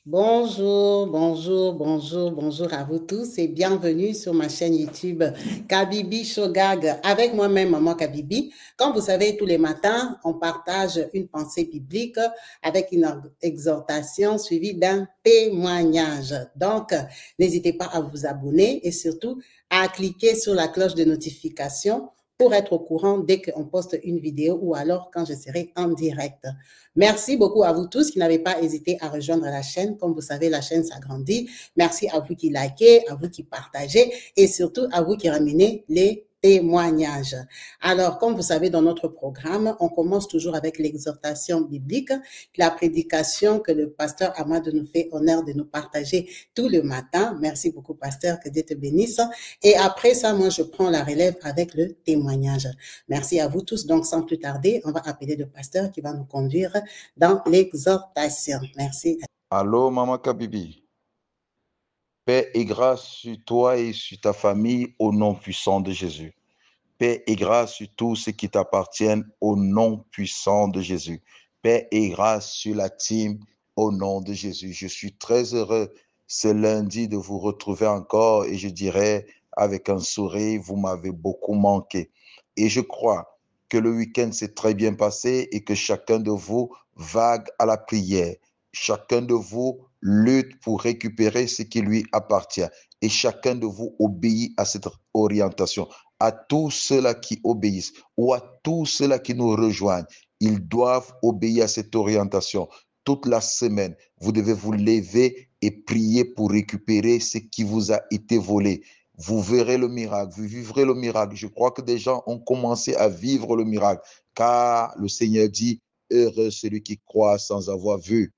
Bonjour, bonjour, bonjour, bonjour à vous tous et bienvenue sur ma chaîne YouTube Kabibi Shogag avec moi-même, Maman Kabibi. Comme vous savez, tous les matins, on partage une pensée biblique avec une exhortation suivie d'un témoignage. Donc, n'hésitez pas à vous abonner et surtout à cliquer sur la cloche de notification pour être au courant dès qu'on poste une vidéo ou alors quand je serai en direct. Merci beaucoup à vous tous qui n'avez pas hésité à rejoindre la chaîne. Comme vous savez, la chaîne s'agrandit. Merci à vous qui likez, à vous qui partagez et surtout à vous qui ramenez les témoignages. Alors, comme vous savez, dans notre programme, on commence toujours avec l'exhortation biblique, la prédication que le pasteur Ahmad nous fait honneur de nous partager tout le matin. Merci beaucoup, pasteur, que Dieu te bénisse. Et après ça, moi, je prends la relève avec le témoignage. Merci à vous tous. Donc, sans plus tarder, on va appeler le pasteur qui va nous conduire dans l'exhortation. Merci. Allô, Maman Kabibi. Paix et grâce sur toi et sur ta famille au nom puissant de Jésus. Paix et grâce sur tous ceux qui t'appartiennent au nom puissant de Jésus. Paix et grâce sur la team au nom de Jésus. Je suis très heureux ce lundi de vous retrouver encore et je dirais avec un sourire, vous m'avez beaucoup manqué. Et je crois que le week-end s'est très bien passé et que chacun de vous vague à la prière. Chacun de vous lutte pour récupérer ce qui lui appartient et chacun de vous obéit à cette orientation. À tous ceux-là qui obéissent ou à tous ceux-là qui nous rejoignent, ils doivent obéir à cette orientation. Toute la semaine, vous devez vous lever et prier pour récupérer ce qui vous a été volé. Vous verrez le miracle, vous vivrez le miracle. Je crois que des gens ont commencé à vivre le miracle, car le Seigneur dit, heureux celui qui croit sans avoir vu.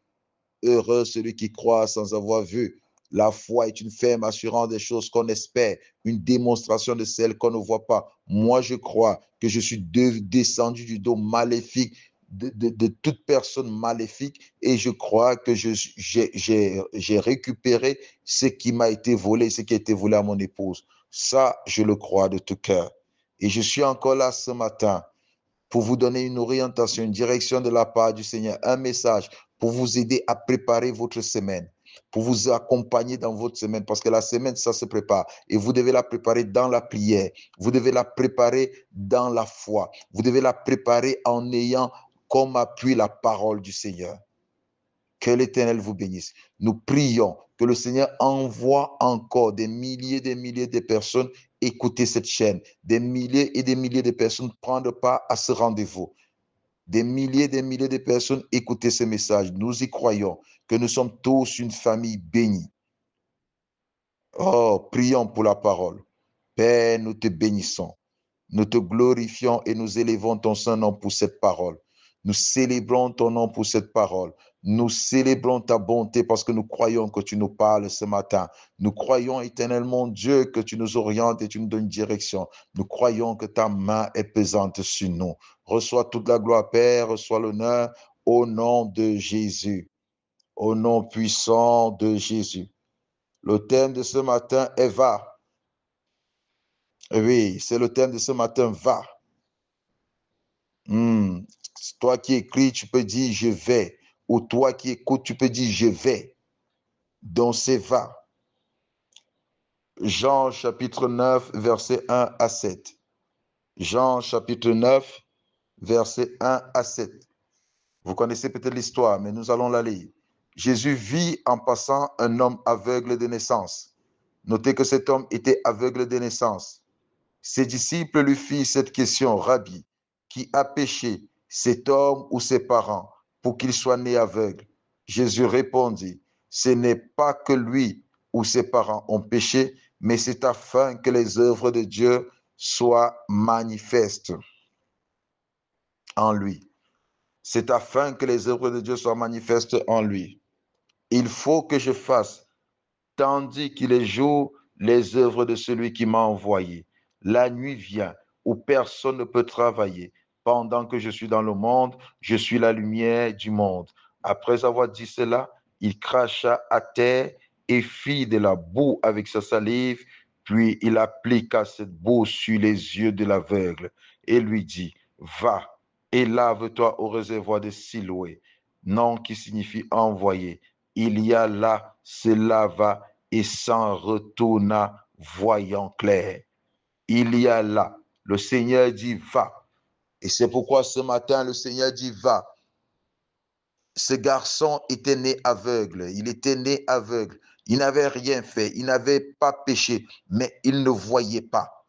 Heureux celui qui croit sans avoir vu. La foi est une ferme assurance des choses qu'on espère, une démonstration de celles qu'on ne voit pas. Moi, je crois que je suis descendu du dos maléfique de toute personne maléfique et je crois que j'ai récupéré ce qui m'a été volé, ce qui a été volé à mon épouse. Ça, je le crois de tout cœur. Et je suis encore là ce matin pour vous donner une orientation, une direction de la part du Seigneur, un message pour vous aider à préparer votre semaine, pour vous accompagner dans votre semaine, parce que la semaine, ça se prépare. Et vous devez la préparer dans la prière, vous devez la préparer dans la foi, vous devez la préparer en ayant comme appui la parole du Seigneur. Que l'Éternel vous bénisse. Nous prions que le Seigneur envoie encore des milliers de personnes écouter cette chaîne, des milliers et des milliers de personnes prendre part à ce rendez-vous. Des milliers de personnes écouter ce message. Nous y croyons que nous sommes tous une famille bénie. Oh, prions pour la parole. Père, nous te bénissons. Nous te glorifions et nous élevons ton saint nom pour cette parole. Nous célébrons ton nom pour cette parole. Nous célébrons ta bonté parce que nous croyons que tu nous parles ce matin. Nous croyons éternellement, Dieu, que tu nous orientes et tu nous donnes une direction. Nous croyons que ta main est pesante sur nous. Reçois toute la gloire, Père, reçois l'honneur au nom de Jésus. Au nom puissant de Jésus. Le thème de ce matin est va. Oui, c'est le thème de ce matin, va. Toi qui écris, tu peux dire je vais. Ou toi qui écoutes, tu peux dire je vais. Donc c'est va. Jean chapitre 9, verset 1 à 7. Jean chapitre 9, verset 1 à 7. Vous connaissez peut-être l'histoire, mais nous allons la lire. Jésus vit en passant un homme aveugle de naissance. Notez que cet homme était aveugle de naissance. Ses disciples lui firent cette question, Rabbi, qui a péché, cet homme ou ses parents, pour qu'il soit né aveugle? Jésus répondit, ce n'est pas que lui ou ses parents ont péché, mais c'est afin que les œuvres de Dieu soient manifestes en lui. C'est afin que les œuvres de Dieu soient manifestes en lui. Il faut que je fasse, tandis qu'il est jour, les œuvres de celui qui m'a envoyé. La nuit vient où personne ne peut travailler. Pendant que je suis dans le monde, je suis la lumière du monde. Après avoir dit cela, il cracha à terre et fit de la boue avec sa salive, puis il appliqua cette boue sur les yeux de l'aveugle et lui dit, va et lave-toi au réservoir de Siloé, nom qui signifie envoyé. Il y a là, se lava et s'en retourna, voyant clair. Il y a là, le Seigneur dit va. Et c'est pourquoi ce matin, le Seigneur dit va. Ce garçon était né aveugle, il était né aveugle. Il n'avait rien fait, il n'avait pas péché, mais il ne voyait pas.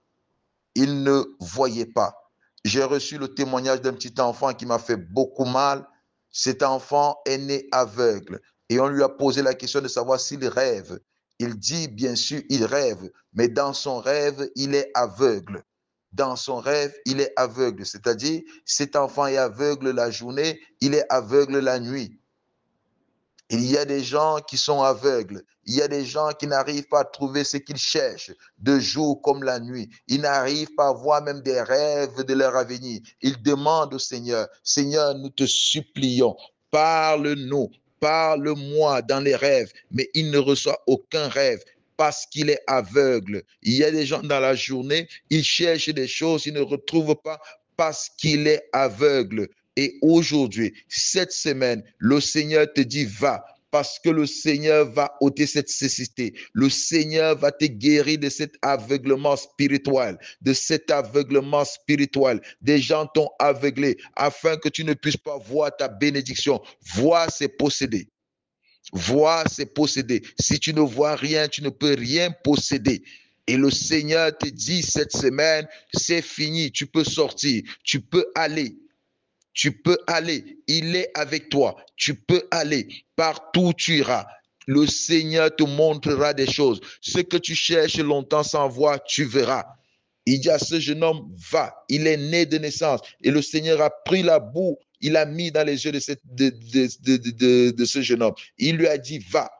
Il ne voyait pas. J'ai reçu le témoignage d'un petit enfant qui m'a fait beaucoup mal. Cet enfant est né aveugle et on lui a posé la question de savoir s'il rêve. Il dit bien sûr il rêve, mais dans son rêve, il est aveugle. Dans son rêve, il est aveugle, c'est-à-dire cet enfant est aveugle la journée, il est aveugle la nuit. Il y a des gens qui sont aveugles. Il y a des gens qui n'arrivent pas à trouver ce qu'ils cherchent, de jour comme la nuit. Ils n'arrivent pas à voir même des rêves de leur avenir. Ils demandent au Seigneur, Seigneur, nous te supplions, parle-nous, parle-moi dans les rêves. Mais il ne reçoit aucun rêve parce qu'il est aveugle. Il y a des gens dans la journée, ils cherchent des choses, ils ne retrouvent pas parce qu'il est aveugle. Et aujourd'hui, cette semaine, le Seigneur te dit va, parce que le Seigneur va ôter cette cécité. Le Seigneur va te guérir de cet aveuglement spirituel, Des gens t'ont aveuglé afin que tu ne puisses pas voir ta bénédiction. Voir, c'est posséder. Voir, c'est posséder. Si tu ne vois rien, tu ne peux rien posséder. Et le Seigneur te dit cette semaine, c'est fini, tu peux sortir, tu peux aller. Tu peux aller, il est avec toi. Tu peux aller, partout où tu iras. Le Seigneur te montrera des choses. Ce que tu cherches longtemps sans voir, tu verras. Il dit à ce jeune homme, va. Il est né de naissance. Et le Seigneur a pris la boue, il a mis dans les yeux de ce jeune homme. Il lui a dit, va.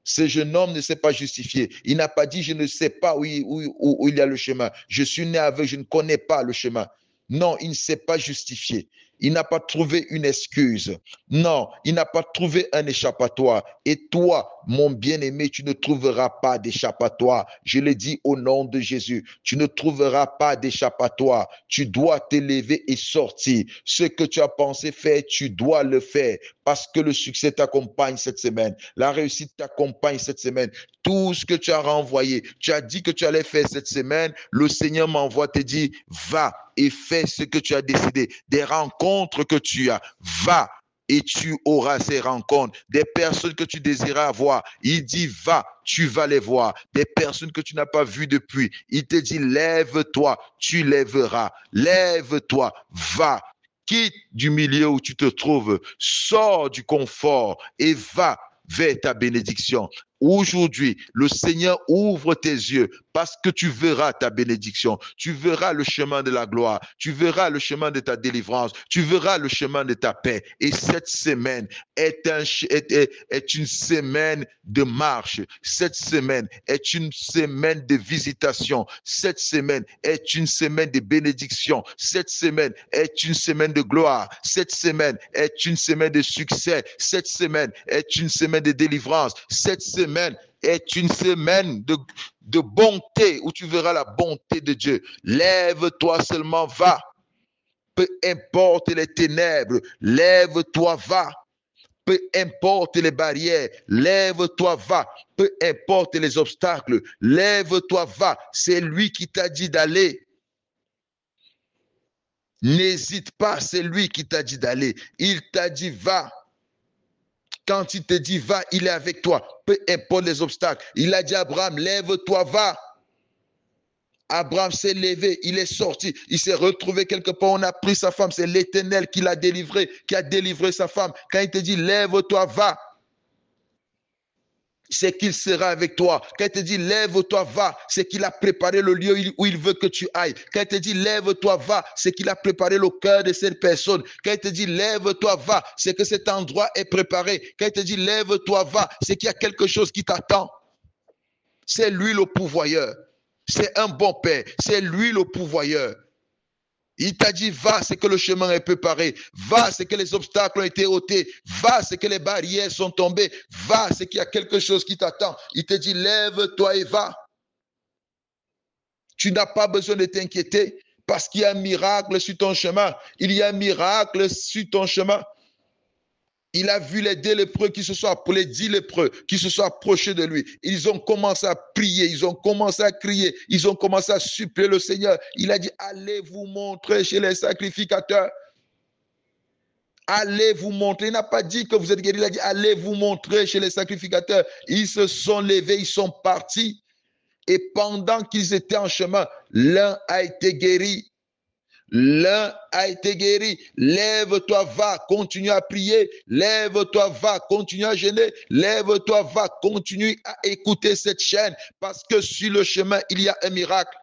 Ce jeune homme ne s'est pas justifié. Il n'a pas dit, je ne sais pas où il y a le chemin. Je suis né aveugle, je ne connais pas le chemin. Non, il ne s'est pas justifié. Il n'a pas trouvé une excuse. Non, il n'a pas trouvé un échappatoire. Et toi, mon bien-aimé, tu ne trouveras pas d'échappatoire. Je le dis au nom de Jésus. Tu ne trouveras pas d'échappatoire. Tu dois t'élever et sortir. Ce que tu as pensé faire, tu dois le faire parce que le succès t'accompagne cette semaine. La réussite t'accompagne cette semaine. Tout ce que tu as renvoyé, tu as dit que tu allais faire cette semaine, le Seigneur m'envoie te dire, va et fais ce que tu as décidé. Des rencontres que tu as, va et tu auras ces rencontres. Des personnes que tu désirais avoir, il dit, va, tu vas les voir. Des personnes que tu n'as pas vues depuis, il te dit, lève-toi, tu lèveras. Lève-toi, va. Quitte du milieu où tu te trouves, sors du confort et va vers ta bénédiction. Aujourd'hui, le Seigneur ouvre tes yeux parce que tu verras ta bénédiction. Tu verras le chemin de la gloire. Tu verras le chemin de ta délivrance. Tu verras le chemin de ta paix. Et cette semaine est une semaine de marche. Cette semaine est une semaine de visitation. Cette semaine est une semaine de bénédiction. Cette semaine est une semaine de gloire. Cette semaine est une semaine de succès. Cette semaine est une semaine de délivrance. Cette semaine est une semaine de bonté où tu verras la bonté de Dieu. Lève-toi seulement, va. Peu importe les ténèbres, lève-toi, va. Peu importe les barrières, lève-toi, va. Peu importe les obstacles, lève-toi, va. C'est lui qui t'a dit d'aller. N'hésite pas, c'est lui qui t'a dit d'aller. Il t'a dit, va. Quand il te dit va, il est avec toi. Peu importe les obstacles. Il a dit à Abraham, lève-toi, va. Abraham s'est levé, il est sorti, il s'est retrouvé quelque part, on a pris sa femme, c'est l'Éternel qui l'a délivré, qui a délivré sa femme. Quand il te dit, lève-toi, va, c'est qu'il sera avec toi. Quand il te dit, lève-toi, va, c'est qu'il a préparé le lieu où il veut que tu ailles. Quand il te dit, lève-toi, va, c'est qu'il a préparé le cœur de cette personne. Quand il te dit, lève-toi, va, c'est que cet endroit est préparé. Quand il te dit, lève-toi, va, c'est qu'il y a quelque chose qui t'attend. C'est lui le pourvoyeur. C'est un bon père. C'est lui le pourvoyeur. Il t'a dit, va, c'est que le chemin est préparé. Va, c'est que les obstacles ont été ôtés. Va, c'est que les barrières sont tombées. Va, c'est qu'il y a quelque chose qui t'attend. Il te dit, lève-toi et va. Tu n'as pas besoin de t'inquiéter parce qu'il y a un miracle sur ton chemin. Il y a un miracle sur ton chemin. Il a vu les 2 lépreux qui se sont appelés 10 lépreux, qui se sont approchés de lui. Ils ont commencé à prier, ils ont commencé à crier, ils ont commencé à supplier le Seigneur. Il a dit, allez vous montrer chez les sacrificateurs. Allez vous montrer. Il n'a pas dit que vous êtes guéris, il a dit, allez vous montrer chez les sacrificateurs. Ils se sont levés, ils sont partis. Et pendant qu'ils étaient en chemin, l'un a été guéri. L'un a été guéri. Lève-toi, va, continue à prier. Lève-toi, va, continue à jeûner. Lève-toi, va, continue à écouter cette chaîne. Parce que sur le chemin, il y a un miracle.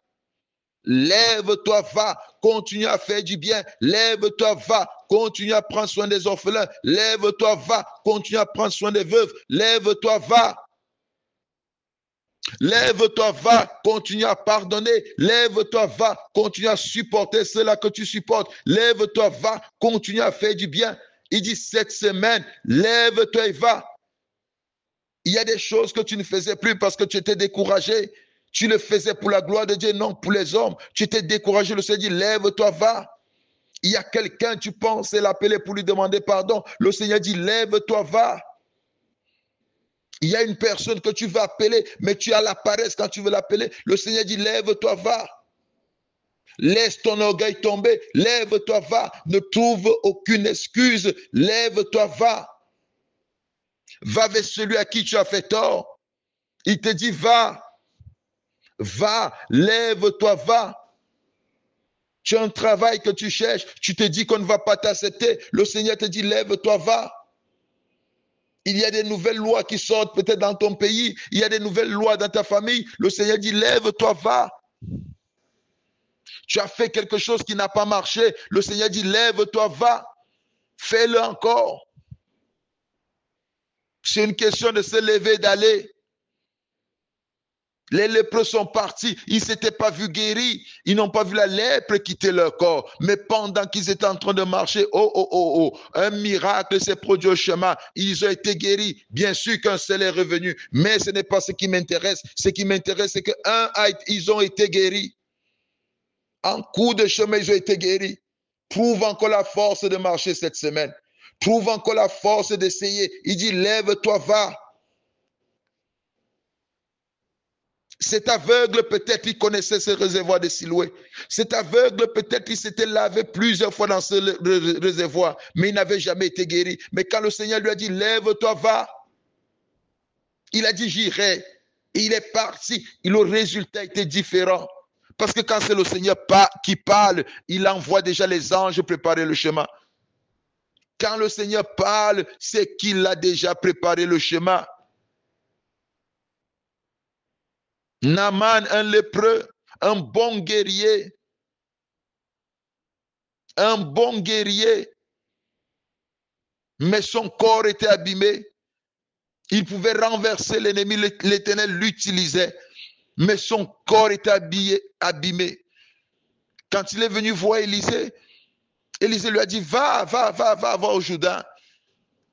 Lève-toi, va, continue à faire du bien. Lève-toi, va, continue à prendre soin des orphelins. Lève-toi, va, continue à prendre soin des veuves. Lève-toi, va. Lève-toi, va, continue à pardonner. Lève-toi, va, continue à supporter cela que tu supportes. Lève-toi, va, continue à faire du bien. Il dit cette semaine, lève-toi et va. Il y a des choses que tu ne faisais plus parce que tu étais découragé. Tu le faisais pour la gloire de Dieu, non pour les hommes. Tu étais découragé, le Seigneur dit, lève-toi, va. Il y a quelqu'un, tu penses l'appeler pour lui demander pardon. Le Seigneur dit, lève-toi, va. Il y a une personne que tu veux appeler, mais tu as la paresse quand tu veux l'appeler. Le Seigneur dit, lève-toi, va. Laisse ton orgueil tomber. Lève-toi, va. Ne trouve aucune excuse. Lève-toi, va. Va vers celui à qui tu as fait tort. Il te dit, va. Va. Lève-toi, va. Tu as un travail que tu cherches. Tu te dis qu'on ne va pas t'accepter. Le Seigneur te dit, lève-toi, va. Il y a des nouvelles lois qui sortent peut-être dans ton pays. Il y a des nouvelles lois dans ta famille. Le Seigneur dit, lève-toi, va. Tu as fait quelque chose qui n'a pas marché. Le Seigneur dit, lève-toi, va. Fais-le encore. C'est une question de se lever, d'aller. Les lépreux sont partis. Ils ne s'étaient pas vus guéris. Ils n'ont pas vu la lèpre quitter leur corps. Mais pendant qu'ils étaient en train de marcher, un miracle s'est produit au chemin. Ils ont été guéris. Bien sûr qu'un seul est revenu. Mais ce n'est pas ce qui m'intéresse. Ce qui m'intéresse, c'est qu'ils ont été guéris. En cours de chemin, ils ont été guéris. Trouve encore la force de marcher cette semaine. Trouve encore la force d'essayer. Il dit, lève-toi, va. Cet aveugle, peut-être, il connaissait ce réservoir de Siloué. Cet aveugle, peut-être, il s'était lavé plusieurs fois dans ce réservoir, mais il n'avait jamais été guéri. Mais quand le Seigneur lui a dit, lève-toi, va, il a dit, j'irai. Et il est parti. Et le résultat était différent. Parce que quand c'est le Seigneur qui parle, il envoie déjà les anges préparer le chemin. Quand le Seigneur parle, c'est qu'il a déjà préparé le chemin. Naaman, un lépreux, un bon guerrier, mais son corps était abîmé. Il pouvait renverser l'ennemi, l'Éternel l'utilisait, mais son corps était abîmé. Quand il est venu voir Élisée, Élisée lui a dit, va au Jourdain.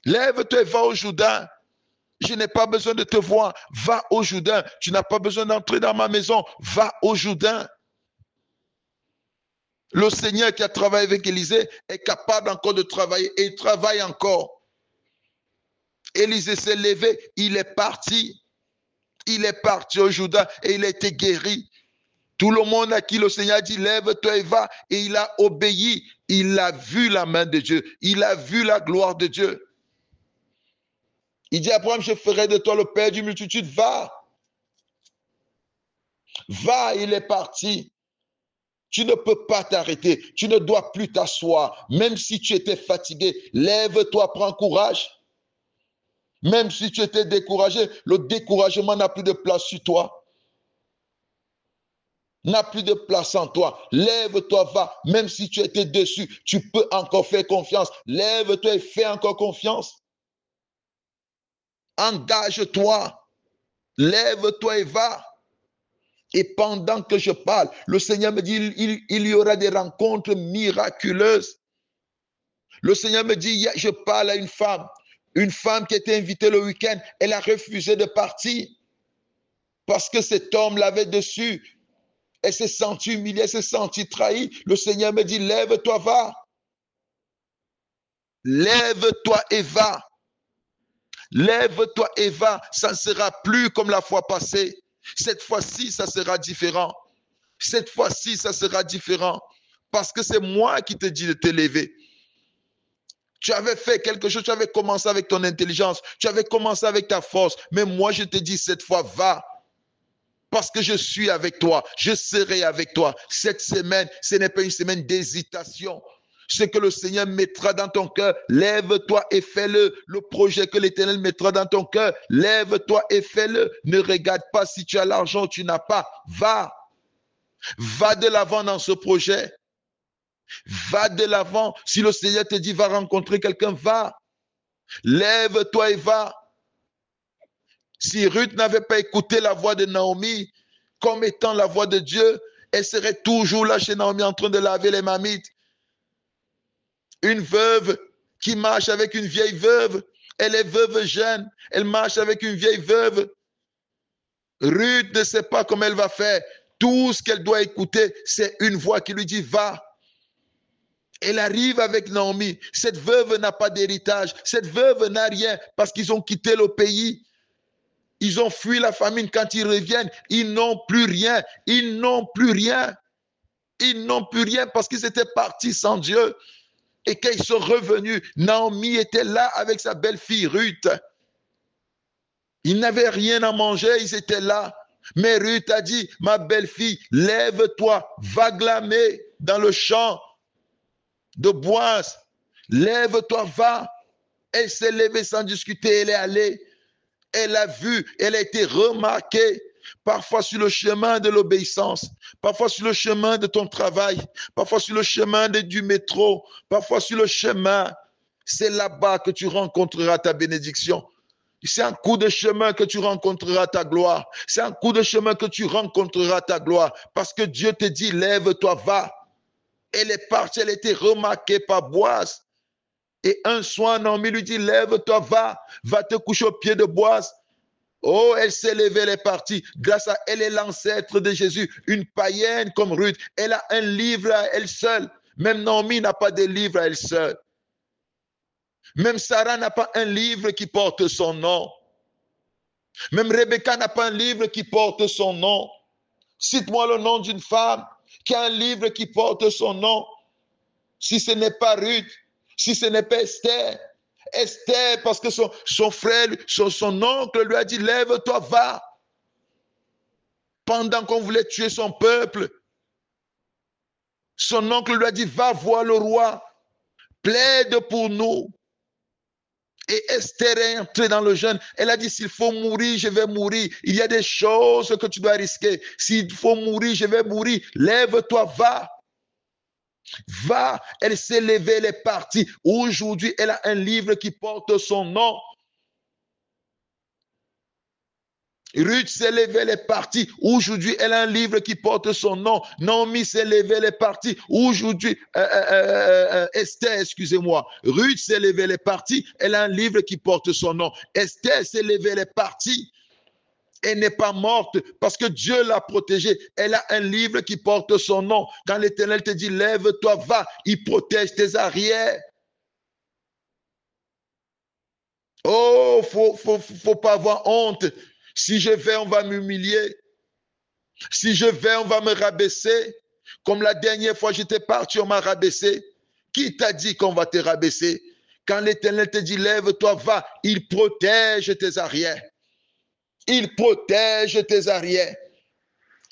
Lève-toi et va au Jourdain. Je n'ai pas besoin de te voir. Va au Jourdain. Tu n'as pas besoin d'entrer dans ma maison. Va au Jourdain. Le Seigneur qui a travaillé avec Élisée est capable encore de travailler et il travaille encore. Élisée s'est levé, il est parti. Il est parti au Jourdain et il a été guéri. Tout le monde à qui le Seigneur a dit, lève-toi et va. Et il a obéi. Il a vu la main de Dieu. Il a vu la gloire de Dieu. Il dit à Abraham, je ferai de toi le père d'une multitude. Va. Va, il est parti. Tu ne peux pas t'arrêter. Tu ne dois plus t'asseoir. Même si tu étais fatigué, lève-toi, prends courage. Même si tu étais découragé, le découragement n'a plus de place sur toi. N'a plus de place en toi. Lève-toi, va. Même si tu étais dessus, tu peux encore faire confiance. Lève-toi et fais encore confiance. Engage-toi. Lève-toi et va. Et pendant que je parle, le Seigneur me dit, il y aura des rencontres miraculeuses. Le Seigneur me dit, je parle à une femme qui était invitée le week-end, elle a refusé de partir parce que cet homme l'avait dessus. Elle s'est sentie humiliée, elle s'est sentie trahie. Le Seigneur me dit, lève-toi, va. Lève-toi et va. Lève-toi et va. Ça ne sera plus comme la fois passée. Cette fois-ci, ça sera différent. Cette fois-ci, ça sera différent. Parce que c'est moi qui te dis de te lever. Tu avais fait quelque chose, tu avais commencé avec ton intelligence, tu avais commencé avec ta force. Mais moi, je te dis cette fois, va. Parce que je suis avec toi, je serai avec toi. Cette semaine, ce n'est pas une semaine d'hésitation. Ce que le Seigneur mettra dans ton cœur, lève-toi et fais-le. Le projet que l'Éternel mettra dans ton cœur, lève-toi et fais-le. Ne regarde pas si tu as l'argent ou tu n'as pas. Va. Va de l'avant dans ce projet. Va de l'avant. Si le Seigneur te dit, va rencontrer quelqu'un, va. Lève-toi et va. Si Ruth n'avait pas écouté la voix de Naomi comme étant la voix de Dieu, elle serait toujours là chez Naomi en train de laver les marmites. Une veuve qui marche avec une vieille veuve, elle est veuve jeune, elle marche avec une vieille veuve. Ruth ne sait pas comment elle va faire. Tout ce qu'elle doit écouter, c'est une voix qui lui dit va. Elle arrive avec Naomi. Cette veuve n'a pas d'héritage. Cette veuve n'a rien parce qu'ils ont quitté le pays. Ils ont fui la famine. Quand ils reviennent, ils n'ont plus rien. Ils n'ont plus rien. Ils n'ont plus rien parce qu'ils étaient partis sans Dieu. Et quand ils sont revenus, Naomi était là avec sa belle-fille Ruth. Ils n'avaient rien à manger, ils étaient là. Mais Ruth a dit, ma belle-fille, lève-toi, va glaner dans le champ de Boaz. Lève-toi, va. Elle s'est levée sans discuter, elle est allée. Elle a vu, elle a été remarquée. Parfois sur le chemin de l'obéissance, parfois sur le chemin de ton travail, parfois sur le chemin du métro, parfois sur le chemin. C'est là-bas que tu rencontreras ta bénédiction. C'est un coup de chemin que tu rencontreras ta gloire. C'est un coup de chemin que tu rencontreras ta gloire. Parce que Dieu te dit, lève-toi, va. Elle est partie, elle a été remarquée par Boaz. Et un soir, Naomi lui dit, lève-toi, va te coucher au pied de Boaz. Oh, elle s'est levée, elle est partie. Grâce à elle est l'ancêtre de Jésus, une païenne comme Ruth. Elle a un livre à elle seule. Même Naomi n'a pas de livre à elle seule. Même Sarah n'a pas un livre qui porte son nom. Même Rebecca n'a pas un livre qui porte son nom. Cite-moi le nom d'une femme qui a un livre qui porte son nom. Si ce n'est pas Ruth, si ce n'est pas Esther. Esther, parce que son frère, son oncle lui a dit, lève-toi, va. Pendant qu'on voulait tuer son peuple, son oncle lui a dit, va voir le roi, plaide pour nous. Et Esther est entrée dans le jeûne. Elle a dit, s'il faut mourir, je vais mourir. Il y a des choses que tu dois risquer. S'il faut mourir, je vais mourir. Lève-toi, va. Va. Elle s'est levée, elle est partie. Aujourd'hui, elle a un livre qui porte son nom. Ruth s'est levée, elle est partie. Aujourd'hui, elle a un livre qui porte son nom. Naomi s'est levée, elle est partie. Aujourd'hui, Esther, excusez-moi. Ruth s'est levée, elle est partie. Elle a un livre qui porte son nom. Esther s'est levée, elle est partie. Elle n'est pas morte parce que Dieu l'a protégée. Elle a un livre qui porte son nom. Quand l'Éternel te dit, lève-toi, va, il protège tes arrières. Oh, faut pas avoir honte. Si je vais, on va m'humilier. Si je vais, on va me rabaisser. Comme la dernière fois, j'étais parti, on m'a rabaissé. Qui t'a dit qu'on va te rabaisser? Quand l'Éternel te dit, lève-toi, va, il protège tes arrières. Il protège tes arrières.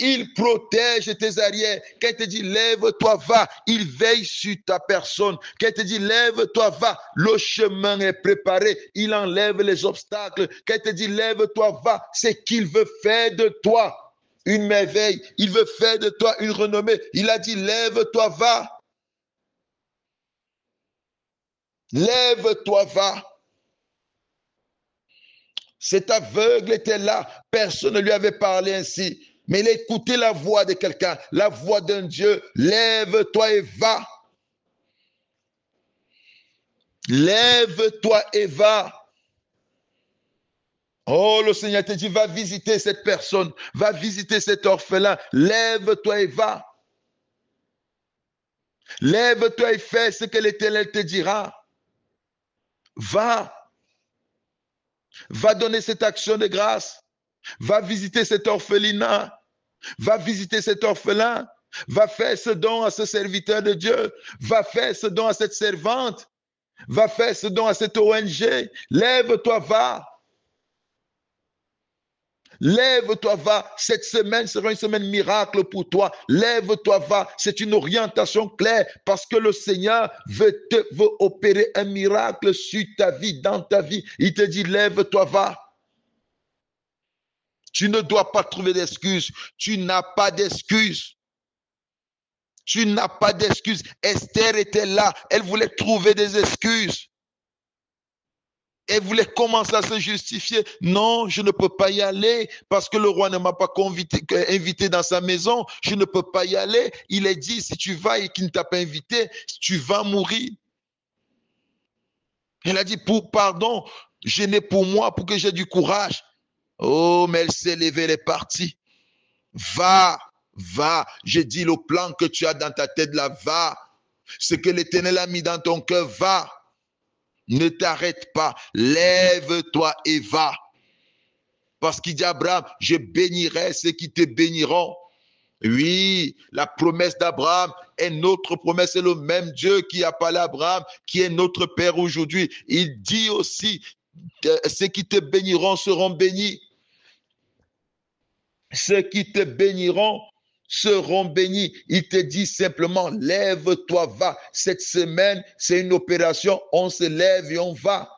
Il protège tes arrières. Quand il te dit, lève-toi, va, il veille sur ta personne. Quand il te dit, lève-toi, va, le chemin est préparé. Il enlève les obstacles. Quand il te dit, lève-toi, va, c'est qu'il veut faire de toi une merveille. Il veut faire de toi une renommée. Il a dit, lève-toi, va. Lève-toi, va. Cet aveugle était là. Personne ne lui avait parlé ainsi. Mais il a écouté la voix de quelqu'un, la voix d'un Dieu. Lève-toi et va. Lève-toi et va. Oh, le Seigneur te dit, va visiter cette personne, va visiter cet orphelin. Lève-toi et va. Lève-toi et fais ce que l'Éternel te dira. Va. Va donner cette action de grâce. Va visiter cet orphelinat. Va visiter cet orphelin. Va faire ce don à ce serviteur de Dieu. Va faire ce don à cette servante. Va faire ce don à cette ONG. Lève-toi, va. Lève-toi, va. Cette semaine sera une semaine miracle pour toi. Lève-toi, va. C'est une orientation claire parce que le Seigneur veut opérer un miracle sur ta vie, dans ta vie. Il te dit, lève-toi, va. Tu ne dois pas trouver d'excuses. Tu n'as pas d'excuses. Tu n'as pas d'excuses. Esther était là. Elle voulait trouver des excuses. Elle voulait commencer à se justifier. Non, je ne peux pas y aller parce que le roi ne m'a pas invité dans sa maison. Je ne peux pas y aller. Il est dit, si tu vas et qu'il ne t'a pas invité, tu vas mourir. Elle a dit, pour pardon, je n'ai pour moi, pour que j'ai du courage. Oh, mais elle s'est levée, elle est partie. Va, va. Je dis le plan que tu as dans ta tête là, va. Ce que l'Éternel a mis dans ton cœur, va. Ne t'arrête pas. Lève-toi et va. Parce qu'il dit à Abraham, je bénirai ceux qui te béniront. Oui, la promesse d'Abraham est notre promesse. C'est le même Dieu qui a parlé à Abraham, qui est notre Père aujourd'hui. Il dit aussi, ceux qui te béniront seront bénis. Ceux qui te béniront seront bénis. Il te dit simplement, lève-toi, va. Cette semaine, c'est une opération. On se lève et on va.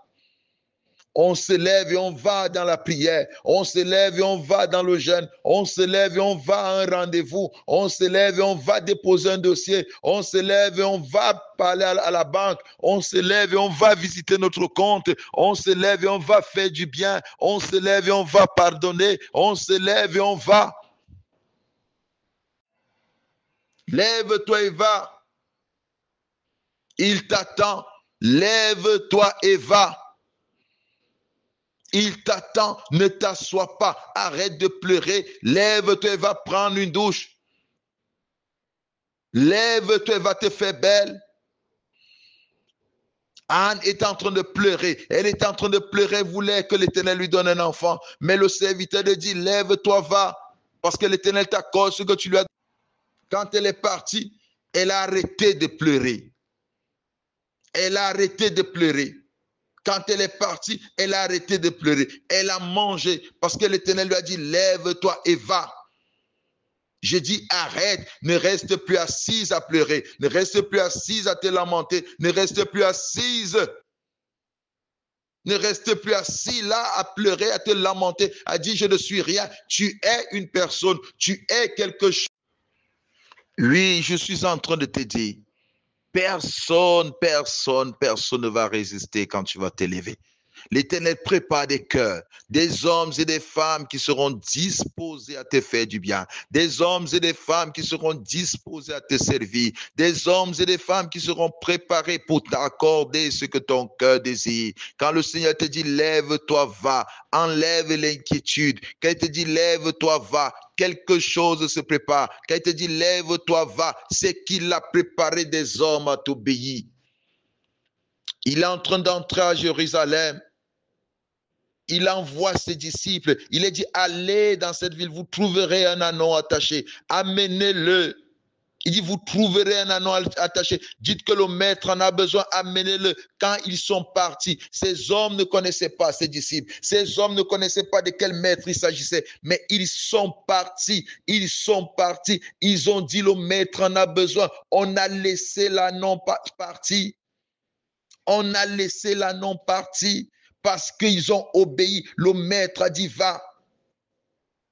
On se lève et on va dans la prière. On se lève et on va dans le jeûne. On se lève et on va à un rendez-vous. On se lève et on va déposer un dossier. On se lève et on va parler à la banque. On se lève et on va visiter notre compte. On se lève et on va faire du bien. On se lève et on va pardonner. On se lève et on va. Lève-toi et va. Il t'attend. Lève-toi et va. Il t'attend. Ne t'assois pas. Arrête de pleurer. Lève-toi et va prendre une douche. Lève-toi et va te faire belle. Anne est en train de pleurer. Elle est en train de pleurer. Elle voulait que l'Éternel lui donne un enfant. Mais le serviteur lui dit, lève-toi, va. Parce que l'Éternel t'accorde ce que tu lui as dit. Quand elle est partie, elle a arrêté de pleurer. Elle a arrêté de pleurer. Quand elle est partie, elle a arrêté de pleurer. Elle a mangé parce que l'Éternel lui a dit, lève-toi et va. Je dis, arrête, ne reste plus assise à pleurer. Ne reste plus assise à te lamenter. Ne reste plus assise. Ne reste plus assis là à pleurer, à te lamenter, à dire, je ne suis rien. Tu es une personne. Tu es quelque chose. Oui, je suis en train de te dire, personne ne va résister quand tu vas t'élever. L'Éternel prépare des cœurs, des hommes et des femmes qui seront disposés à te faire du bien, des hommes et des femmes qui seront disposés à te servir, des hommes et des femmes qui seront préparés pour t'accorder ce que ton cœur désire. Quand le Seigneur te dit, lève-toi, va, enlève l'inquiétude. Quand il te dit, lève-toi, va, quelque chose se prépare. Quand il te dit, lève-toi, va, c'est qu'il a préparé des hommes à t'obéir. Il est en train d'entrer à Jérusalem. Il envoie ses disciples. Il est dit, allez dans cette ville, vous trouverez un anon attaché. Amenez-le. Il dit, vous trouverez un anon attaché. Dites que le maître en a besoin, amenez-le. Quand ils sont partis, ces hommes ne connaissaient pas ses disciples. Ces hommes ne connaissaient pas de quel maître il s'agissait. Mais ils sont partis. Ils sont partis. Ils ont dit, le maître en a besoin. On a laissé l'anon partir. On a laissé l'anon partir. Parce qu'ils ont obéi. Le maître a dit, va.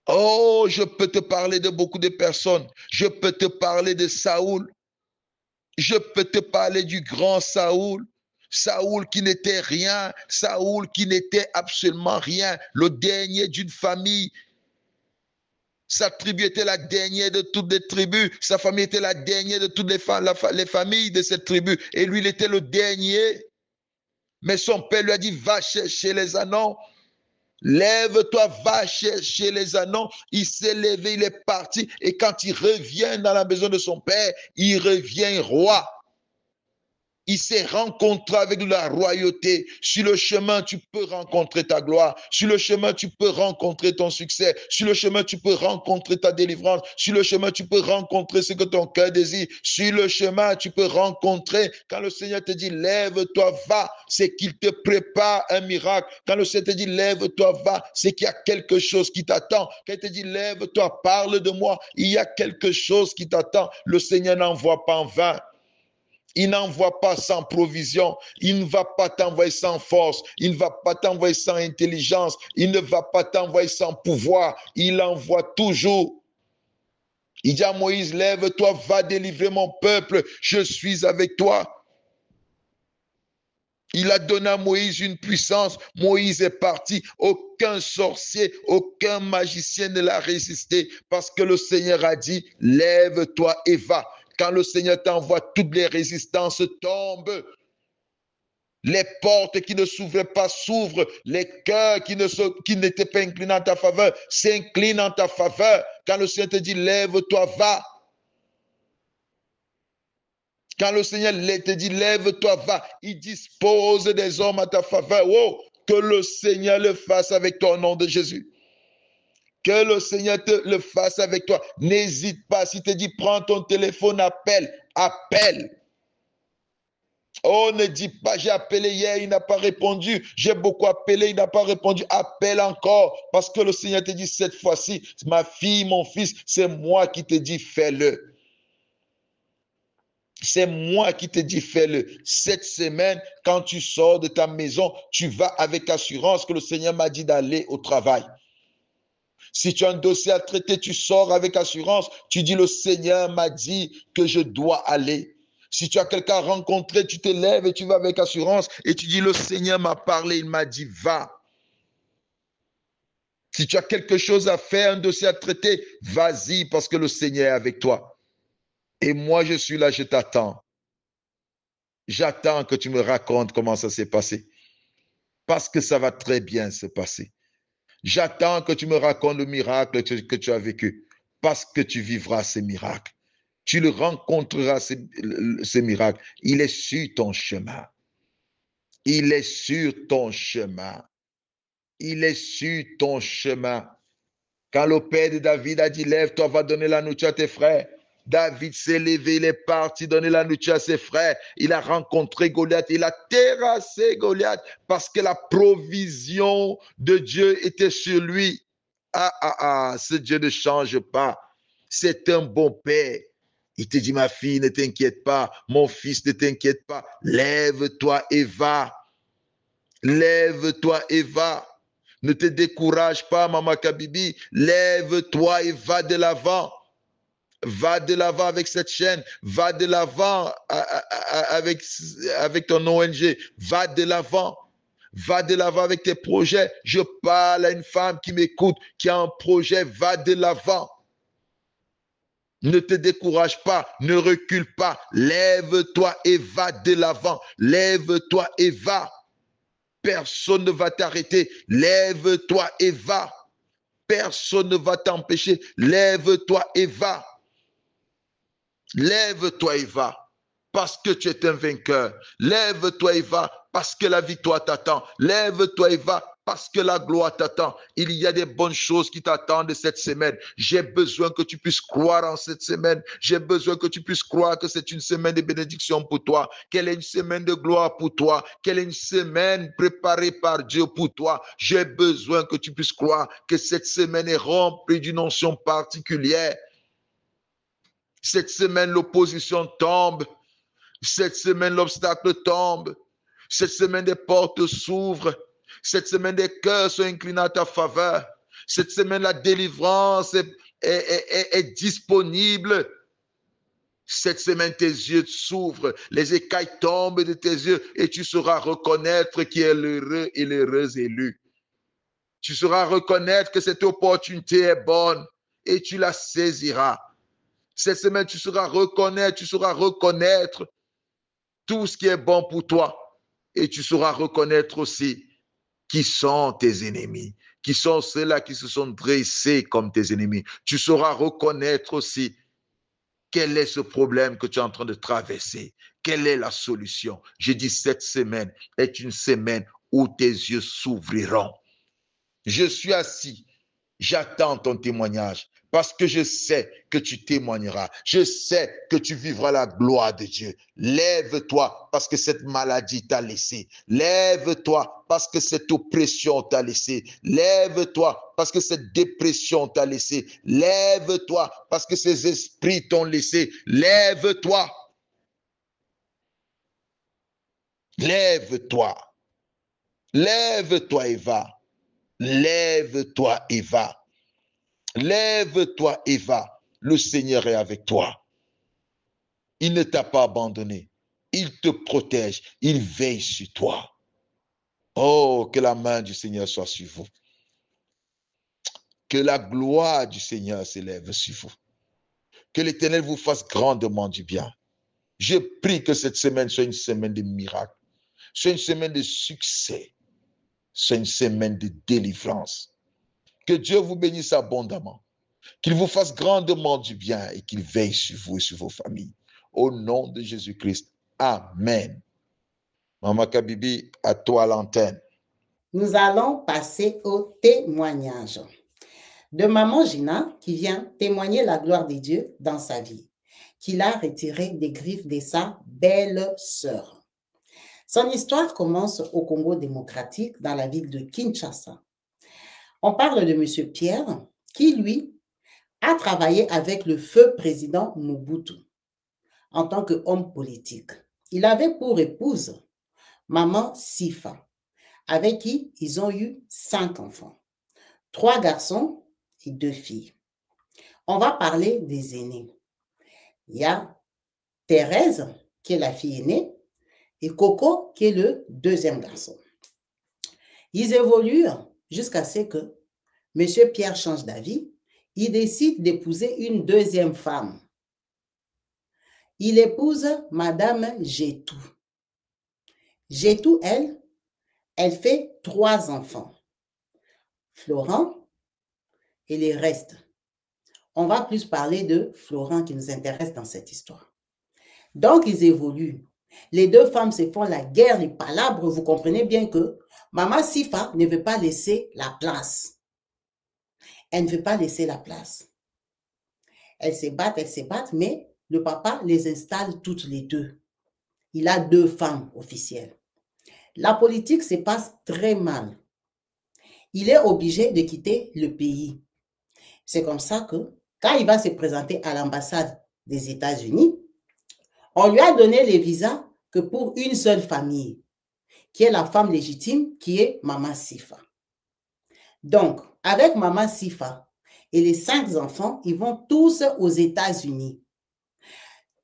Oh, je peux te parler de beaucoup de personnes. Je peux te parler de Saoul. Je peux te parler du grand Saoul. Saoul qui n'était rien. Saoul qui n'était absolument rien. Le dernier d'une famille. Sa tribu était la dernière de toutes les tribus. Sa famille était la dernière de toutes les familles de cette tribu. Et lui, il était le dernier. Mais son père lui a dit, va chercher les anons. Lève-toi, va chercher les anons. Il s'est levé, il est parti. Et quand il revient dans la maison de son père, il revient roi. Il s'est rencontré avec la royauté. Sur le chemin, tu peux rencontrer ta gloire. Sur le chemin, tu peux rencontrer ton succès. Sur le chemin, tu peux rencontrer ta délivrance. Sur le chemin, tu peux rencontrer ce que ton cœur désire. Sur le chemin, tu peux rencontrer, quand le Seigneur te dit, lève-toi, va, c'est qu'il te prépare un miracle. Quand le Seigneur te dit, lève-toi, va, c'est qu'il y a quelque chose qui t'attend. Quand il te dit, lève-toi, parle de moi, il y a quelque chose qui t'attend. Le Seigneur n'envoie pas en vain. Il n'envoie pas sans provision. Il ne va pas t'envoyer sans force. Il ne va pas t'envoyer sans intelligence. Il ne va pas t'envoyer sans pouvoir. Il envoie toujours. Il dit à Moïse, lève-toi, va délivrer mon peuple. Je suis avec toi. Il a donné à Moïse une puissance. Moïse est parti. Aucun sorcier, aucun magicien ne l'a résisté parce que le Seigneur a dit, lève-toi et va. Quand le Seigneur t'envoie, toutes les résistances tombent. Les portes qui ne s'ouvraient pas s'ouvrent. Les cœurs qui n'étaient pas inclinés en ta faveur s'inclinent en ta faveur. Quand le Seigneur te dit, lève-toi, va. Quand le Seigneur te dit, lève-toi, va. Il dispose des hommes à ta faveur. Oh, que le Seigneur le fasse avec toi au nom de Jésus. Que le Seigneur te le fasse avec toi. N'hésite pas. S'il te dit, prends ton téléphone, appelle. Appelle. Oh, ne dis pas, j'ai appelé hier, il n'a pas répondu. J'ai beaucoup appelé, il n'a pas répondu. Appelle encore. Parce que le Seigneur te dit, cette fois-ci, ma fille, mon fils, c'est moi qui te dis, fais-le. C'est moi qui te dis, fais-le. Cette semaine, quand tu sors de ta maison, tu vas avec assurance que le Seigneur m'a dit d'aller au travail. Si tu as un dossier à traiter, tu sors avec assurance. Tu dis, le Seigneur m'a dit que je dois aller. Si tu as quelqu'un à rencontrer, tu te lèves et tu vas avec assurance et tu dis, le Seigneur m'a parlé, il m'a dit, va. Si tu as quelque chose à faire, un dossier à traiter, vas-y parce que le Seigneur est avec toi. Et moi, je suis là, je t'attends. J'attends que tu me racontes comment ça s'est passé. Parce que ça va très bien se passer. J'attends que tu me racontes le miracle que tu as vécu. Parce que tu vivras ces miracles. Tu le rencontreras, ces miracles. Il est sur ton chemin. Il est sur ton chemin. Il est sur ton chemin. Quand le père de David a dit, lève-toi, va donner la nourriture à tes frères. David s'est levé, il est parti donner la nourriture à ses frères. Il a rencontré Goliath, il a terrassé Goliath parce que la provision de Dieu était sur lui. Ce Dieu ne change pas. C'est un bon père. Il te dit, ma fille, ne t'inquiète pas. Mon fils, ne t'inquiète pas. Lève-toi et va. Lève-toi et va. Ne te décourage pas, Maman Kabibi. Lève-toi et va de l'avant. Va de l'avant avec cette chaîne. Va de l'avant avec ton ONG. Va de l'avant. Va de l'avant avec tes projets. Je parle à une femme qui m'écoute, qui a un projet. Va de l'avant. Ne te décourage pas, ne recule pas. Lève-toi et va de l'avant. Lève-toi et va. Personne ne va t'arrêter. Lève-toi et va. Personne ne va t'empêcher. Lève-toi et va. Lève-toi et va. Parce que tu es un vainqueur. Lève-toi et va. Parce que la victoire t'attend. Lève-toi et va. Parce que la gloire t'attend. Il y a des bonnes choses qui t'attendent cette semaine. J'ai besoin que tu puisses croire en cette semaine. J'ai besoin que tu puisses croire que c'est une semaine de bénédiction pour toi. Qu'elle est une semaine de gloire pour toi. Qu'elle est une semaine préparée par Dieu pour toi. J'ai besoin que tu puisses croire que cette semaine est remplie d'une onction particulière. Cette semaine, l'opposition tombe. Cette semaine, l'obstacle tombe. Cette semaine, des portes s'ouvrent. Cette semaine, des cœurs sont inclinés à ta faveur. Cette semaine, la délivrance est disponible. Cette semaine, tes yeux s'ouvrent. Les écailles tombent de tes yeux et tu sauras reconnaître qui est l'heureux et l'heureuse élu. Tu sauras reconnaître que cette opportunité est bonne et tu la saisiras. Cette semaine, tu sauras reconnaître tout ce qui est bon pour toi. Et tu sauras reconnaître aussi qui sont tes ennemis, qui sont ceux-là qui se sont dressés comme tes ennemis. Tu sauras reconnaître aussi Quel est ce problème que tu es en train de traverser? Quelle est la solution? Je dis, cette semaine est une semaine où tes yeux s'ouvriront. Je suis assis, j'attends ton témoignage parce que je sais que tu témoigneras. Je sais que tu vivras la gloire de Dieu. Lève-toi parce que cette maladie t'a laissé. Lève-toi parce que cette oppression t'a laissé. Lève-toi parce que cette dépression t'a laissé. Lève-toi parce que ces esprits t'ont laissé. Lève-toi. Lève-toi. Lève-toi et va. Lève-toi et va. Lève-toi et va. Le Seigneur est avec toi. Il ne t'a pas abandonné. Il te protège. Il veille sur toi. Oh, que la main du Seigneur soit sur vous. Que la gloire du Seigneur s'élève sur vous. Que l'Éternel vous fasse grandement du bien. Je prie que cette semaine soit une semaine de miracles. Soit une semaine de succès. Soit une semaine de délivrance. Que Dieu vous bénisse abondamment. Qu'il vous fasse grandement du bien et qu'il veille sur vous et sur vos familles. Au nom de Jésus-Christ. Amen. Maman Kabibi, à toi l'antenne. Nous allons passer au témoignage de Maman Gina qui vient témoigner la gloire de Dieu dans sa vie, qu'il a retiré des griffes de sa belle-sœur. Son histoire commence au Congo démocratique, dans la ville de Kinshasa. On parle de M. Pierre, qui, lui, a travaillé avec le feu président Mobutu en tant qu'homme politique. Il avait pour épouse Maman Sifa, avec qui ils ont eu 5 enfants, 3 garçons et 2 filles. On va parler des aînés. Il y a Thérèse, qui est la fille aînée, et Coco, qui est le deuxième garçon. Ils évoluent jusqu'à ce que M. Pierre change d'avis. Il décide d'épouser une deuxième femme. Il épouse Madame Gétou. Gétou, elle fait 3 enfants. Florent et les restes. On va plus parler de Florent qui nous intéresse dans cette histoire. Donc, ils évoluent. Les 2 femmes se font la guerre, les palabres. Vous comprenez bien que Maman Sifa ne veut pas laisser la place. Elle ne veut pas laisser la place. Elles se battent, mais le papa les installe toutes les 2. Il a 2 femmes officielles. La politique se passe très mal. Il est obligé de quitter le pays. C'est comme ça que, quand il va se présenter à l'ambassade des États-Unis, on lui a donné les visas que pour une seule famille, qui est la femme légitime, qui est Maman Sifa. Donc, avec Maman Sifa et les 5 enfants, ils vont tous aux États-Unis.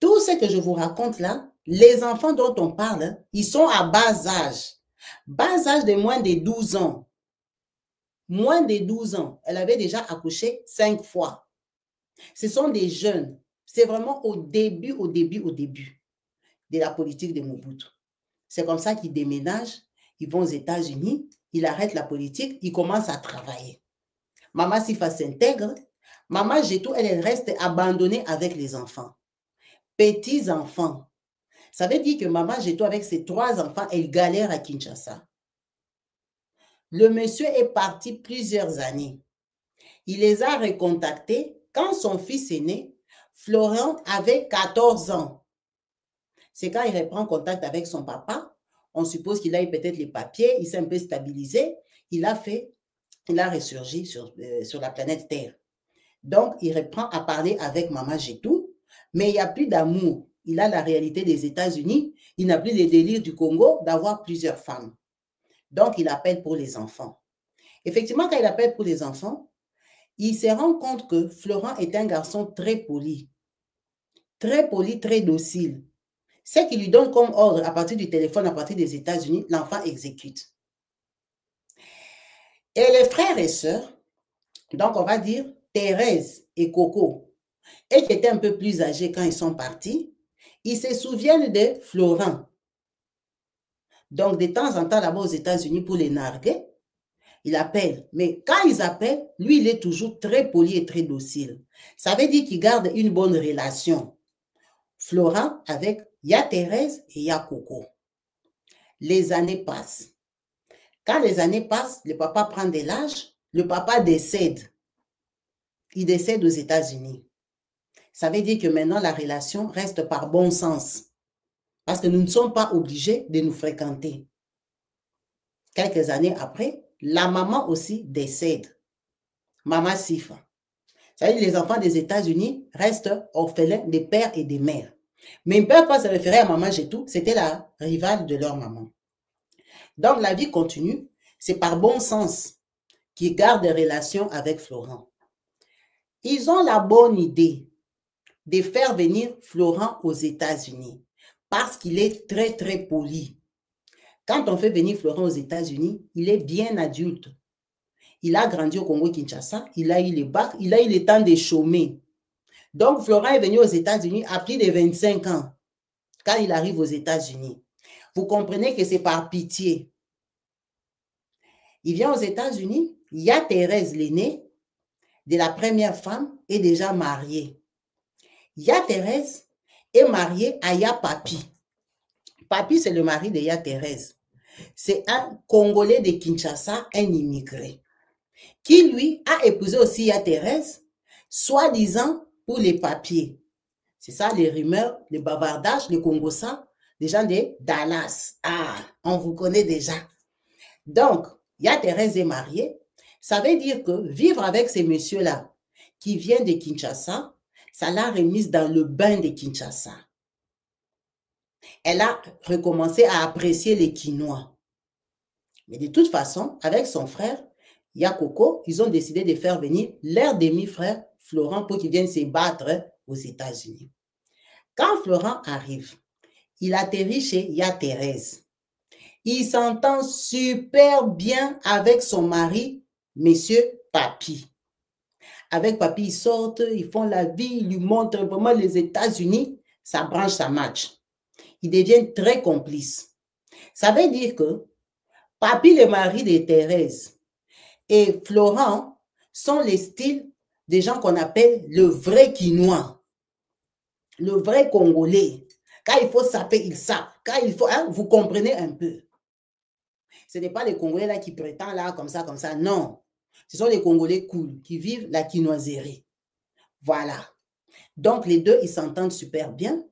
Tout ce que je vous raconte là, les enfants dont on parle, ils sont à bas âge de moins de 12 ans. Moins de 12 ans. Elle avait déjà accouché 5 fois. Ce sont des jeunes. C'est vraiment au début de la politique de Mobutu. C'est comme ça qu'ils déménagent, ils vont aux États-Unis, ils arrêtent la politique, ils commencent à travailler. Maman Sifa s'intègre. Maman Gétou, elle reste abandonnée avec les enfants. Petits enfants. Ça veut dire que Maman Gétou, avec ses 3 enfants, elle galère à Kinshasa. Le monsieur est parti plusieurs années. Il les a recontactés quand son fils est né. Florent avait 14 ans. C'est quand il reprend contact avec son papa. On suppose qu'il a eu peut-être les papiers, il s'est un peu stabilisé. Il a ressurgi sur la planète Terre. Donc, il reprend à parler avec Maman Gétou, mais il n'y a plus d'amour. Il a la réalité des États-Unis. Il n'a plus les délires du Congo d'avoir plusieurs femmes. Donc, il appelle pour les enfants. Effectivement, quand il appelle pour les enfants, il se rend compte que Florent est un garçon très poli, très docile. Ce qu'il lui donne comme ordre à partir du téléphone, à partir des États-Unis, l'enfant exécute. Et les frères et sœurs, donc on va dire Thérèse et Coco, et qui étaient un peu plus âgés quand ils sont partis, ils se souviennent de Florent. Donc, de temps en temps, là-bas aux États-Unis, pour les narguer, il appelle. Mais quand ils appellent, lui, il est toujours très poli et très docile. Ça veut dire qu'il garde une bonne relation Florent avec, il y a Thérèse et il y a Coco. Les années passent. Quand les années passent, le papa prend de l'âge, le papa décède. Il décède aux États-Unis. Ça veut dire que maintenant, la relation reste par bon sens. Parce que nous ne sommes pas obligés de nous fréquenter. Quelques années après, la maman aussi décède. Maman Sifa. Ça veut dire que les enfants des États-Unis restent orphelins des pères et des mères. Mais ils ne peuvent pas se référer à maman Jetou, c'était la rivale de leur maman. Donc la vie continue, c'est par bon sens qu'ils gardent des relations avec Florent. Ils ont la bonne idée de faire venir Florent aux États-Unis parce qu'il est très, très poli. Quand on fait venir Florent aux États-Unis, il est bien adulte. Il a grandi au Congo-Kinshasa, il a eu les bacs, il a eu le temps de chômer. Donc, Florent est venu aux États-Unis à plus de 25 ans quand il arrive aux États-Unis. Vous comprenez que c'est par pitié. Il vient aux États-Unis, il y a Thérèse, l'aînée, de la première femme, est déjà mariée. Ya Thérèse est mariée à Ya Papi. Papi, c'est le mari de Ya Thérèse. C'est un Congolais de Kinshasa, un immigré, qui lui a épousé aussi Ya Thérèse, soi-disant pour les papiers. C'est ça les rumeurs, les bavardages, les Congossas, les gens de Dallas. Ah, on vous connaît déjà. Donc, Ya Thérèse est mariée. Ça veut dire que vivre avec ces messieurs-là, qui viennent de Kinshasa, ça l'a remise dans le bain de Kinshasa. Elle a recommencé à apprécier les Quinois. Mais de toute façon, avec son frère, Yakoko, ils ont décidé de faire venir leur demi-frère, Florent, pour qu'il vienne se battre aux États-Unis. Quand Florent arrive, il atterrit chez Ya Thérèse. Il s'entend super bien avec son mari, monsieur Papi. Avec Papi, ils sortent, ils font la vie, ils lui montrent vraiment les États-Unis, ça branche, ça match. Ils deviennent très complices. Ça veut dire que Papi, le mari de Thérèse, et Florent sont les styles des gens qu'on appelle le vrai Quinois, le vrai Congolais. Quand il faut saper, il sape. Quand il faut, hein, vous comprenez un peu. Ce n'est pas les Congolais là qui prétendent là, comme ça, non. Ce sont les Congolais cool, qui vivent la quinoiserie. Voilà. Donc, les deux, ils s'entendent super bien.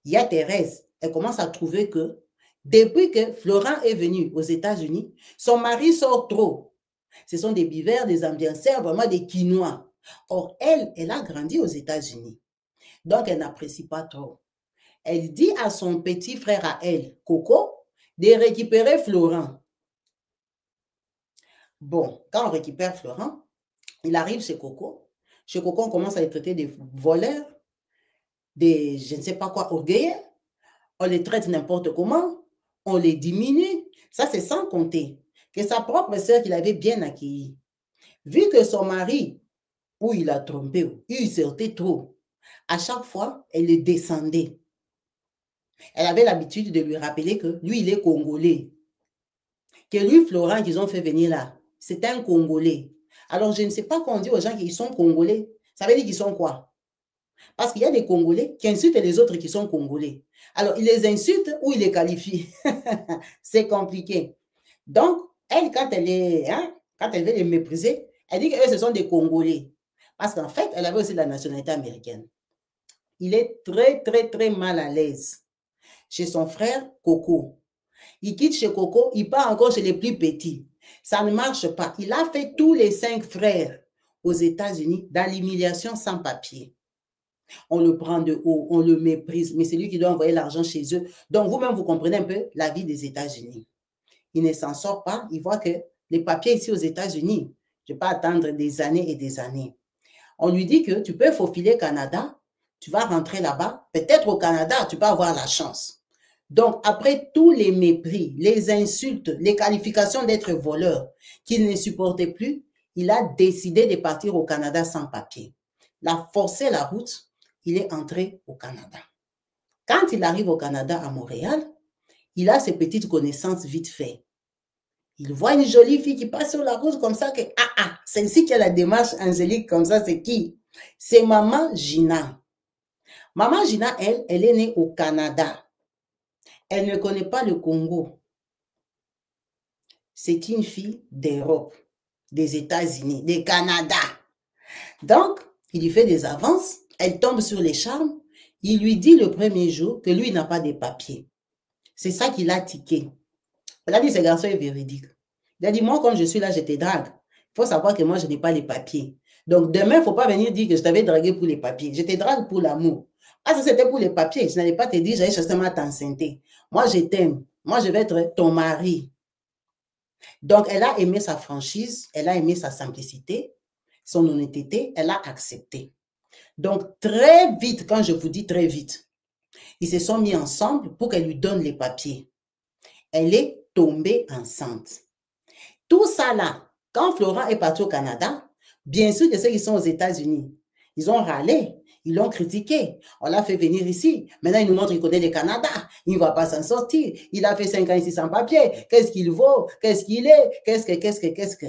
Il y a Thérèse, elle commence à trouver que depuis que Florent est venu aux États-Unis, son mari sort trop. Ce sont des buveurs, des ambianceurs, vraiment des Quinois. Or, elle a grandi aux États-Unis. Donc, elle n'apprécie pas trop. Elle dit à son petit frère à elle, Coco, de récupérer Florent. Bon, quand on récupère Florent, il arrive chez Coco. Chez Coco, on commence à les traiter des voleurs, des, je ne sais pas quoi, orgueilleux. On les traite n'importe comment. On les diminue. Ça, c'est sans compter que sa propre sœur qu'il avait bien accueillie, vu que son mari, ou il a trompé, ou il sortait trop, à chaque fois, elle le descendait. Elle avait l'habitude de lui rappeler que lui, il est Congolais. Que lui, Florent, qu'ils ont fait venir là, c'est un Congolais. Alors, je ne sais pas qu'on dit aux gens qu'ils sont Congolais. Ça veut dire qu'ils sont quoi? Parce qu'il y a des Congolais qui insultent les autres qui sont Congolais. Alors, ils les insultent ou ils les qualifient. C'est compliqué. Donc, elle, quand elle veut les mépriser, elle dit qu'eux, ce sont des Congolais. Parce qu'en fait, elle avait aussi la nationalité américaine. Il est très, très, très mal à l'aise chez son frère Coco. Il quitte chez Coco, il part encore chez les plus petits. Ça ne marche pas. Il a fait tous les 5 frères aux États-Unis dans l'humiliation sans papier. On le prend de haut, on le méprise, mais c'est lui qui doit envoyer l'argent chez eux. Donc, vous-même, vous comprenez un peu la vie des États-Unis. Il ne s'en sort pas. Il voit que les papiers ici aux États-Unis, je ne vais pas attendre des années et des années. On lui dit que tu peux faufiler Canada, tu vas rentrer là-bas. Peut-être au Canada, tu peux avoir la chance. Donc, après tous les mépris, les insultes, les qualifications d'être voleur qu'il ne supportait plus, il a décidé de partir au Canada sans papier. Il a forcé la route, il est entré au Canada. Quand il arrive au Canada, à Montréal, il a ses petites connaissances vite fait. Il voit une jolie fille qui passe sur la route comme ça, que celle-ci qui a la démarche angélique comme ça, c'est qui? C'est maman Gina. Maman Gina, elle est née au Canada. Elle ne connaît pas le Congo. C'est une fille d'Europe, des États-Unis, du Canada. Donc, il lui fait des avances. Elle tombe sur les charmes. Il lui dit le premier jour que lui n'a pas de papiers. C'est ça qui l'a tiqué. Elle a dit, ce garçon est véridique. Il a dit, moi, quand je suis là, je te drague. Il faut savoir que moi, je n'ai pas les papiers. Donc, demain, il ne faut pas venir dire que je t'avais dragué pour les papiers. Je te drague pour l'amour. Ah, si c'était pour les papiers, je n'allais pas te dire, j'allais justement t'enceinte. Moi, je t'aime. Moi, je vais être ton mari. Donc, elle a aimé sa franchise, elle a aimé sa simplicité, son honnêteté, elle a accepté. Donc, très vite, quand je vous dis très vite, ils se sont mis ensemble pour qu'elle lui donne les papiers. Elle est tombée enceinte. Tout ça là, quand Florent est parti au Canada, bien sûr que ceux qui sont aux États-Unis, ils ont râlé, ils l'ont critiqué. On l'a fait venir ici. Maintenant, il nous montre qu'il connaît le Canada. Il ne va pas s'en sortir. Il a fait 5 ans ici sans papier. Qu'est-ce qu'il vaut? Qu'est-ce qu'il est? Qu'est-ce que?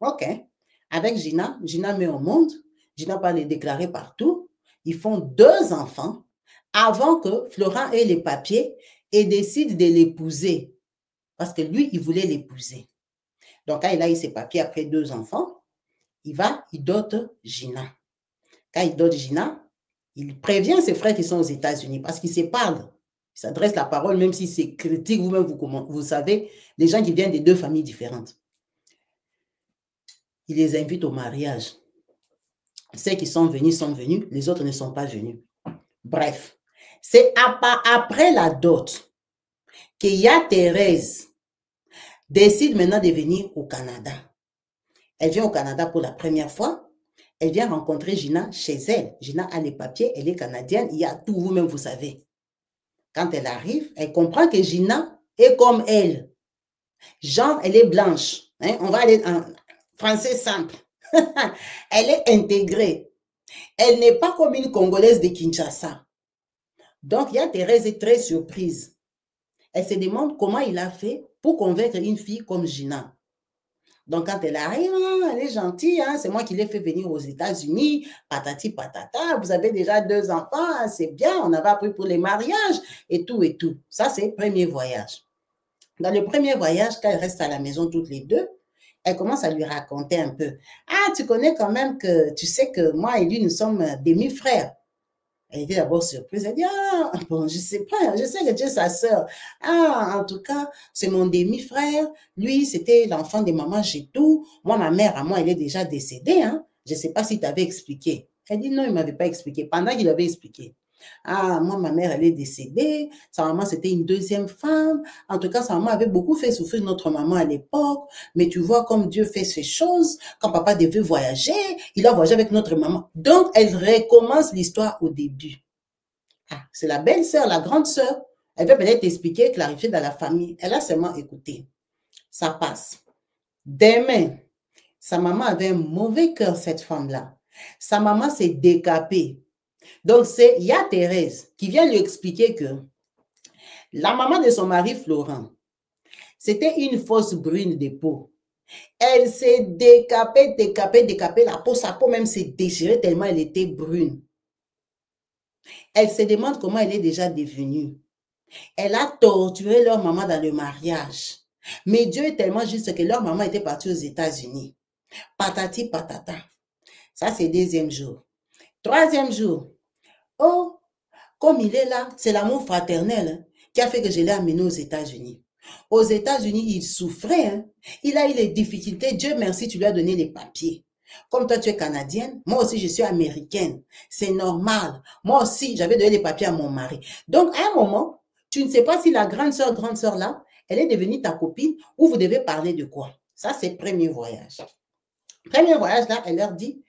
OK. Avec Gina, Gina met au monde. Gina va les déclarer partout. Ils font 2 enfants avant que Florent ait les papiers et décide de l'épouser. Parce que lui, il voulait l'épouser. Donc, quand il a eu ses papiers après 2 enfants, il dote Gina. Quand il dote Gina, il prévient ses frères qui sont aux États-Unis parce qu'ils se parlent. Ils s'adressent la parole, même si c'est critique, vous-même, vous savez, les gens qui viennent de 2 familles différentes. Il les invite au mariage. Ceux qui sont venus, les autres ne sont pas venus. Bref, c'est après la dot que Thérèse décide maintenant de venir au Canada. Elle vient au Canada pour la première fois. Elle vient rencontrer Gina chez elle. Gina a les papiers, elle est canadienne, il y a tout, vous-même, vous savez. Quand elle arrive, elle comprend que Gina est comme elle. Genre, elle est blanche. Hein? On va aller en français simple. Elle est intégrée. Elle n'est pas comme une Congolaise de Kinshasa. Donc, Thérèse est très surprise. Elle se demande comment il a fait pour convaincre une fille comme Gina. Donc, quand elle arrive, elle est gentille, hein, c'est moi qui l'ai fait venir aux États-Unis, patati patata, vous avez déjà 2 enfants, c'est bien, on avait appris pour les mariages et tout et tout. Ça, c'est le premier voyage. Dans le premier voyage, quand elles restent à la maison toutes les deux, elle commence à lui raconter un peu. Ah, tu connais quand même que, tu sais que moi et lui, nous sommes demi-frères. Elle était d'abord surprise. Elle dit, ah, bon, je sais pas, je sais que tu es sa sœur. Ah, en tout cas, c'est mon demi-frère. Lui, c'était l'enfant de maman Gétou. Moi, ma mère, à moi, elle est déjà décédée. Hein. Je ne sais pas si tu avais expliqué. Elle dit, non, il ne m'avait pas expliqué. Pendant qu'il avait expliqué. Ah, moi, ma mère, elle est décédée. Sa maman, c'était une 2e femme. En tout cas, sa maman avait beaucoup fait souffrir notre maman à l'époque. Mais tu vois comme Dieu fait ces choses. Quand papa devait voyager, il a voyagé avec notre maman. Donc, elle recommence l'histoire au début. Ah, c'est la belle-sœur, la grande sœur. Elle veut peut-être expliquer, clarifier dans la famille. Elle a seulement écouté. Ça passe. Demain, sa maman avait un mauvais cœur, cette femme-là. Sa maman s'est décapée. Donc, c'est Thérèse qui vient lui expliquer que la maman de son mari Florent, c'était une fausse brune de peau. Elle s'est décapée, la peau, sa peau même s'est déchirée tellement elle était brune. Elle se demande comment elle est déjà devenue. Elle a torturé leur maman dans le mariage. Mais Dieu est tellement juste que leur maman était partie aux États-Unis. Patati patata. Ça, c'est le 2e jour. 3e jour. Oh, comme il est là, c'est l'amour fraternel qui a fait que je l'ai amené aux États-Unis. Aux États-Unis, il souffrait. Hein. Il a eu les difficultés. Dieu merci, tu lui as donné les papiers. Comme toi, tu es canadienne, moi aussi, je suis américaine. C'est normal. Moi aussi, j'avais donné les papiers à mon mari. Donc, à un moment, tu ne sais pas si la grande sœur là, elle est devenue ta copine ou vous devez parler de quoi. Ça, c'est le premier voyage. Premier voyage, là, elle leur dit,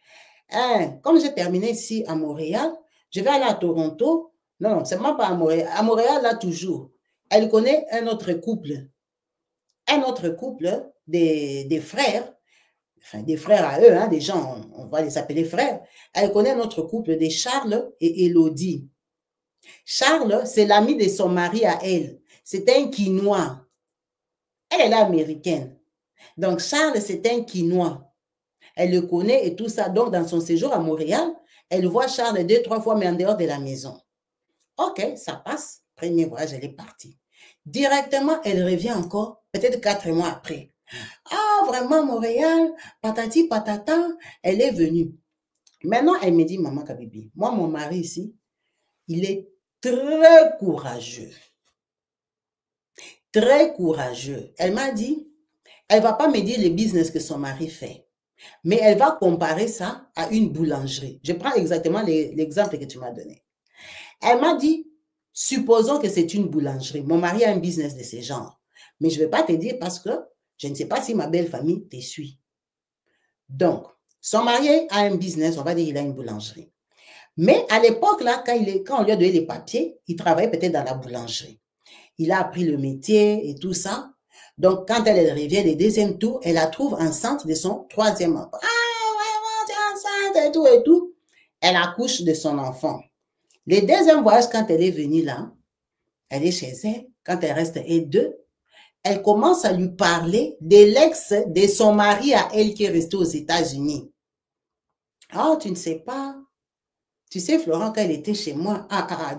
hein, comme j'ai terminé ici à Montréal, je vais aller à Toronto. Non, c'est même pas à Montréal. À Montréal, là, toujours. Elle connaît un autre couple. Un autre couple des frères. Enfin, des frères à eux, hein, des gens, on va les appeler frères. Elle connaît un autre couple de Charles et Élodie. Charles, c'est l'ami de son mari à elle. C'est un Quinois. Elle est américaine. Donc, Charles, c'est un Quinois. Elle le connaît et tout ça. Donc, dans son séjour à Montréal, elle voit Charles 2, 3 fois, mais en dehors de la maison. OK, ça passe. Premier voyage, elle est partie. Directement, elle revient encore, peut-être 4 mois après. Ah, vraiment, Montréal, patati patata, elle est venue. Maintenant, elle me dit, maman Kabibi, moi, mon mari ici, il est très courageux. Très courageux. Elle m'a dit, elle ne va pas me dire le business que son mari fait, mais elle va comparer ça à une boulangerie. Je prends exactement l'exemple que tu m'as donné. Elle m'a dit, supposons que c'est une boulangerie. Mon mari a un business de ce genre. Mais je ne vais pas te dire parce que je ne sais pas si ma belle famille te suit. Donc, son mari a un business, on va dire qu'il a une boulangerie. Mais à l'époque, là, quand on lui a donné les papiers, il travaillait peut-être dans la boulangerie. Il a appris le métier et tout ça. Donc, quand elle revient le deuxième tour, elle la trouve enceinte de son troisième enfant. Ah, vraiment, tu es enceinte et tout et tout. Elle accouche de son enfant. Le deuxième voyage, quand elle est venue là, elle est chez elle, quand elle reste deux, elle commence à lui parler de l'ex de son mari à elle qui est resté aux États-Unis. Ah, tu ne sais pas. Tu sais, Florent, quand elle était chez moi,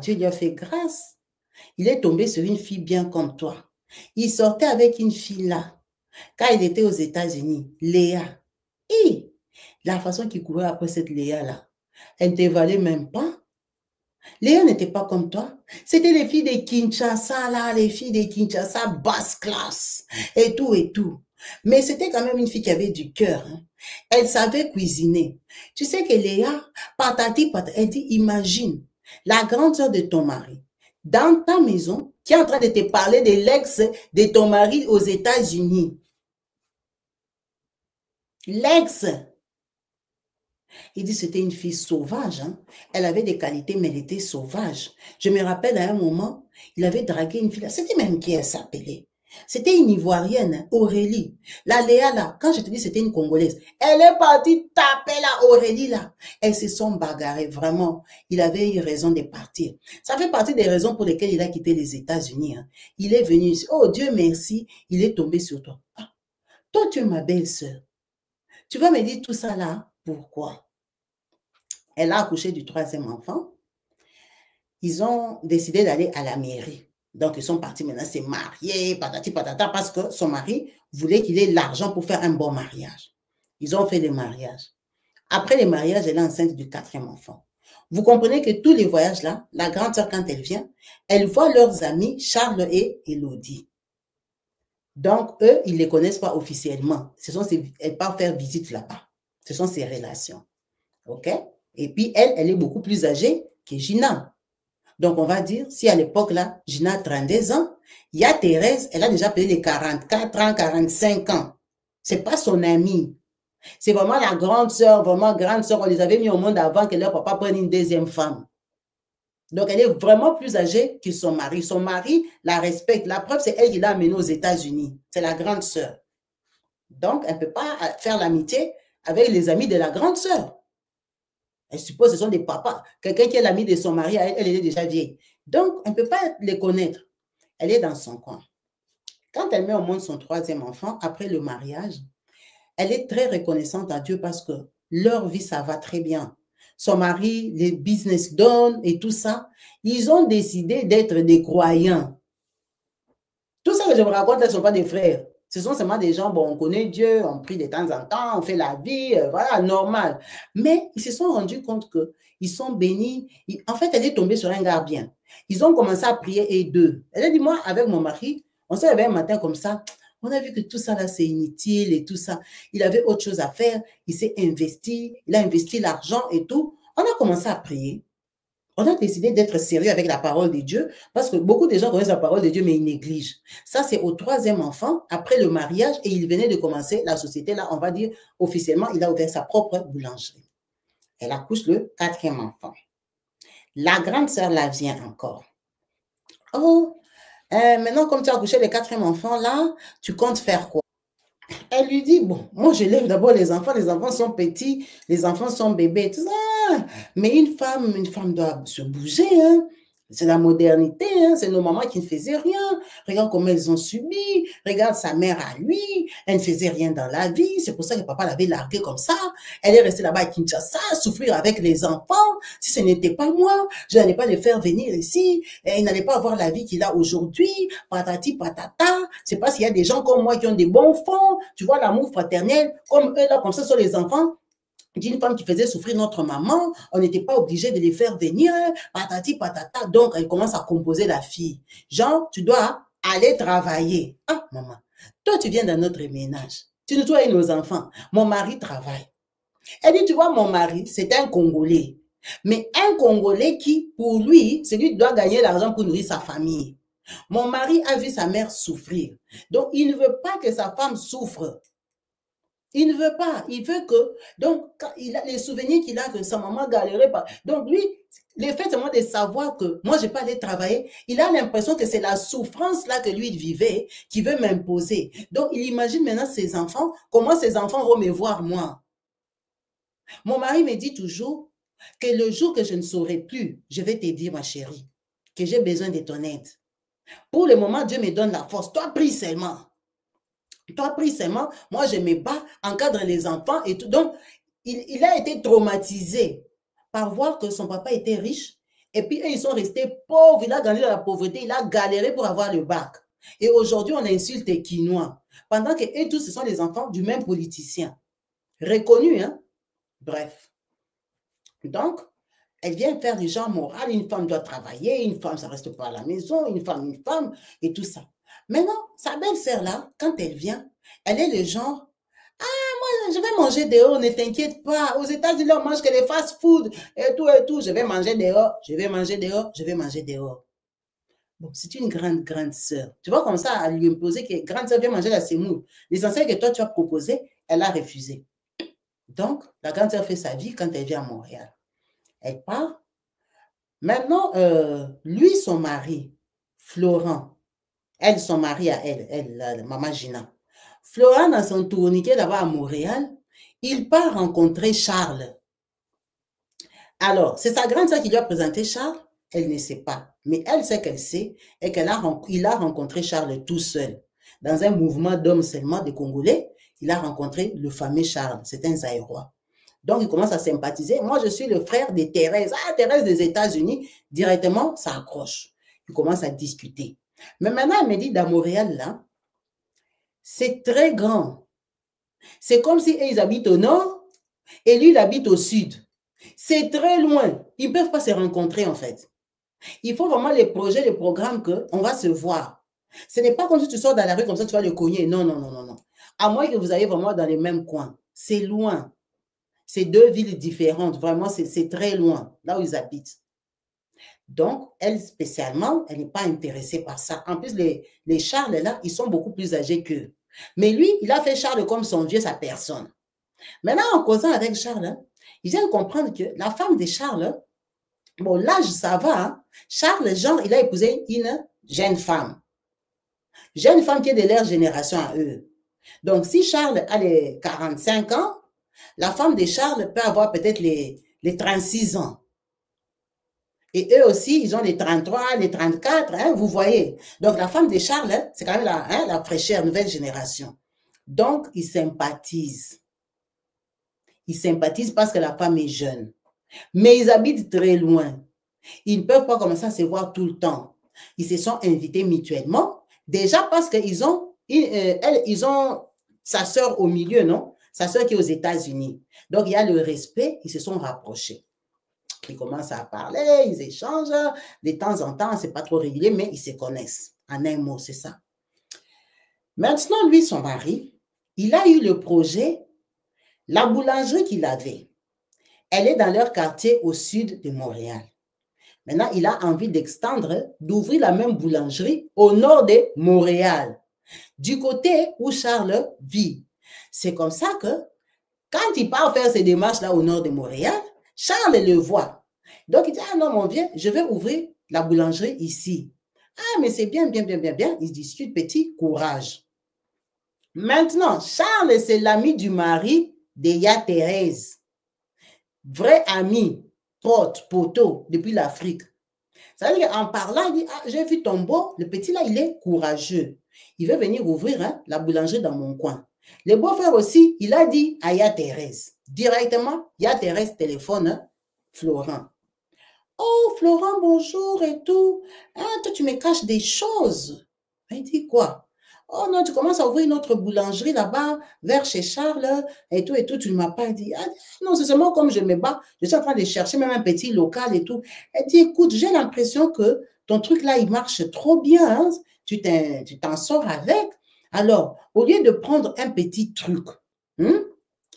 Dieu lui a fait grâce. Il est tombé sur une fille bien comme toi. Il sortait avec une fille là. Quand il était aux États-Unis, Léa. Et la façon qu'il courait après cette Léa là, elle ne te valait même pas. Léa n'était pas comme toi. C'était les filles de Kinshasa, là, les filles de Kinshasa, basse classe, et tout, et tout. Mais c'était quand même une fille qui avait du cœur. Hein. Elle savait cuisiner. Tu sais que Léa, patati, elle dit, imagine, la grande sœur de ton mari, dans ta maison, qui est en train de te parler de l'ex de ton mari aux États-Unis. L'ex. Il dit c'était une fille sauvage. Hein? Elle avait des qualités, mais elle était sauvage. Je me rappelle à un moment, il avait dragué une fille. C'était même qui elle s'appelait. C'était une Ivoirienne, Aurélie. La Léa, là, quand je te dis c'était une Congolaise, elle est partie taper la Aurélie, là. Elles se sont bagarrées, vraiment. Il avait eu raison de partir. Ça fait partie des raisons pour lesquelles il a quitté les États-Unis. Hein. Il est venu ici. Oh, Dieu merci, il est tombé sur toi. Ah, toi, tu es ma belle-sœur. Tu vas me dire tout ça, là, pourquoi? Elle a accouché du troisième enfant. Ils ont décidé d'aller à la mairie. Donc, ils sont partis maintenant se marier, patati patata, parce que son mari voulait qu'il ait l'argent pour faire un bon mariage. Ils ont fait le mariage. Après le mariage, elle est enceinte du quatrième enfant. Vous comprenez que tous les voyages là, la grande sœur, quand elle vient, elle voit leurs amis Charles et Élodie. Donc, eux, ils ne les connaissent pas officiellement. Elle part faire visite là-bas. Ce sont ses relations. OK? Et puis, elle est beaucoup plus âgée que Gina. Donc, on va dire, si à l'époque, là, Gina a 32 ans, il y a Thérèse, elle a déjà payé les 44 ans, 45 ans. Ce n'est pas son amie. C'est vraiment la grande sœur, vraiment grande sœur. On les avait mis au monde avant que leur papa prenne une deuxième femme. Donc, elle est vraiment plus âgée que son mari. Son mari la respecte. La preuve, c'est elle qui l'a amenée aux États-Unis. C'est la grande sœur. Donc, elle ne peut pas faire l'amitié avec les amis de la grande sœur. Elle suppose que ce sont des papas. Quelqu'un qui est l'ami de son mari, elle est déjà vieille. Donc, on ne peut pas les connaître. Elle est dans son coin. Quand elle met au monde son troisième enfant, après le mariage, elle est très reconnaissante à Dieu parce que leur vie, ça va très bien. Son mari, les business donnent et tout ça. Ils ont décidé d'être des croyants. Tout ça que je vous raconte, ce ne sont pas des frères. Ce sont seulement des gens, bon, on connaît Dieu, on prie de temps en temps, on fait la vie, voilà, normal. Mais ils se sont rendus compte qu'ils sont bénis. En fait, elle est tombée sur un gars bien. Ils ont commencé à prier et deux. Elle a dit, moi, avec mon mari, on s'est réveillé un matin comme ça. On a vu que tout ça là, c'est inutile et tout ça. Il avait autre chose à faire. Il s'est investi. Il a investi l'argent et tout. On a commencé à prier. On a décidé d'être sérieux avec la parole de Dieu parce que beaucoup de gens connaissent la parole de Dieu, mais ils négligent. Ça, c'est au troisième enfant, après le mariage, et il venait de commencer la société. Là, on va dire officiellement, il a ouvert sa propre boulangerie. Elle accouche le quatrième enfant. La grande sœur la vient encore. Oh, maintenant, comme tu as accouché le quatrième enfant, là, tu comptes faire quoi? Elle lui dit, bon, moi, je lève d'abord les enfants sont petits, les enfants sont bébés, tout ça. Mais une femme doit se bouger, hein. C'est la modernité, hein? C'est nos mamans qui ne faisaient rien. Regarde comment elles ont subi. Regarde sa mère à lui. Elle ne faisait rien dans la vie. C'est pour ça que papa l'avait larguée comme ça. Elle est restée là-bas à Kinshasa, souffrir avec les enfants. Si ce n'était pas moi, je n'allais pas les faire venir ici. Et il n'allait pas avoir la vie qu'il a aujourd'hui. Patati patata. C'est parce qu'il y a des gens comme moi qui ont des bons fonds. Tu vois, l'amour fraternel, comme eux là, comme ça sont les enfants d'une femme qui faisait souffrir notre maman, on n'était pas obligé de les faire venir, patati patata. Donc, elle commence à composer la fille. Jean, tu dois aller travailler. Ah, maman, toi, tu viens dans notre ménage. Tu nous dois nos enfants. Mon mari travaille. Elle dit, tu vois, mon mari, c'est un Congolais. Mais un Congolais qui, pour lui, c'est lui qui doit gagner l'argent pour nourrir sa famille. Mon mari a vu sa mère souffrir. Donc, il ne veut pas que sa femme souffre. Il ne veut pas. Il veut que... Donc, il a les souvenirs qu'il a que sa maman galérait pas. Donc, lui, le fait seulement de savoir que moi, je n'ai pas allé travailler, il a l'impression que c'est la souffrance là que lui, il vivait qui veut m'imposer. Donc, il imagine maintenant ses enfants, comment ses enfants vont me voir moi. Mon mari me dit toujours que le jour que je ne saurai plus, je vais te dire, ma chérie, que j'ai besoin de ton aide. Pour le moment, Dieu me donne la force. Toi, prie seulement. Toi, prie seulement, moi je me bats, encadre les enfants et tout. Donc, il a été traumatisé par voir que son papa était riche et puis eux, ils sont restés pauvres. Il a grandi dans la pauvreté, il a galéré pour avoir le bac. Et aujourd'hui, on insulte les Quinois. Pendant que eux tous, ce sont les enfants du même politicien. Reconnu, hein? Bref. Donc, elle vient faire du genre moral. Une femme doit travailler, une femme, ça ne reste pas à la maison, une femme, et tout ça. Maintenant, sa belle-sœur là, quand elle vient, elle est le genre, ah, moi, je vais manger dehors, ne t'inquiète pas. Aux États-Unis, on mange que les fast-food et tout. Je vais manger dehors, je vais manger dehors, je vais manger dehors. Bon, c'est une grande sœur. Tu vois, comme ça, à lui imposer que grande sœur vient manger la semoule. L'essentiel que toi, tu as proposé, elle a refusé. Donc, la grande sœur fait sa vie quand elle vient à Montréal. Elle part. Maintenant, lui, son mari, Florent, elle, son mari à elle, maman Gina. Florent, dans son tourniquet là-bas à Montréal, il part rencontrer Charles. Alors, c'est sa grande sœur qui lui a présenté Charles. Elle ne sait pas. Mais elle sait qu'elle sait et qu'il a rencontré Charles tout seul. Dans un mouvement d'hommes seulement, de Congolais, il a rencontré le fameux Charles. C'est un Zaïrois. Donc, il commence à sympathiser. Moi, je suis le frère de Thérèse. Ah, Thérèse des États-Unis. Directement, ça accroche. Il commence à discuter. Mais maintenant, elle me dit, dans Montréal, là, c'est très grand. C'est comme si ils habitent au nord et lui, il habite au sud. C'est très loin. Ils ne peuvent pas se rencontrer, en fait. Il faut vraiment les projets, les programmes qu'on va se voir. Ce n'est pas comme si tu sors dans la rue, comme ça, tu vas le cogner. Non. À moins que vous ayez vraiment dans les mêmes coins. C'est loin. C'est deux villes différentes. Vraiment, c'est très loin, là où ils habitent. Donc, elle, spécialement, elle n'est pas intéressée par ça. En plus, les Charles, là, ils sont beaucoup plus âgés qu'eux. Mais lui, il a fait Charles comme son vieux, sa personne. Maintenant, en causant avec Charles, hein, il vient de comprendre que la femme de Charles, bon, l'âge, ça va. Hein. Charles, genre, il a épousé une jeune femme. Jeune femme qui est de leur génération à eux. Donc, si Charles a les 45 ans, la femme de Charles peut avoir peut-être les 36 ans. Et eux aussi, ils ont les 33, les 34, hein, vous voyez. Donc, la femme de Charles, hein, c'est quand même la fraîcheur, nouvelle génération. Donc, ils sympathisent. Ils sympathisent parce que la femme est jeune. Mais ils habitent très loin. Ils ne peuvent pas commencer à se voir tout le temps. Ils se sont invités mutuellement. Déjà parce qu'ils ont, ils ont sa sœur au milieu, non? Sa sœur qui est aux États-Unis. Donc, il y a le respect, ils se sont rapprochés. Ils commencent à parler, ils échangent. De temps en temps, c'est pas trop régulier, mais ils se connaissent. En un mot, c'est ça. Maintenant, lui, son mari, il a eu le projet, la boulangerie qu'il avait. Elle est dans leur quartier au sud de Montréal. Maintenant, il a envie d'extendre, d'ouvrir la même boulangerie au nord de Montréal, du côté où Charles vit. C'est comme ça que, quand il part faire ses démarches-là au nord de Montréal, Charles le voit. Donc, il dit, ah non, mon vieux, je vais ouvrir la boulangerie ici. Ah, mais c'est bien. Ils discutent, petit courage. Maintenant, Charles, c'est l'ami du mari d'Eya Thérèse. Vrai ami, poteau, depuis l'Afrique. Ça veut dire qu'en parlant, il dit, ah, j'ai vu ton beau, le petit là, il est courageux. Il veut venir ouvrir hein, la boulangerie dans mon coin. Le beau-frère aussi, il a dit à Ya Thérèse. Directement, Ya Thérèse téléphone hein, Florent. Oh, Florent, bonjour et tout. Ah, toi, tu me caches des choses. Il dit quoi? Oh non, tu commences à ouvrir une autre boulangerie là-bas, vers chez Charles, et tout, tu ne m'as pas dit. Ah, non, c'est seulement comme je me bats, je suis en train de chercher même un petit local et tout. Elle dit, écoute, j'ai l'impression que ton truc là, il marche trop bien, hein? Tu t'en sors avec. Alors, au lieu de prendre un petit truc, hein,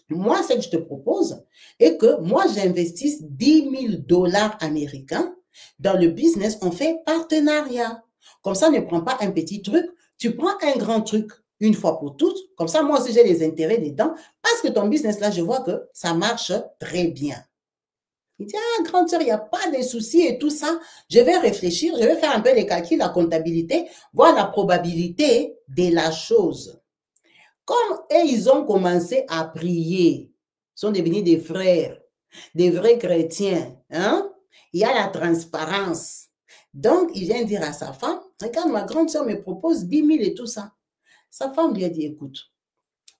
moi, ce que je te propose est que moi, j'investisse 10 000 $ américains dans le business. On fait partenariat. Comme ça, ne prends pas un petit truc, tu prends un grand truc une fois pour toutes. Comme ça, moi aussi, j'ai les intérêts dedans parce que ton business, là, je vois que ça marche très bien. Il dit, ah, grande sœur, il n'y a pas de soucis et tout ça. Je vais réfléchir, je vais faire un peu les calculs, la comptabilité, voir la probabilité de la chose. Comme eux, ils ont commencé à prier, ils sont devenus des frères, des vrais chrétiens, hein? Il y a la transparence. Donc, il vient dire à sa femme, regarde, ma grande soeur me propose 10 000 et tout ça. Sa femme lui a dit, écoute,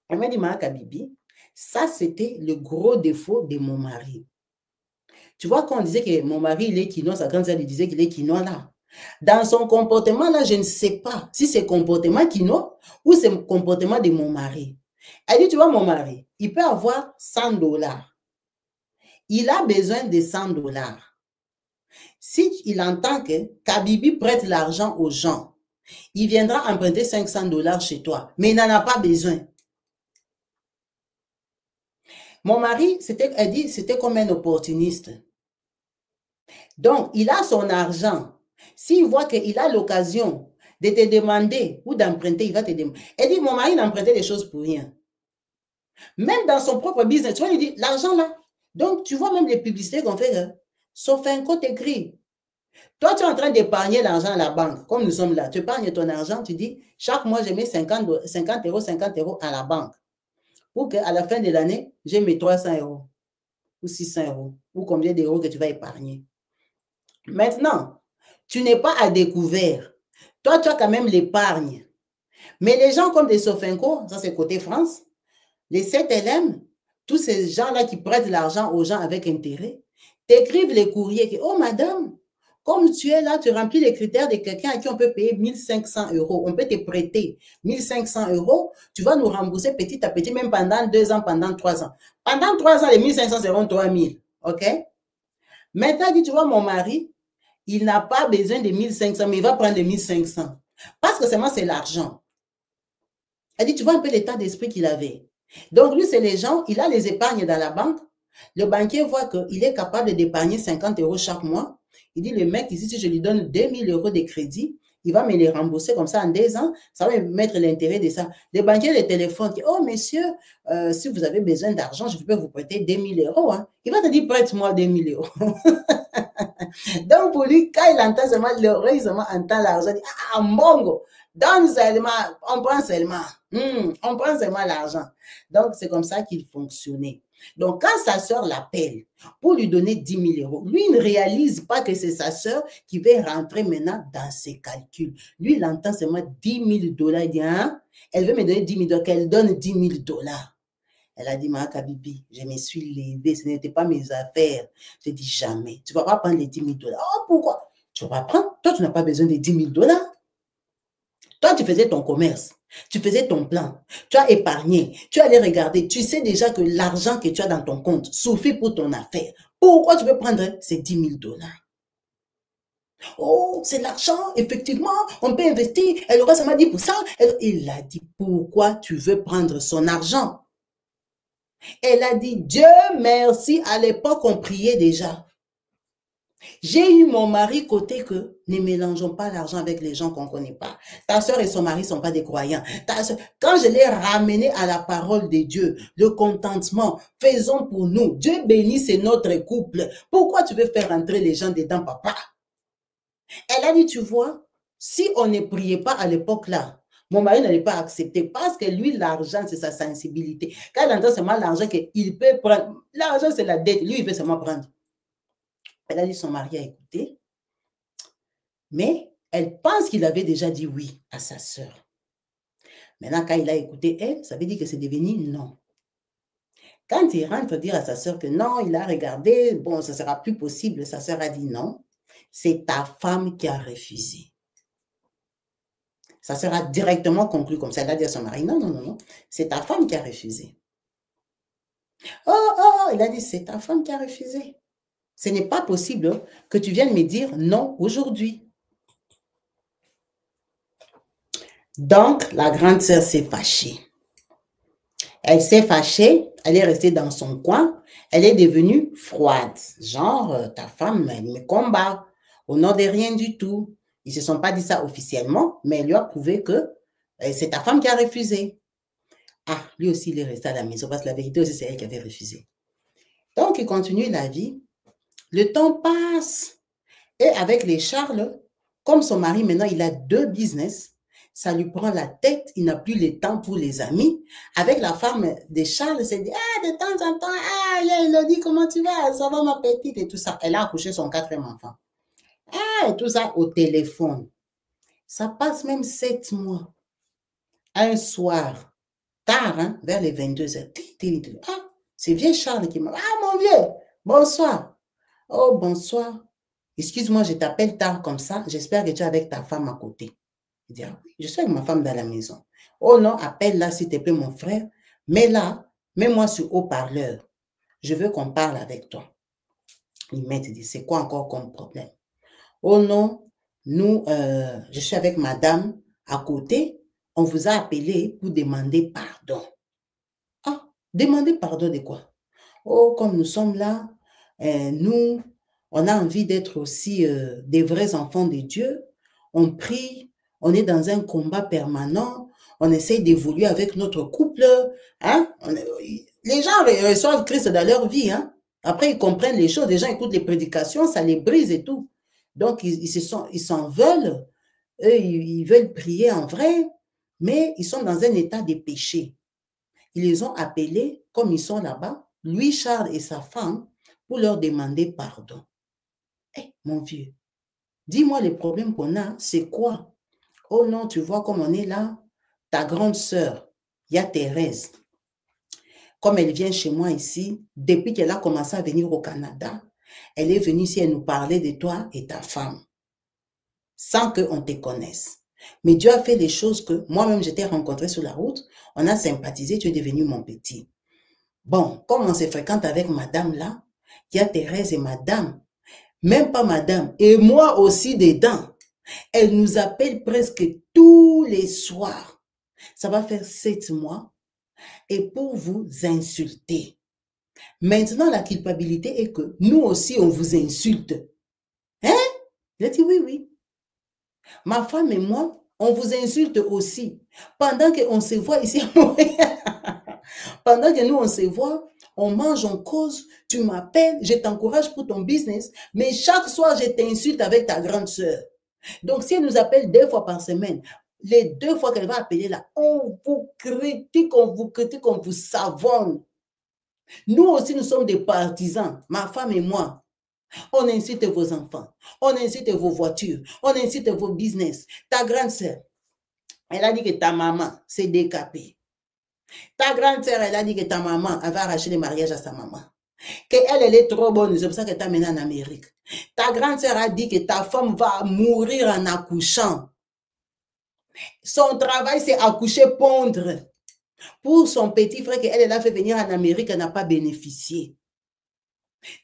elle m'a dit, Maka Bibi, ça, c'était le gros défaut de mon mari. Tu vois, quand on disait que mon mari, il est quinois, sa grande soeur lui disait qu'il est quinois là. Dans son comportement là, je ne sais pas si c'est comportement quinois ou c'est le comportement de mon mari. Elle dit, tu vois, mon mari, il peut avoir 100 $. Il a besoin de 100 $. Si il entend que Kabibi prête l'argent aux gens, il viendra emprunter 500 $ chez toi, mais il n'en a pas besoin. Mon mari, elle dit, c'était comme un opportuniste. Donc, il a son argent. S'il voit qu'il a l'occasion de te demander ou d'emprunter, il va te demander. Elle dit, mon mari n'empruntait des choses pour rien. Même dans son propre business, tu vois, il dit, l'argent là. Donc, tu vois même les publicités qu'on fait, hein, sauf un code écrit. Toi, tu es en train d'épargner l'argent à la banque, comme nous sommes là. Tu épargnes ton argent, tu dis, chaque mois, je mets 50 €, 50 € à la banque. Pour qu'à la fin de l'année, j'ai mes 300 € ou 600 € ou combien d'euros que tu vas épargner. Maintenant, tu n'es pas à découvert. Toi, tu as quand même l'épargne. Mais les gens comme des Sofinco, ça c'est côté France, les 7LM, tous ces gens-là qui prêtent l'argent aux gens avec intérêt, t'écrivent les courriers que, oh madame, comme tu es là, tu remplis les critères de quelqu'un à qui on peut payer 1500 €. On peut te prêter 1500 €. Tu vas nous rembourser petit à petit, même pendant 2 ans, pendant 3 ans. Pendant 3 ans, les 1500 seront 3000. OK? Maintenant, dit, tu vois, mon mari, il n'a pas besoin de 1500, mais il va prendre les 1500. Parce que seulement c'est l'argent. Elle dit, tu vois un peu l'état d'esprit qu'il avait. Donc, lui, c'est les gens, il a les épargnes dans la banque. Le banquier voit qu'il est capable d'épargner 50 € chaque mois. Il dit, le mec, ici, si je lui donne 2000 € de crédit, il va me les rembourser comme ça en 2 ans. Ça va me mettre l'intérêt de ça. Le banquier le téléphone, dit, oh, monsieur, si vous avez besoin d'argent, je peux vous prêter 2000 €. Hein. Il va te dire, prête-moi 2000 €. Donc, pour lui, quand il entend seulement, l'oreille seulement entend l'argent, il dit, ah, mbongo, donne seulement, on prend seulement. On prend seulement l'argent. Donc, c'est comme ça qu'il fonctionnait. Donc, quand sa sœur l'appelle pour lui donner 10 000 €, lui, il ne réalise pas que c'est sa sœur qui va rentrer maintenant dans ses calculs. Lui, il entend seulement 10 000 $. Il dit, hein, elle veut me donner 10 000 $, qu'elle donne 10 000 $. Elle a dit, Maka Bibi, je me suis levée, ce n'était pas mes affaires. J'ai dit, jamais, tu ne vas pas prendre les 10 000 $. Oh, pourquoi? Tu ne vas pas prendre, toi, tu n'as pas besoin de 10 000 $. Toi, tu faisais ton commerce, tu faisais ton plan, tu as épargné, tu allais regarder, tu sais déjà que l'argent que tu as dans ton compte suffit pour ton affaire. Pourquoi tu veux prendre ces 10 000 $? Oh, c'est l'argent, effectivement, on peut investir, elle aura seulement 10%. Il a dit, pourquoi tu veux prendre son argent? Elle a dit, Dieu merci, à l'époque, on priait déjà. J'ai eu mon mari côté que ne mélangeons pas l'argent avec les gens qu'on ne connaît pas. Ta soeur et son mari ne sont pas des croyants. Quand je l'ai ramené à la parole de Dieu, le contentement, faisons pour nous. Dieu bénisse notre couple. Pourquoi tu veux faire entrer les gens dedans, papa? Elle a dit, tu vois, si on ne priait pas à l'époque là, mon mari n'allait pas accepter parce que lui, l'argent, c'est sa sensibilité. Quand il entend seulement l'argent qu'il peut prendre, l'argent, c'est la dette. Lui, il veut seulement prendre. Elle a dit, son mari a écouté. Mais elle pense qu'il avait déjà dit oui à sa sœur. Maintenant, quand il a écouté elle, ça veut dire que c'est devenu non. Quand il rentre dire à sa sœur que non, il a regardé, bon, ça ne sera plus possible, sa sœur a dit non, c'est ta femme qui a refusé. Sa sœur a directement conclu comme ça, elle a dit à son mari, non, non, non, non, c'est ta femme qui a refusé. Oh, oh, oh, il a dit, c'est ta femme qui a refusé. Ce n'est pas possible que tu viennes me dire non aujourd'hui. Donc, la grande sœur s'est fâchée. Elle s'est fâchée, elle est restée dans son coin, elle est devenue froide. Genre, ta femme, elle me combat au nom de rien du tout. Ils ne se sont pas dit ça officiellement, mais elle lui a prouvé que c'est ta femme qui a refusé. Ah, lui aussi, il est resté à la maison parce que la vérité aussi, c'est elle qui avait refusé. Donc, il continue la vie. Le temps passe. Et avec les Charles, comme son mari, maintenant, il a 2 business, ça lui prend la tête, il n'a plus le temps pour les amis. Avec la femme de Charles, c'est dit, ah, de temps en temps, ah, Elodie, comment tu vas? Ça va, ma petite, et tout ça. Elle a accouché son 4e enfant. Ah, et tout ça au téléphone. Ça passe même 7 mois. Un soir, tard, hein, vers les 22h. Ah, c'est vieux Charles qui m'a... Ah, mon vieux, bonsoir. Oh, bonsoir. Excuse-moi, je t'appelle tard comme ça. J'espère que tu es avec ta femme à côté. Il dit, ah oui, je suis avec ma femme dans la maison. Oh non, appelle-la s'il te plaît, mon frère. Mets-moi sur haut-parleur. Je veux qu'on parle avec toi. Il m'a dit, c'est quoi encore comme problème? Oh non, je suis avec madame à côté. On vous a appelé pour demander pardon. Ah, demander pardon de quoi? Oh, comme nous sommes là, nous, on a envie d'être aussi des vrais enfants de Dieu. On prie, on est dans un combat permanent, on essaie d'évoluer avec notre couple. Hein? Les gens reçoivent Christ dans leur vie. Hein? Après, ils comprennent les choses, les gens écoutent les prédications, ça les brise et tout. Donc, ils s'en veulent. Eux, ils veulent prier en vrai, mais ils sont dans un état de péché. Ils les ont appelés, comme ils sont là-bas, lui, Charles et sa femme, pour leur demander pardon. Eh, mon vieux, dis-moi le problème qu'on a, c'est quoi? Oh non, tu vois comme on est là, ta grande sœur, il y a Thérèse. Comme elle vient chez moi ici, depuis qu'elle a commencé à venir au Canada, elle est venue ici, elle nous parlait de toi et ta femme, sans qu'on te connaisse. Mais Dieu a fait des choses que moi-même, je t'ai rencontré sur la route, on a sympathisé, tu es devenu mon petit. Bon, comme on se fréquente avec madame là, il y a Thérèse et madame, même pas madame, et moi aussi dedans. Elle nous appelle presque tous les soirs. Ça va faire 7 mois. Et pour vous insulter. Maintenant, la culpabilité est que nous aussi, on vous insulte. Hein? J'ai dit oui, oui. Ma femme et moi, on vous insulte aussi. Pendant qu'on se voit ici à Montréal, pendant que nous, on se voit, on mange, on cause, tu m'appelles, je t'encourage pour ton business, mais chaque soir, je t'insulte avec ta grande sœur. Donc, si elle nous appelle 2 fois par semaine, les 2 fois qu'elle va appeler là, on vous critique, on vous savonne. Nous aussi, nous sommes des partisans, ma femme et moi. On insulte vos enfants, on insulte vos voitures, on insulte vos business. Ta grande sœur, elle a dit que ta maman s'est décapée. Ta grande sœur, elle a dit que ta maman, elle va arracher le mariage à sa maman. Elle est trop bonne, c'est pour ça qu'elle t'a mené en Amérique. Ta grande sœur a dit que ta femme va mourir en accouchant. Son travail, c'est accoucher, pondre. Pour son petit frère qu'elle a fait venir en Amérique, elle n'a pas bénéficié.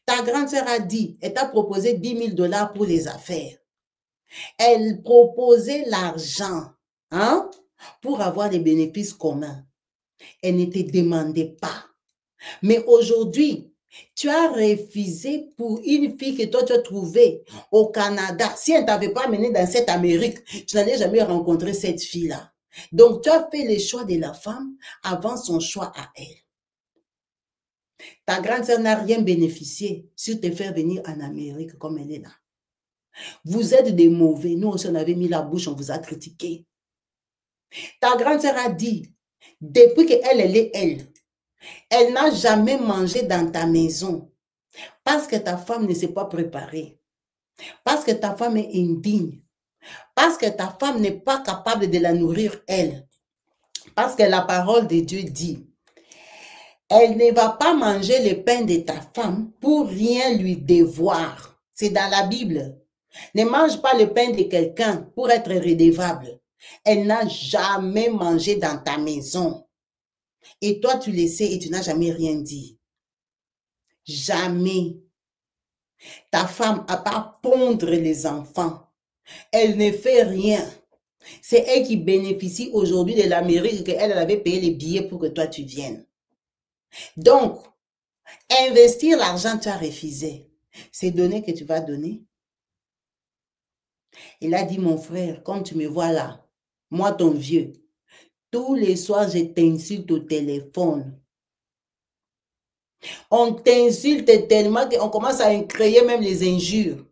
Ta grande sœur a dit, elle t'a proposé 10 000 $ pour les affaires. Elle proposait l'argent hein, pour avoir des bénéfices communs. Elle ne te demandait pas. Mais aujourd'hui, tu as refusé pour une fille que toi tu as trouvée au Canada. Si elle ne t'avait pas amené dans cette Amérique, tu n'allais jamais rencontrer cette fille-là. Donc, tu as fait le choix de la femme avant son choix à elle. Ta grande sœur n'a rien bénéficié sur te faire venir en Amérique comme elle est là. Vous êtes des mauvais. Nous aussi, on avait mis la bouche, on vous a critiqué. Ta grande sœur a dit, depuis qu'elle est elle, elle n'a jamais mangé dans ta maison parce que ta femme ne s'est pas préparée, parce que ta femme est indigne, Parce que ta femme n'est pas capable de la nourrir, elle. Parce que la parole de Dieu dit, elle ne va pas manger le pain de ta femme pour rien lui devoir. C'est dans la Bible. Ne mange pas le pain de quelqu'un pour être redevable. Elle n'a jamais mangé dans ta maison. Et toi, tu le sais et tu n'as jamais rien dit. Jamais. Ta femme, à part pondre les enfants, elle ne fait rien. C'est elle qui bénéficie aujourd'hui de l'Amérique qu'elle avait payé les billets pour que toi tu viennes. Donc, investir l'argent, tu as refusé. C'est donner que tu vas donner. Il a dit, mon frère, comme tu me vois là, moi ton vieux, tous les soirs je t'insulte au téléphone. On t'insulte tellement qu'on commence à créer même les injures.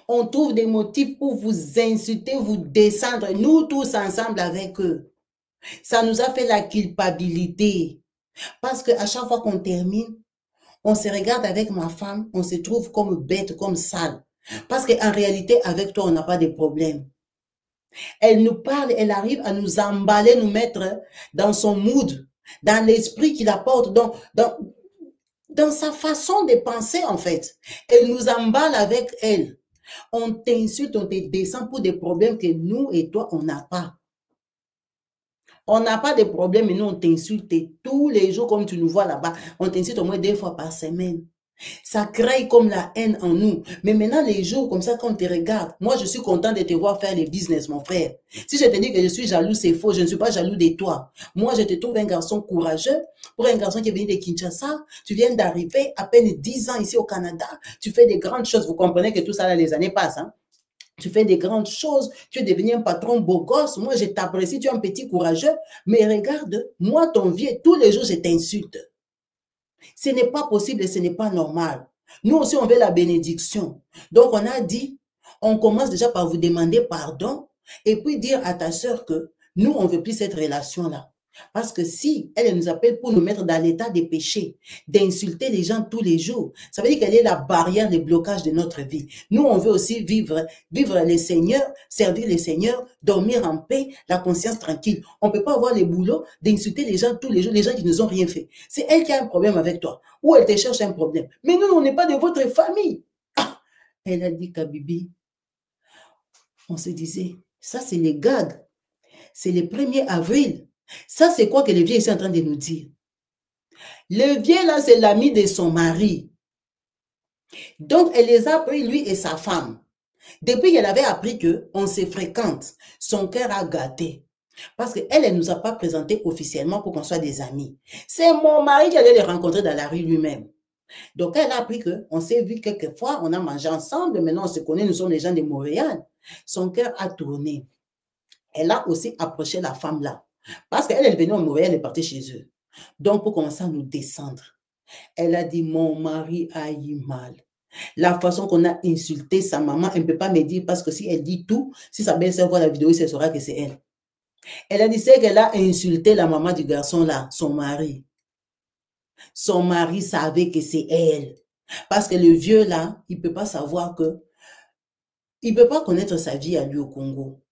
On trouve des motifs pour vous insulter, vous descendre, nous tous ensemble avec eux. Ça nous a fait la culpabilité. Parce qu'à chaque fois qu'on termine, on se regarde avec ma femme, on se trouve comme bête, comme sale. Parce qu'en réalité, avec toi, on n'a pas de problème. Elle nous parle, elle arrive à nous emballer, nous mettre dans son mood, dans l'esprit qu'il apporte, dans sa façon de penser en fait. Elle nous emballe avec elle. On t'insulte, on te descend pour des problèmes que nous et toi, on n'a pas. On n'a pas de problème, mais nous, on t'insulte tous les jours comme tu nous vois là-bas. On t'insulte au moins 2 fois par semaine. Ça crée comme la haine en nous. Mais maintenant, les jours comme ça, quand on te regarde, moi, je suis content de te voir faire les business, mon frère. Si je te dis que je suis jaloux, c'est faux. Je ne suis pas jaloux de toi. Moi, je te trouve un garçon courageux. Pour un garçon qui est venu de Kinshasa, tu viens d'arriver à peine 10 ans ici au Canada. Tu fais des grandes choses. Vous comprenez que tout ça, là, les années passent, hein? Tu fais des grandes choses, tu es devenu un patron beau gosse, moi je t'apprécie, tu es un petit courageux, mais regarde, moi ton vieux, tous les jours je t'insulte. Ce n'est pas possible et ce n'est pas normal. Nous aussi on veut la bénédiction. Donc on a dit, on commence déjà par vous demander pardon et puis dire à ta soeur que nous on ne veut plus cette relation-là. Parce que si elle nous appelle pour nous mettre dans l'état des péchés, d'insulter les gens tous les jours, ça veut dire qu'elle est la barrière, le blocage de notre vie. Nous, on veut aussi vivre les seigneurs, servir les seigneurs, dormir en paix, la conscience tranquille. On ne peut pas avoir le boulot d'insulter les gens tous les jours, les gens qui ne nous ont rien fait. C'est elle qui a un problème avec toi, ou elle te cherche un problème. Mais nous, on n'est pas de votre famille. Ah, elle a dit, Kabibi, on se disait, ça c'est les gags, c'est le 1er avril. Ça, c'est quoi que le vieux est en train de nous dire? Le vieux, là, c'est l'ami de son mari. Donc, elle les a pris, lui et sa femme. Depuis qu'elle avait appris qu'on se fréquente, son cœur a gâté. Parce qu'elle ne nous a pas présenté officiellement pour qu'on soit des amis. C'est mon mari qui allait les rencontrer dans la rue lui-même. Donc, elle a appris qu'on s'est vu quelques fois, on a mangé ensemble, maintenant on se connaît, nous sommes les gens de Montréal. Son cœur a tourné. Elle a aussi approché la femme là. Parce qu'elle est venue au Montréal, elle est partie chez eux. Donc, pour commencer à nous descendre, elle a dit, mon mari a eu mal. La façon qu'on a insulté sa maman, elle ne peut pas me dire parce que si elle dit tout, si sa belle-sœur voit la vidéo, elle saura que c'est elle. Elle a dit, c'est qu'elle a insulté la maman du garçon là, son mari. Son mari savait que c'est elle. Parce que le vieux là, il ne peut pas savoir que, il ne peut pas connaître sa vie à lui au Congo.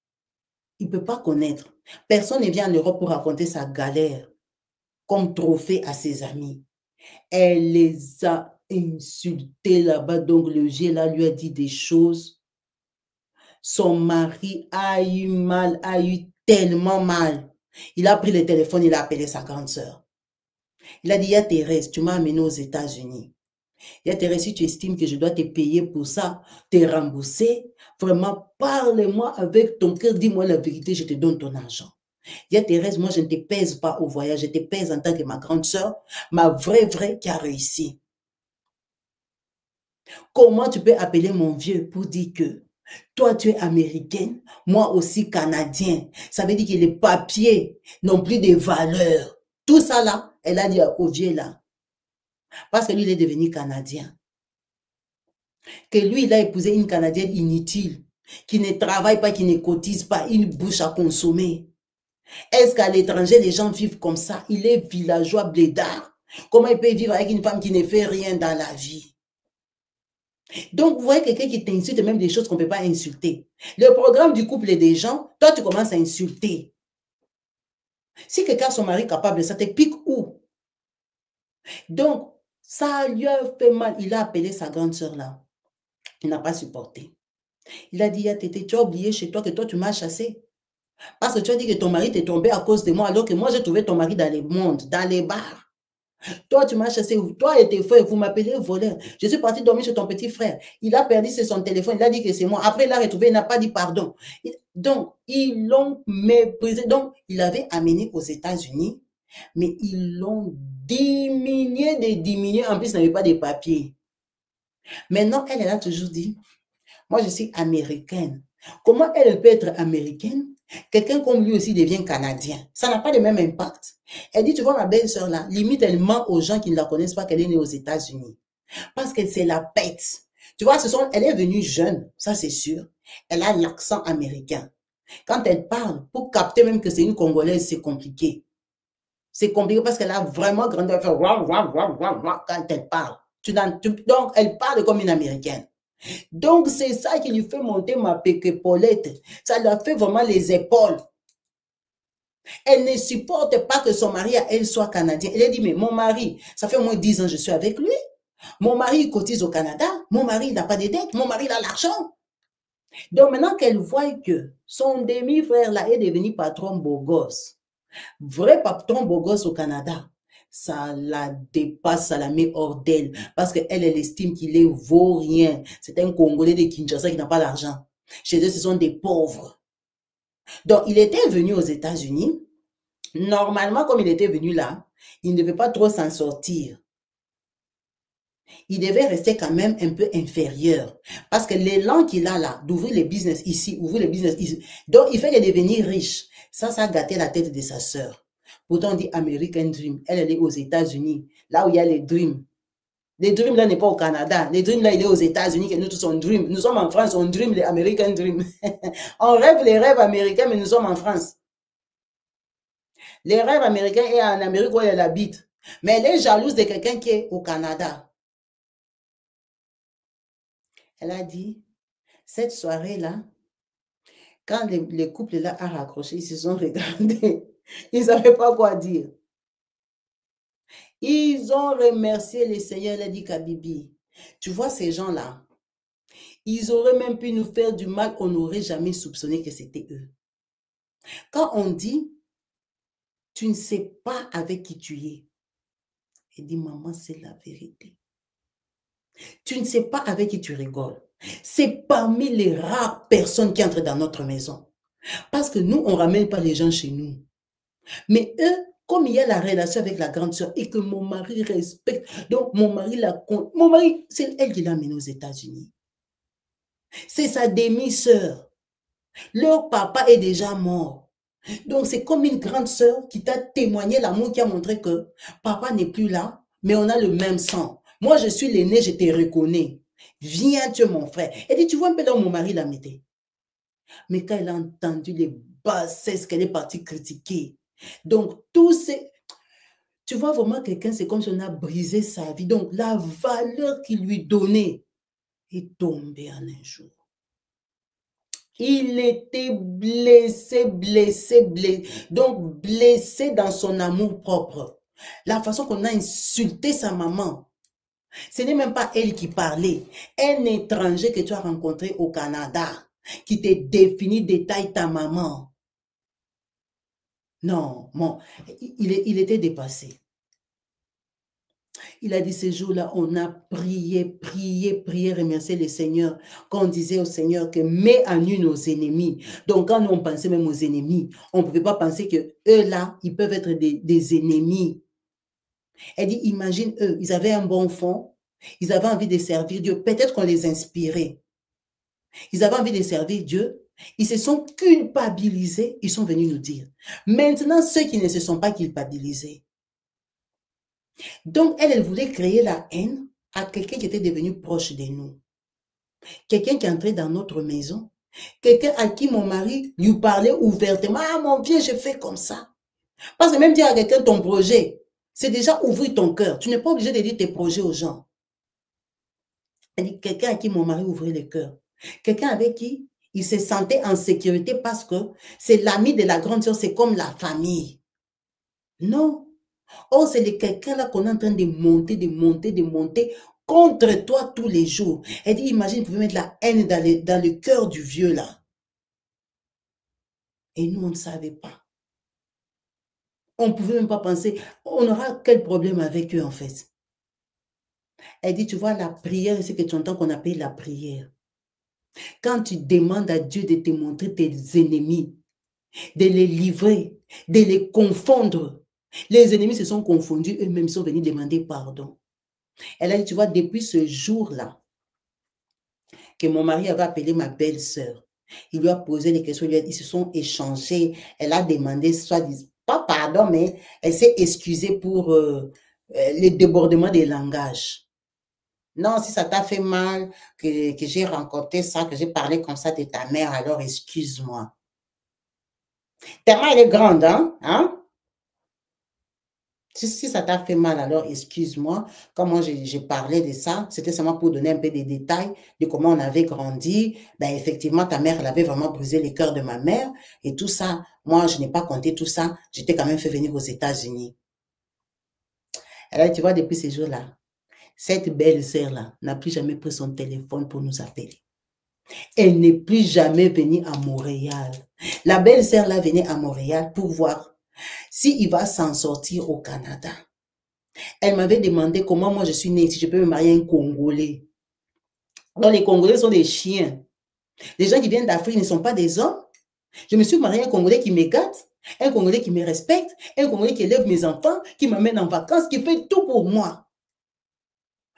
Il ne peut pas connaître. Personne ne vient en Europe pour raconter sa galère comme trophée à ses amis. Elle les a insultés là-bas. Donc, le vieux là lui a dit des choses. Son mari a eu mal, a eu tellement mal. Il a pris le téléphone, il a appelé sa grande sœur. Il a dit, il y a Thérèse, tu m'as amené aux États-Unis. Il y a Thérèse, si tu estimes que je dois te payer pour ça, te rembourser, vraiment, parle-moi avec ton cœur, dis-moi la vérité, je te donne ton argent. Il y a Thérèse, moi je ne te pèse pas au voyage, je te pèse en tant que ma grande sœur, ma vraie qui a réussi. Comment tu peux appeler mon vieux pour dire que toi tu es américaine, moi aussi canadien. Ça veut dire que les papiers n'ont plus de valeur. Tout ça là, elle a dit au vieux là. Parce que lui il est devenu canadien. Que lui il a épousé une canadienne inutile, qui ne travaille pas, qui ne cotise pas, une bouche à consommer. Est-ce qu'à l'étranger, les gens vivent comme ça? Il est villageois, blédard. Comment il peut vivre avec une femme qui ne fait rien dans la vie? Donc, vous voyez quelqu'un qui t'insulte même des choses qu'on ne peut pas insulter. Le programme du couple et des gens, toi, tu commences à insulter. Si quelqu'un, son mari est capable de ça, te pique où? Donc, ça lui a fait mal. Il a appelé sa grande sœur là. Il n'a pas supporté. Il a dit, Tété, tu as oublié chez toi que toi, tu m'as chassé. Parce que tu as dit que ton mari t'est tombé à cause de moi, alors que moi, j'ai trouvé ton mari dans les mondes, dans les bars. Toi, tu m'as chassé. Toi et tes frères, vous m'appelez voleur. Je suis parti dormir chez ton petit frère. Il a perdu son téléphone. Il a dit que c'est moi. Après, il l'a retrouvé. Il n'a pas dit pardon. Donc, ils l'ont méprisé. Donc, il avait amené aux États-Unis, mais ils l'ont diminué. En plus, il n'avait pas de papiers. Maintenant, elle a toujours dit, moi, je suis américaine. Comment elle peut être américaine? Quelqu'un comme lui aussi devient canadien. Ça n'a pas le même impact. Elle dit, tu vois, ma belle-sœur là, limite, elle ment aux gens qui ne la connaissent pas qu'elle est née aux États-Unis. Parce qu'elle c'est la pète. Tu vois, elle est venue jeune, ça c'est sûr. Elle a l'accent américain. Quand elle parle, pour capter même que c'est une Congolaise, c'est compliqué. C'est compliqué parce qu'elle a vraiment grandi à faire quand elle parle. Donc, elle parle comme une Américaine. Donc, c'est ça qui lui fait monter ma péquépolette. Ça lui a fait vraiment les épaules. Elle ne supporte pas que son mari, elle, soit canadien. Elle a dit, mais mon mari, ça fait au moins 10 ans que je suis avec lui. Mon mari, il cotise au Canada. Mon mari, il n'a pas de dette. Mon mari, il a l'argent. Donc, maintenant qu'elle voit que son demi-frère, là, est devenu patron beau gosse, vrai patron beau gosse au Canada, ça la dépasse, ça la met hors d'elle. Parce qu'elle, elle estime qu'il est vaurien. C'est un Congolais de Kinshasa qui n'a pas d'argent. Chez eux, ce sont des pauvres. Donc, il était venu aux États-Unis. Normalement, comme il était venu là, il ne devait pas trop s'en sortir. Il devait rester quand même un peu inférieur. Parce que l'élan qu'il a là, d'ouvrir les business ici, ouvrir les business ici, donc il fait de devenir riche. Ça a gâté la tête de sa sœur. Pourtant, on dit American Dream. Elle est aux États-Unis, là où il y a les dreams. Les dreams là n'est pas au Canada. Les dreams là, il est aux États-Unis, que nous tous on dream. Nous sommes en France, on dream les American Dream. On rêve les rêves américains, mais nous sommes en France. Les rêves américains et en Amérique où elle habite. Mais elle est jalouse de quelqu'un qui est au Canada. Elle a dit, cette soirée-là, quand les couples là a raccroché, ils se sont regardés. Ils ne savaient pas quoi dire. Ils ont remercié le Seigneur. Elle a dit, Kabibi, tu vois ces gens-là, ils auraient même pu nous faire du mal, on n'aurait jamais soupçonné que c'était eux. Quand on dit, tu ne sais pas avec qui tu es, elle dit, maman, c'est la vérité. Tu ne sais pas avec qui tu rigoles. C'est parmi les rares personnes qui entrent dans notre maison. Parce que nous, on ne ramène pas les gens chez nous. Mais eux, comme il y a la relation avec la grande sœur et que mon mari respecte, donc mon mari c'est elle qui l'a amené aux États-Unis. C'est sa demi-sœur. Leur papa est déjà mort. Donc c'est comme une grande sœur qui t'a témoigné l'amour, qui a montré que papa n'est plus là, mais on a le même sang. Moi, je suis l'aîné, je te reconnais. Viens, tu es mon frère. Elle dit, tu vois un peu là où mon mari l'a mis. Mais quand elle a entendu les bassesses qu'elle est partie critiquer, donc tous ces... Tu vois vraiment quelqu'un, c'est comme si on a brisé sa vie. Donc la valeur qu'il lui donnait est tombée en un jour. Il était blessé. Donc blessé dans son amour propre. La façon qu'on a insulté sa maman. Ce n'est même pas elle qui parlait. Un étranger que tu as rencontré au Canada, qui te définit, détaille ta maman. Non, bon, il était dépassé. Il a dit ce jour-là, on a prié, remercié le Seigneur. Quand on disait au Seigneur que mets en nu nos ennemis. Donc quand nous on pensait même aux ennemis, on ne pouvait pas penser que eux là, ils peuvent être des ennemis. Elle dit, imagine eux, ils avaient un bon fond, ils avaient envie de servir Dieu. Peut-être qu'on les inspirait. Ils avaient envie de servir Dieu. Ils se sont culpabilisés. Ils sont venus nous dire. Maintenant, ceux qui ne se sont pas culpabilisés. Donc, elle voulait créer la haine à quelqu'un qui était devenu proche de nous. Quelqu'un qui entrait dans notre maison. Quelqu'un à qui mon mari lui parlait ouvertement. Ah, mon vieux, je fais comme ça. Parce que même dire à quelqu'un ton projet, c'est déjà ouvrir ton cœur. Tu n'es pas obligé de dire tes projets aux gens. Elle dit, quelqu'un à qui mon mari ouvrait le cœur. Quelqu'un avec qui il se sentait en sécurité parce que c'est l'ami de la grande sœur, c'est comme la famille. Non. Oh, c'est quelqu'un là qu'on est en train de monter contre toi tous les jours. Elle dit, imagine, vous pouvez mettre la haine dans le cœur du vieux là. Et nous, on ne savait pas. On ne pouvait même pas penser, on aura quel problème avec eux en fait. Elle dit, tu vois, la prière, c'est que tu entends qu'on appelle la prière. Quand tu demandes à Dieu de te montrer tes ennemis, de les livrer, de les confondre. Les ennemis se sont confondus, eux-mêmes sont venus demander pardon. Elle a dit, tu vois, depuis ce jour-là, que mon mari avait appelé ma belle-sœur, il lui a posé des questions, ils se sont échangés, elle a demandé, soit pas pardon, mais elle s'est excusée pour le débordement des langages. Non, si ça t'a fait mal, que j'ai rencontré ça, que j'ai parlé comme ça de ta mère, alors excuse-moi. Ta main, elle est grande, hein? Si ça t'a fait mal, alors excuse-moi. Comme moi, j'ai parlé de ça, c'était seulement pour donner un peu des détails de comment on avait grandi. Ben, effectivement, ta mère, elle avait vraiment brisé le cœur de ma mère et tout ça. Moi, je n'ai pas compté tout ça. J'étais quand même fait venir aux États-Unis. Alors, tu vois, depuis ces jours-là, cette belle-sœur-là n'a plus jamais pris son téléphone pour nous appeler. Elle n'est plus jamais venue à Montréal. La belle-sœur-là venait à Montréal pour voir s'il va s'en sortir au Canada. Elle m'avait demandé comment moi je suis née, si je peux me marier à un Congolais. Donc les Congolais sont des chiens. Les gens qui viennent d'Afrique ne sont pas des hommes. Je me suis mariée à un Congolais qui me gâte, un Congolais qui me respecte, un Congolais qui élève mes enfants, qui m'amène en vacances, qui fait tout pour moi.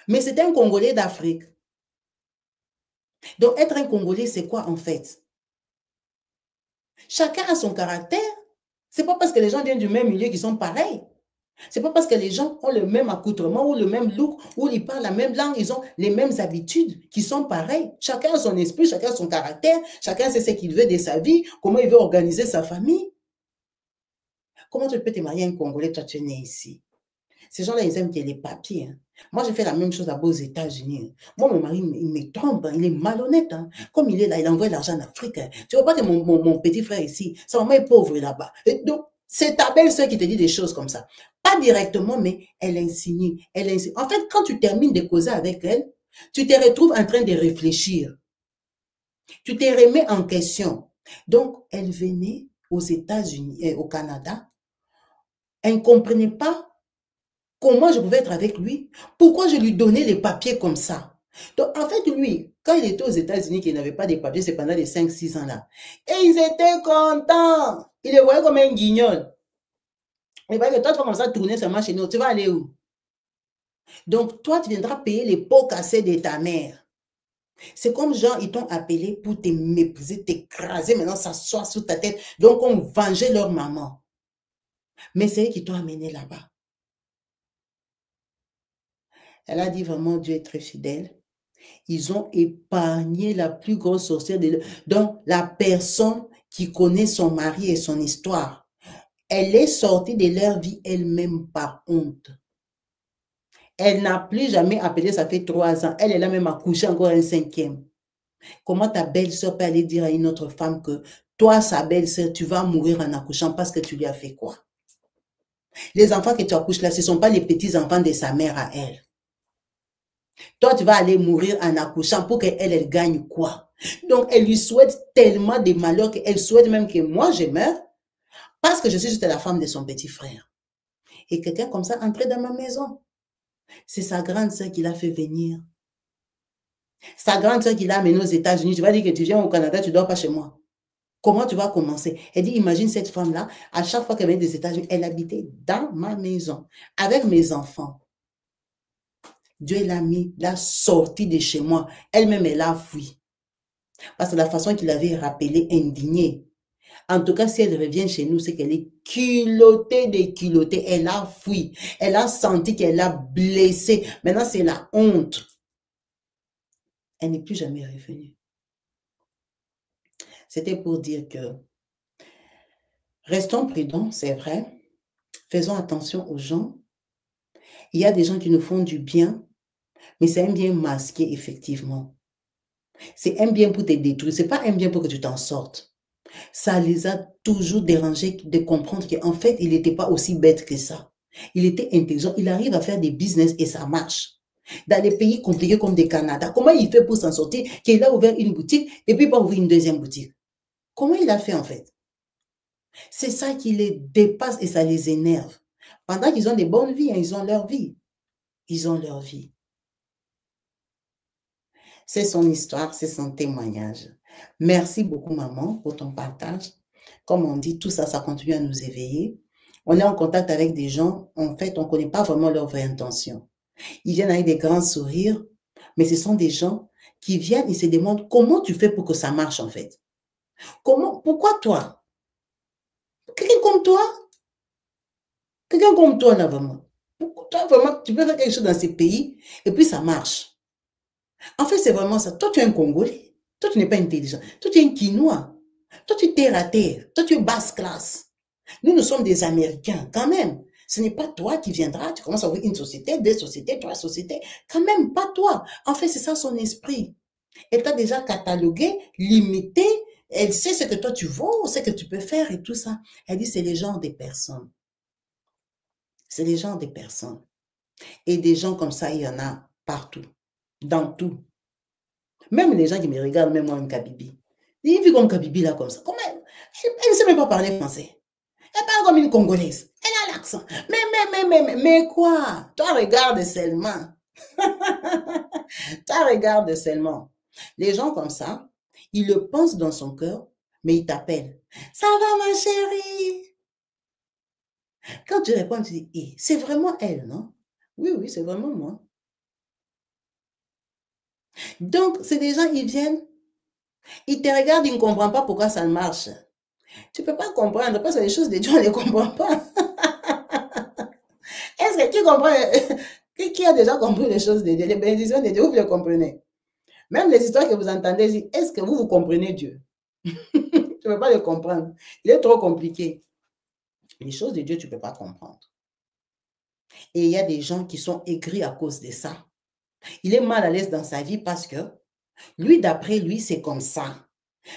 Mais c'était un Congolais d'Afrique. Donc être un Congolais, c'est quoi en fait? Chacun a son caractère. C'est pas parce que les gens viennent du même milieu qu'ils sont pareils. C'est pas parce que les gens ont le même accoutrement ou le même look ou ils parlent la même langue, ils ont les mêmes habitudes qui sont pareilles. Chacun a son esprit, chacun a son caractère, chacun sait ce qu'il veut de sa vie, comment il veut organiser sa famille. Comment tu peux te marier à un Congolais, toi tu es né ici? Ces gens-là, ils aiment qu'il y ait les papiers. Hein. Moi, j'ai fait la même chose là-bas aux États-Unis. Moi, mon mari, il me trompe, hein. Il est malhonnête. Hein. Comme il est là, il envoie l'argent en Afrique. Hein. Tu vois pas que mon petit frère ici, sa maman est pauvre là-bas. Donc, c'est ta belle-sœur qui te dit des choses comme ça. Pas directement, mais elle insinue. En fait, quand tu termines de causer avec elle, tu te retrouves en train de réfléchir. Tu te remets en question. Donc, elle venait aux États-Unis, au Canada. Elle ne comprenait pas comment je pouvais être avec lui? Pourquoi je lui donnais les papiers comme ça? Donc, en fait, lui, quand il était aux États-Unis, qu'il n'avait pas de papiers, c'est pendant les 5-6 ans là. Et ils étaient contents. Ils le voyaient comme un guignol. Et bien que toi, tu vas comme ça tourner seulement chez nous. Tu vas aller où? Donc, toi, tu viendras payer les pots cassés de ta mère. C'est comme genre, ils t'ont appelé pour te mépriser, t'écraser, maintenant s'asseoir sous ta tête. Donc, on vengeait leur maman. Mais c'est eux qui t'ont amené là-bas. Elle a dit vraiment, Dieu est très fidèle. Ils ont épargné la plus grosse sorcière de donc la personne qui connaît son mari et son histoire. Elle est sortie de leur vie elle-même par honte. Elle n'a plus jamais appelé, ça fait 3 ans. Elle a même accouché encore un 5e. Comment ta belle-sœur peut aller dire à une autre femme que toi, sa belle-sœur, tu vas mourir en accouchant parce que tu lui as fait quoi? Les enfants que tu accouches là, ce ne sont pas les petits-enfants de sa mère à elle. Toi, tu vas aller mourir en accouchant pour qu'elle, elle gagne quoi? Donc, elle lui souhaite tellement de malheur qu'elle souhaite même que moi, je meure parce que je suis juste la femme de son petit frère. Et quelqu'un comme ça entrait dans ma maison. C'est sa grande sœur qui l'a fait venir. Sa grande sœur qui l'a amené aux États-Unis. Tu vas dire que tu viens au Canada, tu ne dors pas chez moi. Comment tu vas commencer? Elle dit, imagine cette femme-là, à chaque fois qu'elle venait des États-Unis, elle habitait dans ma maison avec mes enfants. Dieu l'a mis, l'a sorti de chez moi. Elle-même, elle a fui. Parce que la façon qu'il avait rappelé, indignée. En tout cas, si elle revient chez nous, c'est qu'elle est culottée. Elle a fui. Elle a senti qu'elle a blessé. Maintenant, c'est la honte. Elle n'est plus jamais revenue. C'était pour dire que restons prudents, c'est vrai. Faisons attention aux gens. Il y a des gens qui nous font du bien. Mais c'est un bien masqué, effectivement. C'est un bien pour te détruire. Ce n'est pas un bien pour que tu t'en sortes. Ça les a toujours dérangés de comprendre qu'en fait, il n'était pas aussi bête que ça. Il était intelligent. Il arrive à faire des business et ça marche. Dans des pays compliqués comme le Canada, comment il fait pour s'en sortir? Qu'il a ouvert une boutique et puis pas ouvrir une deuxième boutique. Comment il a fait en fait? C'est ça qui les dépasse et ça les énerve. Pendant qu'ils ont des bonnes vies, hein, ils ont leur vie. Ils ont leur vie. C'est son histoire, c'est son témoignage. Merci beaucoup, maman, pour ton partage. Comme on dit, tout ça, ça continue à nous éveiller. On est en contact avec des gens, en fait, on ne connaît pas vraiment leur vraie intention. Ils viennent avec des grands sourires, mais ce sont des gens qui viennent et se demandent comment tu fais pour que ça marche, en fait. Pourquoi toi? Quelqu'un comme toi? Quelqu'un comme toi, là, vraiment. Pourquoi toi, vraiment, tu peux faire quelque chose dans ces pays et puis ça marche. En fait, c'est vraiment ça. Toi, tu es un Congolais. Toi, tu n'es pas intelligent. Toi, tu es un Quinois. Toi, tu es terre à terre. Toi, tu es basse classe. Nous, nous sommes des Américains, quand même. Ce n'est pas toi qui viendras, tu commences à ouvrir une société, deux sociétés, trois sociétés. Quand même, pas toi. En fait, c'est ça son esprit. Elle t'a déjà catalogué, limité. Elle sait ce que toi tu vaux, ce que tu peux faire et tout ça. Elle dit, c'est les genres des personnes. C'est les genres des personnes. Et des gens comme ça, il y en a partout. Dans tout. Même les gens qui me regardent, même moi, même Kabibi. Il vit comme Kabibi là, comme ça. Comment elle ne sait même pas parler français. Elle parle comme une Congolaise. Elle a l'accent. Mais quoi? Toi, regarde seulement. Toi, regarde seulement. Les gens comme ça, ils le pensent dans son cœur, mais ils t'appellent. Ça va, ma chérie? Quand tu réponds, tu dis, eh, c'est vraiment elle, non? Oui, oui, c'est vraiment moi. Donc, c'est des gens, ils viennent, ils te regardent, ils ne comprennent pas pourquoi ça ne marche. Tu ne peux pas comprendre parce que les choses de Dieu, on ne les comprend pas. Est-ce que tu comprends? Qui a déjà compris les choses de Dieu? Les bénédictions de Dieu, vous les comprenez? Même les histoires que vous entendez, est-ce que vous comprenez Dieu? Tu ne peux pas le comprendre. Il est trop compliqué. Les choses de Dieu, tu ne peux pas comprendre. Et il y a des gens qui sont aigris à cause de ça. Il est mal à l'aise dans sa vie parce que lui, d'après lui, c'est comme ça.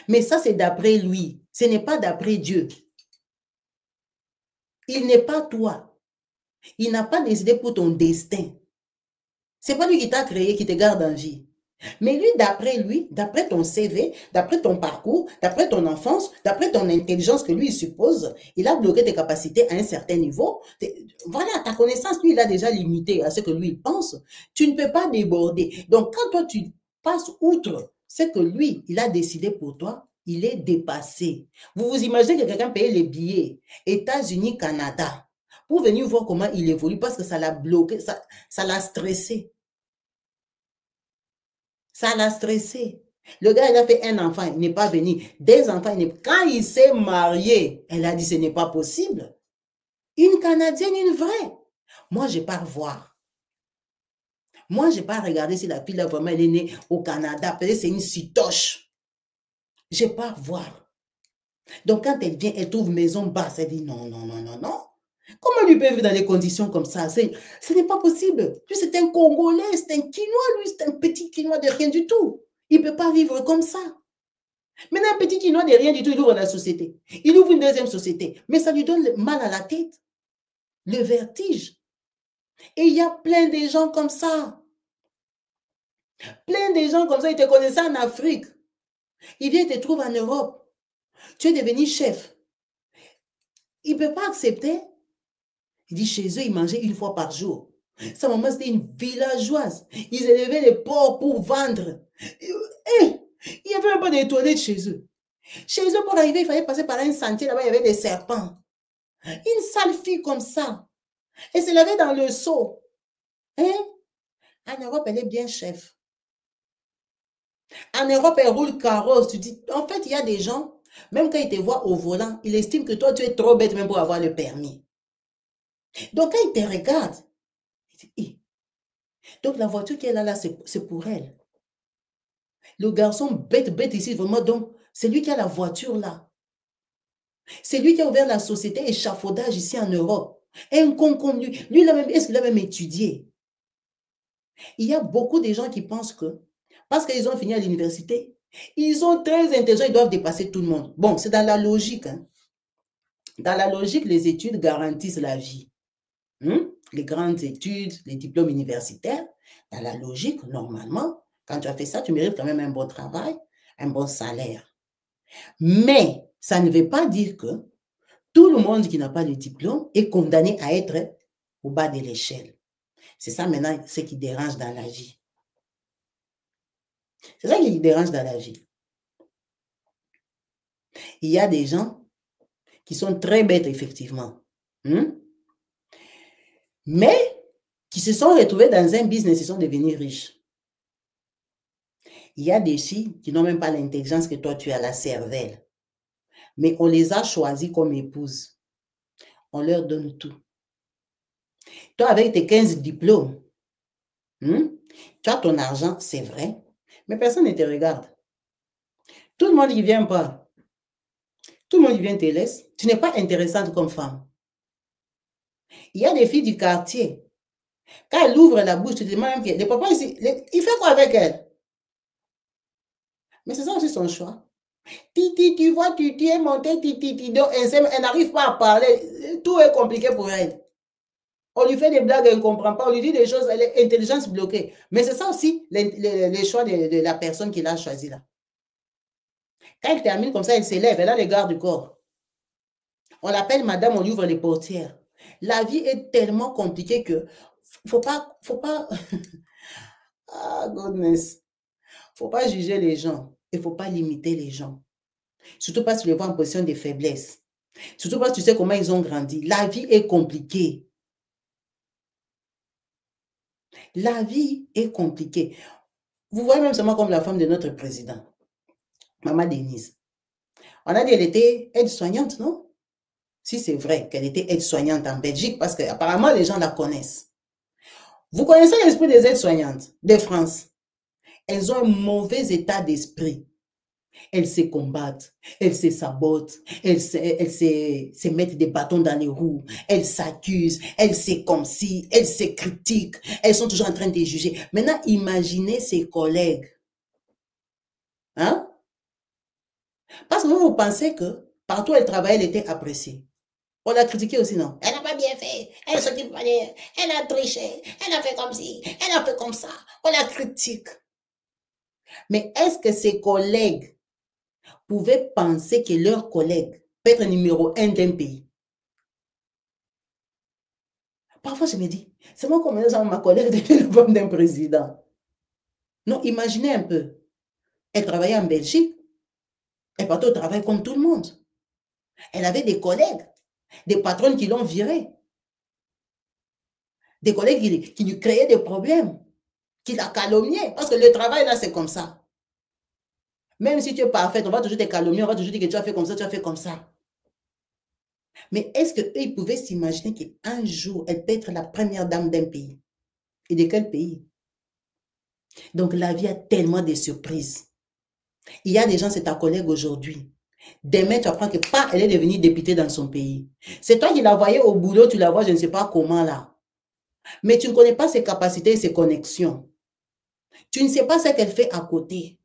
Mais ça, c'est d'après lui. Ce n'est pas d'après Dieu. Il n'est pas toi. Il n'a pas décidé pour ton destin. Ce n'est pas lui qui t'a créé, qui te garde en vie. Mais lui, d'après ton CV, d'après ton parcours, d'après ton enfance, d'après ton intelligence que lui il suppose, il a bloqué tes capacités à un certain niveau. Voilà, ta connaissance, lui, il a déjà limité à ce que lui il pense. Tu ne peux pas déborder. Donc, quand toi, tu passes outre ce que lui, il a décidé pour toi, il est dépassé. Vous vous imaginez que quelqu'un paye les billets États-Unis, Canada, pour venir voir comment il évolue parce que ça l'a bloqué, ça l'a stressé. Ça l'a stressé. Le gars, il a fait un enfant, il n'est pas venu. Des enfants, quand il s'est marié, elle a dit, ce n'est pas possible. Une Canadienne, une vraie. Moi, je pars voir. Moi, je pars regarder si la fille, là, vraiment, elle est née au Canada. Peut-être c'est une citoche. Je pars voir. Donc, quand elle vient, elle trouve maison basse. Elle dit, non, non, non, non, non. Comment lui peut vivre dans des conditions comme ça? Ce n'est pas possible. Lui, c'est un Congolais, c'est un Quinois, lui, c'est un petit Quinois de rien du tout. Il ne peut pas vivre comme ça. Maintenant, un petit Quinois de rien du tout, il ouvre la société. Il ouvre une deuxième société. Mais ça lui donne mal à la tête. Le vertige. Et il y a plein de gens comme ça. Plein de gens comme ça, ils te connaissaient en Afrique. Ils viennent te trouver en Europe. Tu es devenu chef. Il ne peut pas accepter. Il dit, chez eux, ils mangeaient une fois par jour. Sa maman, c'était une villageoise. Ils élevaient les porcs pour vendre. Il n'y avait même pas de toilettes chez eux. Chez eux, pour arriver, il fallait passer par un sentier. Là-bas, il y avait des serpents. Une sale fille comme ça. Elle se lavait dans le seau. Hein? En Europe, elle est bien chef. En Europe, elle roule carrosse. Tu dis, en fait, il y a des gens, même quand ils te voient au volant, ils estiment que toi, tu es trop bête même pour avoir le permis. Donc, quand ils te regardent, ils disent, donc la voiture qu'elle a là, c'est pour elle. Le garçon bête ici, vraiment, donc, c'est lui qui a la voiture là. C'est lui qui a ouvert la société échafaudage ici en Europe. Un con comme lui. Lui, est-ce qu'il a même étudié? Il y a beaucoup de gens qui pensent que, parce qu'ils ont fini à l'université, ils sont très intelligents, ils doivent dépasser tout le monde. Bon, c'est dans la logique. Hein. Dans la logique, les études garantissent la vie. Les grandes études, les diplômes universitaires, dans la logique, normalement, quand tu as fait ça, tu mérites quand même un bon travail, un bon salaire. Mais ça ne veut pas dire que tout le monde qui n'a pas de diplôme est condamné à être au bas de l'échelle. C'est ça maintenant ce qui dérange dans la vie. C'est ça qui dérange dans la vie. Il y a des gens qui sont très bêtes, effectivement. Mais qui se sont retrouvés dans un business, ils sont devenus riches. Il y a des filles qui n'ont même pas l'intelligence que toi, tu as, la cervelle. Mais on les a choisis comme épouses. On leur donne tout. Toi, avec tes 15 diplômes, tu as ton argent, c'est vrai, mais personne ne te regarde. Tout le monde qui vient pas. Tout le monde qui vient te laisse. Tu n'es pas intéressante comme femme. Il y a des filles du quartier. Quand elle ouvre la bouche, tu te demandes, le papa ici, il fait quoi avec elle? Mais c'est ça aussi son choix. Titi, tu vois, tu es monté, titi, donc elle n'arrive pas à parler. Tout est compliqué pour elle. On lui fait des blagues, elle ne comprend pas. On lui dit des choses, elle est intelligence bloquée. Mais c'est ça aussi, les choix de la personne qui l'a choisi là. Quand elle termine comme ça, elle s'élève, elle a les gardes du corps. On l'appelle madame, on lui ouvre les portières. La vie est tellement compliquée que faut pas ah, goodness. Faut pas juger les gens. Il faut pas limiter les gens. Surtout parce que tu les vois en position de faiblesse. Surtout parce que tu sais comment ils ont grandi. La vie est compliquée. La vie est compliquée. Vous voyez même seulement comme la femme de notre président, Maman Denise. On a dit qu'elle était aide-soignante, non? Si c'est vrai qu'elle était aide-soignante en Belgique, parce qu'apparemment les gens la connaissent. Vous connaissez l'esprit des aides-soignantes de France. Elles ont un mauvais état d'esprit. Elles se combattent, elles se sabotent, elles se mettent des bâtons dans les roues, elles s'accusent, elles se comme si, elles se critiquent, elles sont toujours en train de juger. Maintenant, imaginez ses collègues. Hein? Parce que vous pensez que partout où elle travaillait, elle était appréciée. On l'a critiquée aussi, non? Elle n'a pas bien fait, elle s'occupe pas, elle a triché, elle a fait comme ci, elle a fait comme ça. On la critique. Mais est-ce que ses collègues pouvaient penser que leur collègue peut être numéro 1 d'un pays? Parfois, je me dis, c'est moi comme ma collègue devient le femme d'un président. Non, imaginez un peu. Elle travaillait en Belgique. Elle partait au travail comme tout le monde. Elle avait des collègues, des patronnes qui l'ont virée. Des collègues qui lui créaient des problèmes, qui la calomniaient. Parce que le travail, là, c'est comme ça. Même si tu es parfaite, on va toujours te calomnier, on va toujours dire que tu as fait comme ça, tu as fait comme ça. Mais est-ce qu'ils pouvaient s'imaginer qu'un jour, elle peut être la première dame d'un pays? Et de quel pays? Donc, la vie a tellement de surprises. Il y a des gens, c'est ta collègue aujourd'hui. Demain, tu apprends que elle est devenue députée dans son pays. C'est toi qui la voyais au boulot, tu la vois, je ne sais pas comment là. Mais tu ne connais pas ses capacités et ses connexions. Tu ne sais pas ce qu'elle fait à côté.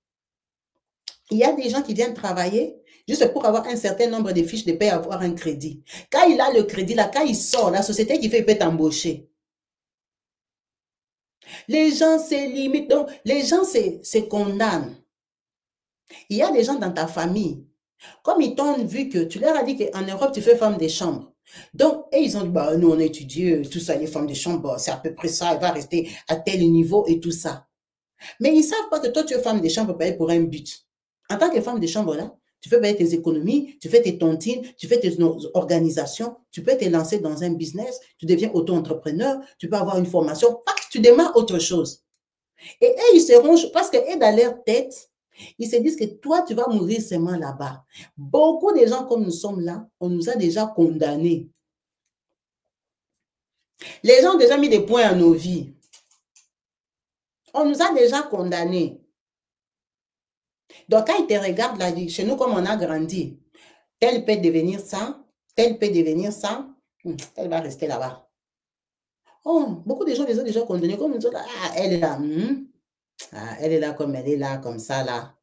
Il y a des gens qui viennent travailler juste pour avoir un certain nombre de fiches de paie, avoir un crédit. Quand il a le crédit, là, quand il sort, la société qui fait, il peut t'embaucher. Les gens se limitent, donc les gens se condamnent. Il y a des gens dans ta famille, comme ils t'ont vu que tu leur as dit qu'en Europe, tu fais femme de chambre. Donc, et ils ont dit, bah, nous, on étudie tout ça, les femmes de chambre, c'est à peu près ça, elle va rester à tel niveau et tout ça. Mais ils ne savent pas que toi, tu es femme de chambre pour un but. En tant que femme de chambre, là, tu fais tes économies, tu fais tes tontines, tu fais tes organisations, tu peux te lancer dans un business, tu deviens auto-entrepreneur, tu peux avoir une formation, tu démarres autre chose. Et eux, ils seront, parce que dans leur tête, ils se disent que toi, tu vas mourir seulement là-bas. Beaucoup de gens comme nous sommes là, on nous a déjà condamnés. Les gens ont déjà mis des points à nos vies. On nous a déjà condamnés. Donc, quand ils te regardent là, chez nous, comme on a grandi, tel peut devenir ça, tel peut devenir ça, tel va rester là-bas. Oh, beaucoup de gens les ont déjà condamnés comme ils ont là, ah, elle est là, ah, elle est là comme elle est là, comme ça là.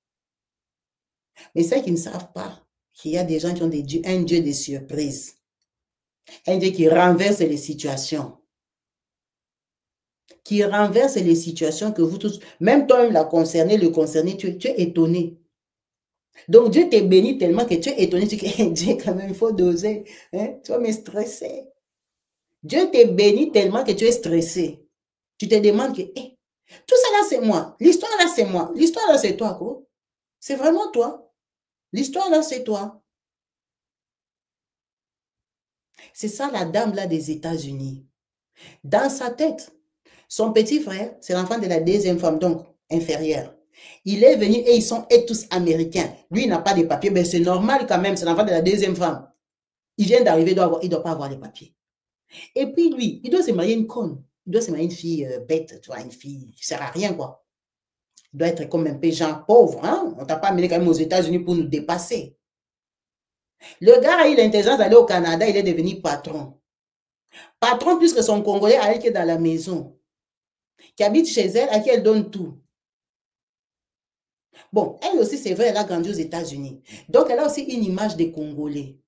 Mais c'est qu'ils ne savent pas qu'il y a des gens qui ont un Dieu de surprise, un Dieu qui renverse les situations que vous tous, même toi-même la concerné, le concerné, tu es étonné. Donc Dieu t'est béni tellement que tu es étonné, tu dis que Dieu quand même, il faut doser, hein? Tu vas me stresser. Dieu t'est béni tellement que tu es stressé. Tu te demandes que, tout ça là c'est moi, l'histoire là c'est moi, l'histoire là c'est toi, quoi. C'est vraiment toi. L'histoire là c'est toi. C'est ça la dame là des États-Unis. Dans sa tête, son petit frère, c'est l'enfant de la deuxième femme, donc inférieure. Il est venu et ils sont tous américains. Lui, il n'a pas de papiers, mais c'est normal quand même, c'est l'enfant de la deuxième femme. Il vient d'arriver, il ne doit pas avoir les papiers. Et puis lui, il doit se marier une conne. Il doit se marier une fille bête, tu vois, une fille qui ne sert à rien, quoi. Il doit être comme un peu gens pauvres, hein. On ne t'a pas amené quand même aux États-Unis pour nous dépasser. Le gars a eu l'intelligence d'aller au Canada, il est devenu patron. Patron plus que son Congolais à elle qui est dans la maison, qui habite chez elle, à qui elle donne tout. Bon, elle aussi, c'est vrai, elle a grandi aux États-Unis. Donc, elle a aussi une image des Congolais.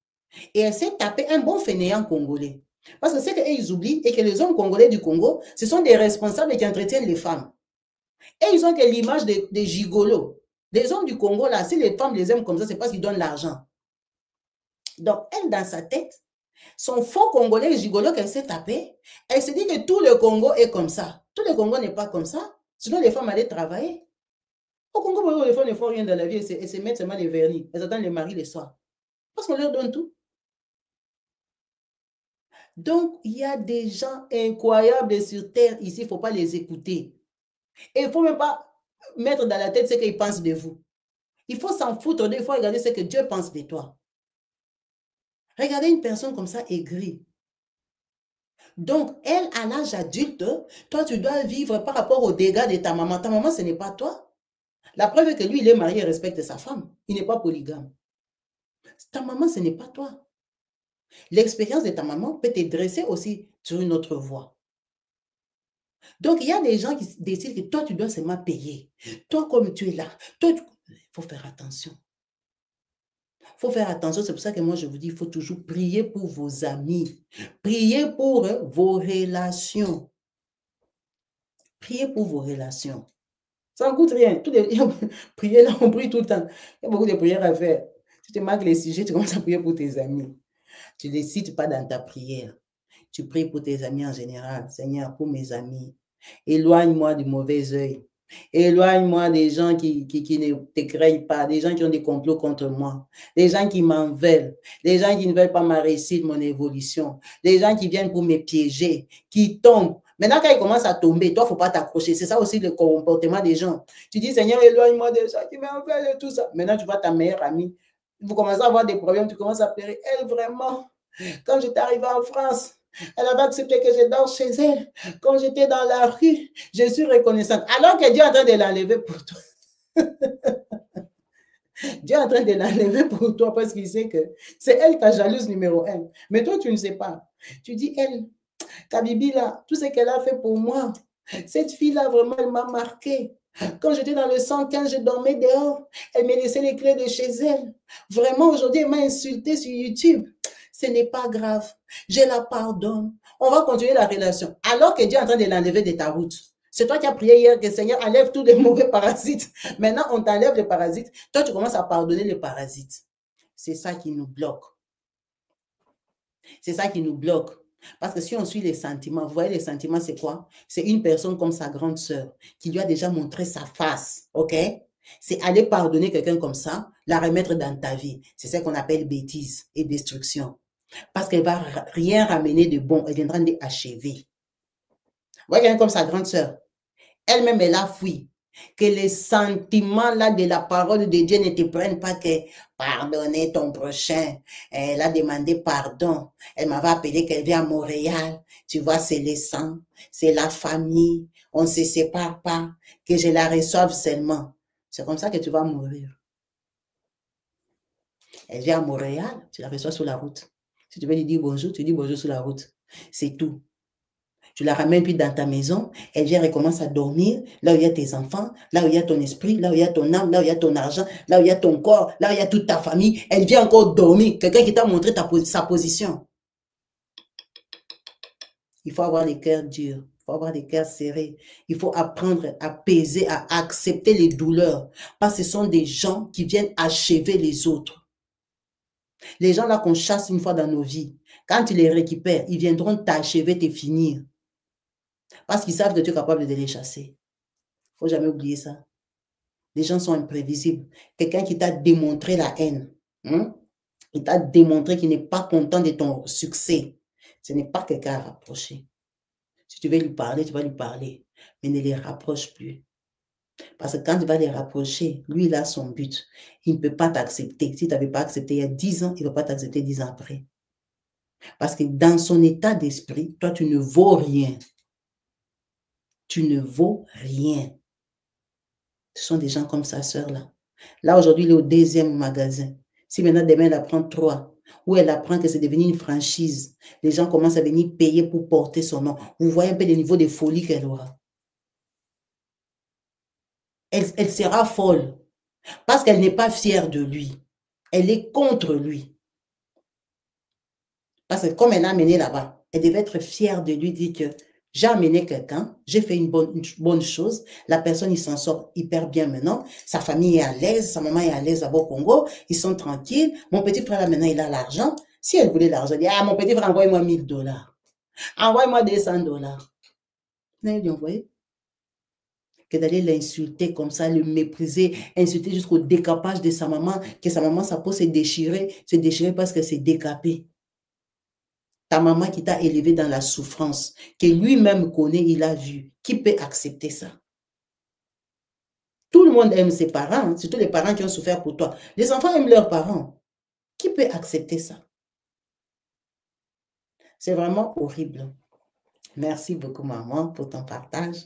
Et elle s'est tapé un bon fainéant congolais. Parce que c'est qu'ils oublient et que les hommes congolais du Congo, ce sont des responsables qui entretiennent les femmes. Et ils ont que l'image des gigolos. Les hommes du Congo, là, si les femmes les aiment comme ça, c'est parce qu'ils donnent l'argent. Donc, elle, dans sa tête, son faux Congolais gigolo qu'elle s'est tapé, elle se dit que tout le Congo est comme ça. Tout le Congo n'est pas comme ça. Sinon, les femmes allaient travailler. Au Congo, les femmes ne font rien dans la vie. Elles se mettent seulement les vernis. Elles attendent les maris le soir. Parce qu'on leur donne tout. Donc, il y a des gens incroyables sur terre ici. Il ne faut pas les écouter. Et il ne faut même pas mettre dans la tête ce qu'ils pensent de vous. Il faut s'en foutre. Il faut regarder ce que Dieu pense de toi. Regardez une personne comme ça aigrie. Donc, elle, à l'âge adulte, toi, tu dois vivre par rapport aux dégâts de ta maman. Ta maman, ce n'est pas toi. La preuve est que lui, il est marié et respecte sa femme. Il n'est pas polygame. Ta maman, ce n'est pas toi. L'expérience de ta maman peut te dresser aussi sur une autre voie. Donc, il y a des gens qui décident que toi, tu dois seulement payer. Toi, comme tu es là, il faut faire attention. Il faut faire attention. C'est pour ça que moi, je vous dis, il faut toujours prier pour vos amis. Priez pour vos relations. Priez pour vos relations. Ça ne coûte rien. Prier là, on prie tout le temps. Il y a beaucoup de prières à faire. Si tu marques les sujets, tu commences à prier pour tes amis. Tu ne les cites pas dans ta prière. Tu pries pour tes amis en général. Seigneur, pour mes amis, éloigne-moi du mauvais œil. Éloigne-moi des gens qui ne te craignent pas, des gens qui ont des complots contre moi, des gens qui m'en veulent, des gens qui ne veulent pas ma réussite, mon évolution, des gens qui viennent pour me piéger, qui tombent. Maintenant, quand ils commencent à tomber, toi, il ne faut pas t'accrocher. C'est ça aussi le comportement des gens. Tu dis, Seigneur, éloigne-moi des gens qui m'en veulent et tout ça. Maintenant, tu vois ta meilleure amie. Vous commencez à avoir des problèmes, tu commences à pleurer. Elle, vraiment, quand j'étais arrivée en France, elle avait accepté que je dors chez elle. Quand j'étais dans la rue, je suis reconnaissante. Alors que Dieu est en train de l'enlever pour toi. Dieu est en train de l'enlever pour toi parce qu'il sait que c'est elle ta jalouse numéro 1. Mais toi, tu ne sais pas. Tu dis, elle, Kabibi, là, tout ce qu'elle a fait pour moi, cette fille-là, vraiment, elle m'a marqué. Quand j'étais dans le 115, je dormais dehors. Elle me laissait les clés de chez elle. Vraiment, aujourd'hui, elle m'a insulté sur YouTube. Ce n'est pas grave. Je la pardonne. On va continuer la relation. Alors que Dieu est en train de l'enlever de ta route. C'est toi qui as prié hier que Seigneur enlève tous les mauvais parasites. Maintenant, on t'enlève les parasites. Toi, tu commences à pardonner les parasites. C'est ça qui nous bloque. C'est ça qui nous bloque. Parce que si on suit les sentiments, vous voyez, les sentiments, c'est quoi? C'est une personne comme sa grande sœur qui lui a déjà montré sa face, ok? C'est aller pardonner quelqu'un comme ça, la remettre dans ta vie. C'est ce qu'on appelle bêtise et destruction. Parce qu'elle ne va rien ramener de bon, elle viendra d'achever. Vous voyez quelqu'un comme sa grande sœur, elle-même, elle a fui. Que les sentiments là de la parole de Dieu ne te prennent pas que pardonner ton prochain. Elle a demandé pardon. Elle m'avait appelé qu'elle vient à Montréal. Tu vois, c'est les sangs, c'est la famille. On ne se sépare pas. Que je la reçoive seulement. C'est comme ça que tu vas mourir. Elle vient à Montréal, tu la reçois sur la route. Si tu veux lui dire bonjour, tu dis bonjour sur la route. C'est tout. Tu la ramènes puis dans ta maison, elle vient, elle commence à dormir, là où il y a tes enfants, là où il y a ton esprit, là où il y a ton âme, là où il y a ton argent, là où il y a ton corps, là où il y a toute ta famille. Elle vient encore dormir. Quelqu'un qui t'a montré sa position. Il faut avoir les cœurs durs. Il faut avoir les cœurs serrés. Il faut apprendre à apaiser, à accepter les douleurs. Parce que ce sont des gens qui viennent achever les autres. Les gens là qu'on chasse une fois dans nos vies, quand tu les récupères, ils viendront t'achever, te finir. Parce qu'ils savent que tu es capable de les chasser. Il ne faut jamais oublier ça. Les gens sont imprévisibles. Quelqu'un qui t'a démontré la haine, il t'a démontré qu'il n'est pas content de ton succès. Ce n'est pas quelqu'un à rapprocher. Si tu veux lui parler, tu vas lui parler. Mais ne les rapproche plus. Parce que quand tu vas les rapprocher, lui, il a son but. Il ne peut pas t'accepter. Si tu n'avais pas accepté il y a 10 ans, il ne va pas t'accepter 10 ans après. Parce que dans son état d'esprit, toi, tu ne vaux rien. Tu ne vaux rien. Ce sont des gens comme sa sœur là. Là, aujourd'hui, il est au 2e magasin. Si maintenant, demain, elle apprend 3, ou elle apprend que c'est devenu une franchise, les gens commencent à venir payer pour porter son nom. Vous voyez un peu le niveau de folie qu'elle aura. Elle sera folle parce qu'elle n'est pas fière de lui. Elle est contre lui. Parce que comme elle a amené là-bas, elle devait être fière de lui, dire que j'ai amené quelqu'un, j'ai fait une bonne chose, la personne, il s'en sort hyper bien maintenant, sa famille est à l'aise, sa maman est à l'aise au Congo, ils sont tranquilles, mon petit frère là maintenant, il a l'argent. Si elle voulait l'argent, elle dit, ah, mon petit frère, envoie-moi 1000 $. Envoie-moi 200 $. Elle lui envoyé. Que d'aller l'insulter comme ça, le mépriser, insulter jusqu'au décapage de sa maman, que sa maman, sa peau s'est déchirée parce qu'elle s'est décapée. Ta maman qui t'a élevé dans la souffrance, que lui-même connaît, il a vu. Qui peut accepter ça? Tout le monde aime ses parents, hein, surtout les parents qui ont souffert pour toi. Les enfants aiment leurs parents. Qui peut accepter ça? C'est vraiment horrible. Merci beaucoup, maman, pour ton partage.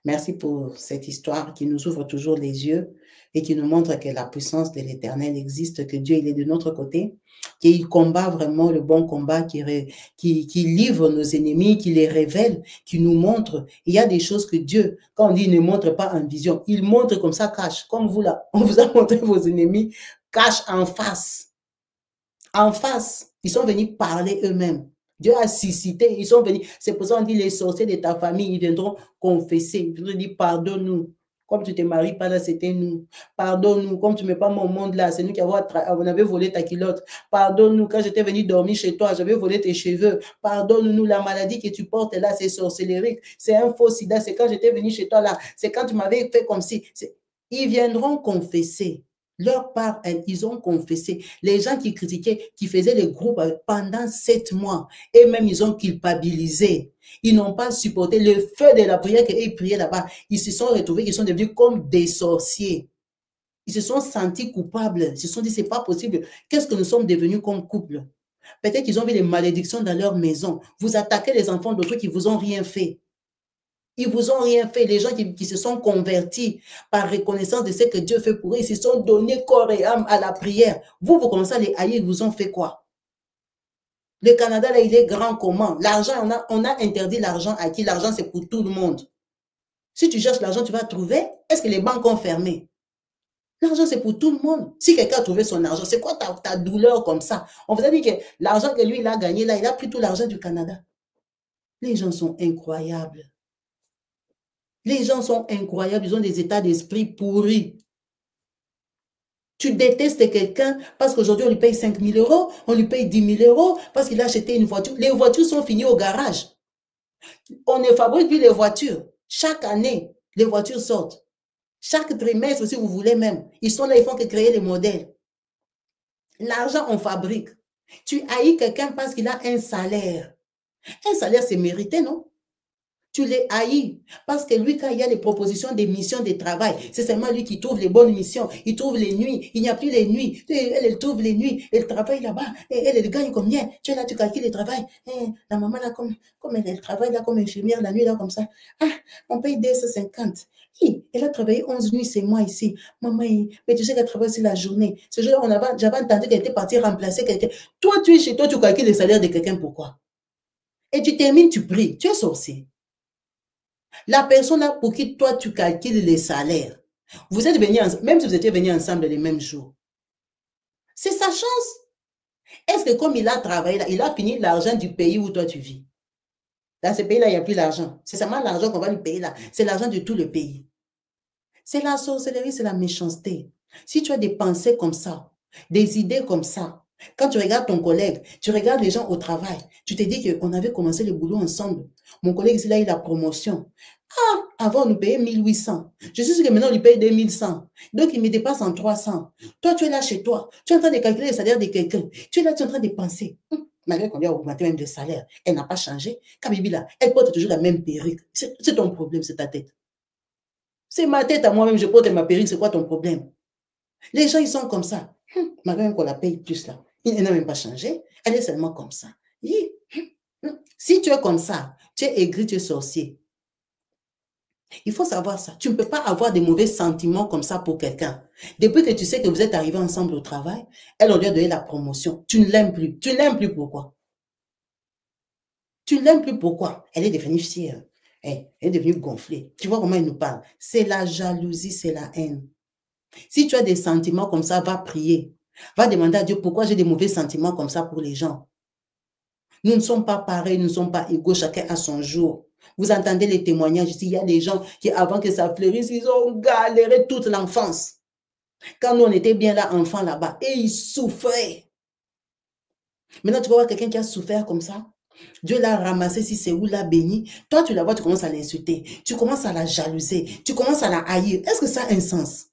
Merci pour cette histoire qui nous ouvre toujours les yeux et qui nous montre que la puissance de l'Éternel existe, que Dieu il est de notre côté, qu'il combat vraiment le bon combat, qui livre nos ennemis, qui les révèle, qui nous montre. Il y a des choses que Dieu, quand on dit ne montre pas en vision, il montre comme ça, cache. Comme vous là, on vous a montré vos ennemis, cache en face. En face, ils sont venus parler eux-mêmes. Dieu a suscité, ils sont venus. C'est pour ça qu'on dit les sorciers de ta famille, ils viendront confesser. Ils viendront dire pardonne-nous. Comme tu ne te maries pas là, c'était nous. Pardonne-nous. Comme tu ne mets pas mon monde là, c'est nous qui on avait volé ta culotte. Pardonne-nous. Quand j'étais venu dormir chez toi, j'avais volé tes cheveux. Pardonne-nous. La maladie que tu portes là, c'est sorcellerie. C'est un faux sida. C'est quand j'étais venu chez toi là. C'est quand tu m'avais fait comme si. Ils viendront confesser. Leur part, ils ont confessé. Les gens qui critiquaient, qui faisaient les groupes pendant 7 mois, et même ils ont culpabilisé. Ils n'ont pas supporté le feu de la prière qu'ils priaient là-bas. Ils se sont retrouvés, ils sont devenus comme des sorciers. Ils se sont sentis coupables. Ils se sont dit, c'est pas possible. Qu'est-ce que nous sommes devenus comme couple? Peut-être qu'ils ont vu les malédictions dans leur maison. Vous attaquez les enfants d'autrui qui vous ont rien fait. Ils ne vous ont rien fait. Les gens qui se sont convertis par reconnaissance de ce que Dieu fait pour eux, ils se sont donnés corps et âme à la prière. Vous commencez à les haïr, ils vous ont fait quoi? Le Canada, là, il est grand comment? L'argent, on a interdit l'argent à qui? L'argent, c'est pour tout le monde. Si tu cherches l'argent, tu vas trouver. Est-ce que les banques ont fermé? L'argent, c'est pour tout le monde. Si quelqu'un a trouvé son argent, c'est quoi ta douleur comme ça? On vous a dit que l'argent que lui, il a gagné là, il a pris tout l'argent du Canada. Les gens sont incroyables. Les gens sont incroyables, ils ont des états d'esprit pourris. Tu détestes quelqu'un parce qu'aujourd'hui, on lui paye 5 000 €, on lui paye 10 000 € parce qu'il a acheté une voiture. Les voitures sont finies au garage. On ne fabrique plus les voitures. Chaque année, les voitures sortent. Chaque trimestre, si vous voulez même. Ils sont là, ils font que créer les modèles. L'argent, on fabrique. Tu haïs quelqu'un parce qu'il a un salaire. Un salaire, c'est mérité, non? Tu les haïs. Parce que lui, quand il y a les propositions des missions de travail, c'est seulement lui qui trouve les bonnes missions. Il trouve les nuits. Il n'y a plus les nuits. Elle trouve les nuits. Elle travaille là-bas. Elle gagne combien? Tu es là, tu calcules le travail. La maman, là, comme elle travaille là comme infirmière la nuit, là, comme ça. Ah, on paye 250. Elle a travaillé 11 nuits, c'est moi ici. Maman, mais tu sais qu'elle travaille aussi la journée. Ce jour-là, j'avais entendu qu'elle était partie remplacer quelqu'un. Toi, tu es chez toi, tu calcules le salaire de quelqu'un. Pourquoi? Et tu termines, tu pries. Tu es sorcier. La personne là pour qui toi tu calcules les salaires, vous êtes venus, même si vous étiez venus ensemble les mêmes jours, c'est sa chance. Est-ce que comme il a travaillé là, il a fini l'argent du pays où toi tu vis? Dans ce pays-là, il n'y a plus l'argent. C'est seulement l'argent qu'on va lui payer là. C'est l'argent de tout le pays. C'est la sorcellerie, c'est la méchanceté. Si tu as des pensées comme ça, des idées comme ça, quand tu regardes ton collègue, tu regardes les gens au travail, tu te dis qu'on avait commencé le boulot ensemble. Mon collègue, il a eu la promotion. Ah, avant, on nous payait 1800. Je suis sûr que maintenant, on lui paye 2100. Donc, il me dépasse en 300. Toi, tu es là chez toi. Tu es en train de calculer le salaire de quelqu'un. Tu es là, tu es en train de penser. Malgré qu'on lui a augmenté même le salaire, elle n'a pas changé. Kabibi là, elle porte toujours la même perruque. C'est ton problème, c'est ta tête. C'est ma tête à moi-même, je porte ma perruque, c'est quoi ton problème? Les gens, ils sont comme ça. Malgré même qu'on la paye plus là. Elle n'a même pas changé. Elle est seulement comme ça. Si tu es comme ça, tu es aigri, tu es sorcier. Il faut savoir ça. Tu ne peux pas avoir des mauvais sentiments comme ça pour quelqu'un. Depuis que tu sais que vous êtes arrivés ensemble au travail, elle, on lui a donné la promotion. Tu ne l'aimes plus. Tu ne l'aimes plus pourquoi? Tu ne l'aimes plus pourquoi? Elle est devenue fière. Elle est devenue gonflée. Tu vois comment elle nous parle? C'est la jalousie, c'est la haine. Si tu as des sentiments comme ça, va prier. Va demander à Dieu pourquoi j'ai des mauvais sentiments comme ça pour les gens. Nous ne sommes pas pareils, nous ne sommes pas égaux, chacun a son jour. Vous entendez les témoignages ici, il y a des gens qui, avant que ça fleurisse, ils ont galéré toute l'enfance. Quand nous, on était bien là, enfants là-bas, et ils souffraient. Maintenant, tu vas voir quelqu'un qui a souffert comme ça. Dieu l'a ramassé, si c'est où, l'a béni. Toi, tu la vois, tu commences à l'insulter. Tu commences à la jalouser. Tu commences à la haïr. Est-ce que ça a un sens?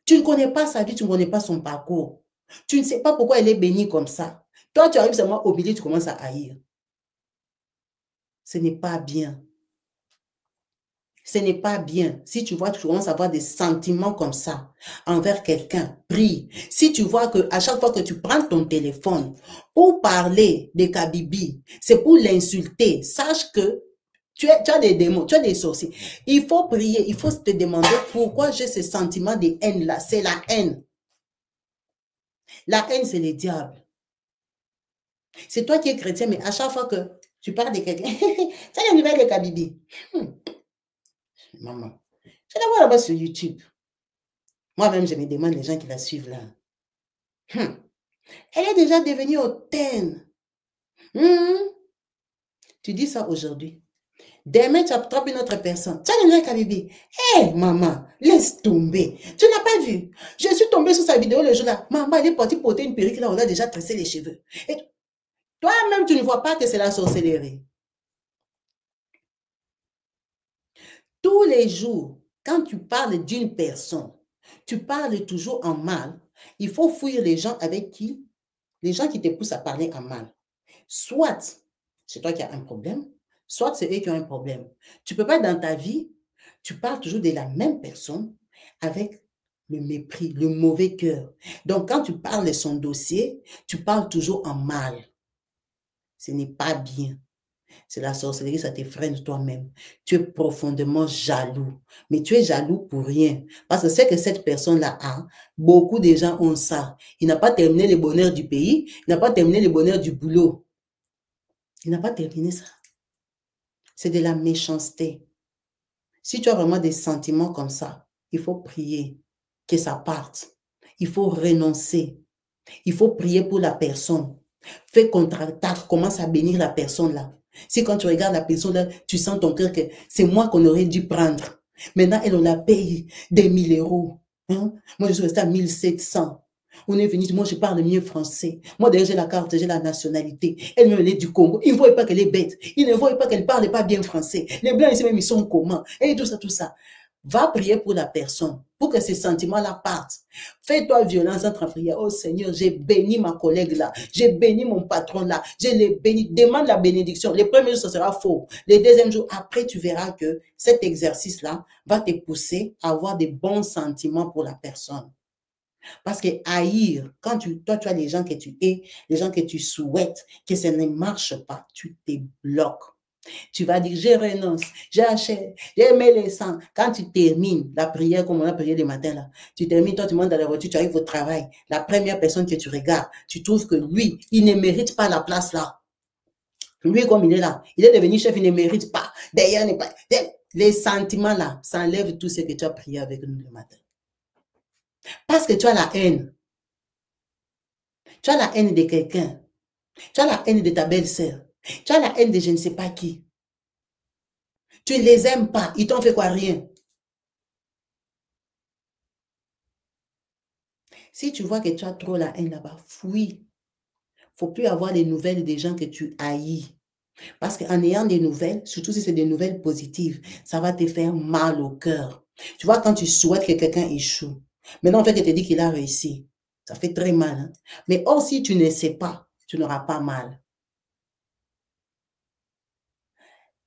Tu ne connais pas sa vie, tu ne connais pas son parcours. Tu ne sais pas pourquoi elle est bénie comme ça. Toi, tu arrives seulement au milieu, tu commences à haïr. Ce n'est pas bien. Ce n'est pas bien. Si tu vois que tu commences à avoir des sentiments comme ça envers quelqu'un, prie. Si tu vois qu'à chaque fois que tu prends ton téléphone pour parler de Kabibi, c'est pour l'insulter, sache que tu as des démons, tu as des sorciers. Il faut prier, il faut te demander pourquoi j'ai ce sentiment de haine-là. C'est la haine. La haine, c'est le diable. C'est toi qui es chrétien, mais à chaque fois que tu parles de quelqu'un, tu as les nouvelles de Kabibi. Maman, je la vois là-bas sur YouTube. Moi-même, je me demande les gens qui la suivent là. Elle est déjà devenue hautaine. Tu dis ça aujourd'hui. Demain, tu attrapes une autre personne. Tu as le nouvelle Kabibi. Hé, maman, laisse tomber. Tu n'as pas vu. Je suis tombée sur sa vidéo le jour-là. Maman, elle est partie porter une perruque là, on a déjà tressé les cheveux. Et toi-même, tu ne vois pas que c'est la sorcellerie. Tous les jours, quand tu parles d'une personne, tu parles toujours en mal. Il faut fuir les gens avec qui, les gens qui te poussent à parler en mal. Soit c'est toi qui as un problème, soit c'est eux qui ont un problème. Tu ne peux pas dans ta vie, tu parles toujours de la même personne avec le mépris, le mauvais cœur. Donc, quand tu parles de son dossier, tu parles toujours en mal. Ce n'est pas bien. C'est la sorcellerie, ça te freine toi-même. Tu es profondément jaloux. Mais tu es jaloux pour rien. Parce que c'est que cette personne-là a, beaucoup de gens ont ça. Il n'a pas terminé le bonheur du pays, il n'a pas terminé le bonheur du boulot. Il n'a pas terminé ça. C'est de la méchanceté. Si tu as vraiment des sentiments comme ça, il faut prier que ça parte. Il faut renoncer. Il faut prier pour la personne. Fais contre-attaque, commence à bénir la personne là. Si quand tu regardes la personne là, tu sens ton cœur que c'est moi qu'on aurait dû prendre. Maintenant, elle, on la paye des 1000 euros. Hein? Moi, je suis restée à 1700. On est venu, moi je parle mieux français. Moi d'ailleurs j'ai la carte, j'ai la nationalité. Elle me est du Congo. Ils ne voient pas qu'elle est bête. Ils ne voient pas qu'elle ne parle pas bien français. Les blancs ici même ils sont comment? Et tout ça, tout ça. Va prier pour la personne, pour que ces sentiments-là partent. Fais-toi violence entre prières. Oh Seigneur, j'ai béni ma collègue là. J'ai béni mon patron là. Je l'ai béni. Demande la bénédiction. Les premiers jours, ce sera faux. Les deuxièmes jours, après, tu verras que cet exercice-là va te pousser à avoir des bons sentiments pour la personne. Parce que haïr, quand toi, tu as les gens que tu hais, les gens que tu souhaites, que ça ne marche pas, tu te bloques. Tu vas dire, je renonce, j'achète, j'ai mis les sangs. Quand tu termines la prière, comme on a prié le matin, là, tu termines, toi, tu montes dans la voiture, tu arrives au travail. La première personne que tu regardes, tu trouves que lui, il ne mérite pas la place là. Lui, comme il est là, il est devenu chef, il ne mérite pas. D'ailleurs, les sentiments là, ça enlève tout ce que tu as prié avec nous le matin. Parce que tu as la haine. Tu as la haine de quelqu'un. Tu as la haine de ta belle-sœur. Tu as la haine de je ne sais pas qui. Tu ne les aimes pas. Ils t'ont fait quoi? Rien. Si tu vois que tu as trop la haine là-bas, fuis. Il ne faut plus avoir des nouvelles des gens que tu haïs. Parce qu'en ayant des nouvelles, surtout si c'est des nouvelles positives, ça va te faire mal au cœur. Tu vois, quand tu souhaites que quelqu'un échoue, maintenant, on fait que te dit qu'il a réussi. Ça fait très mal. Hein? Mais or, si tu ne sais pas, tu n'auras pas mal.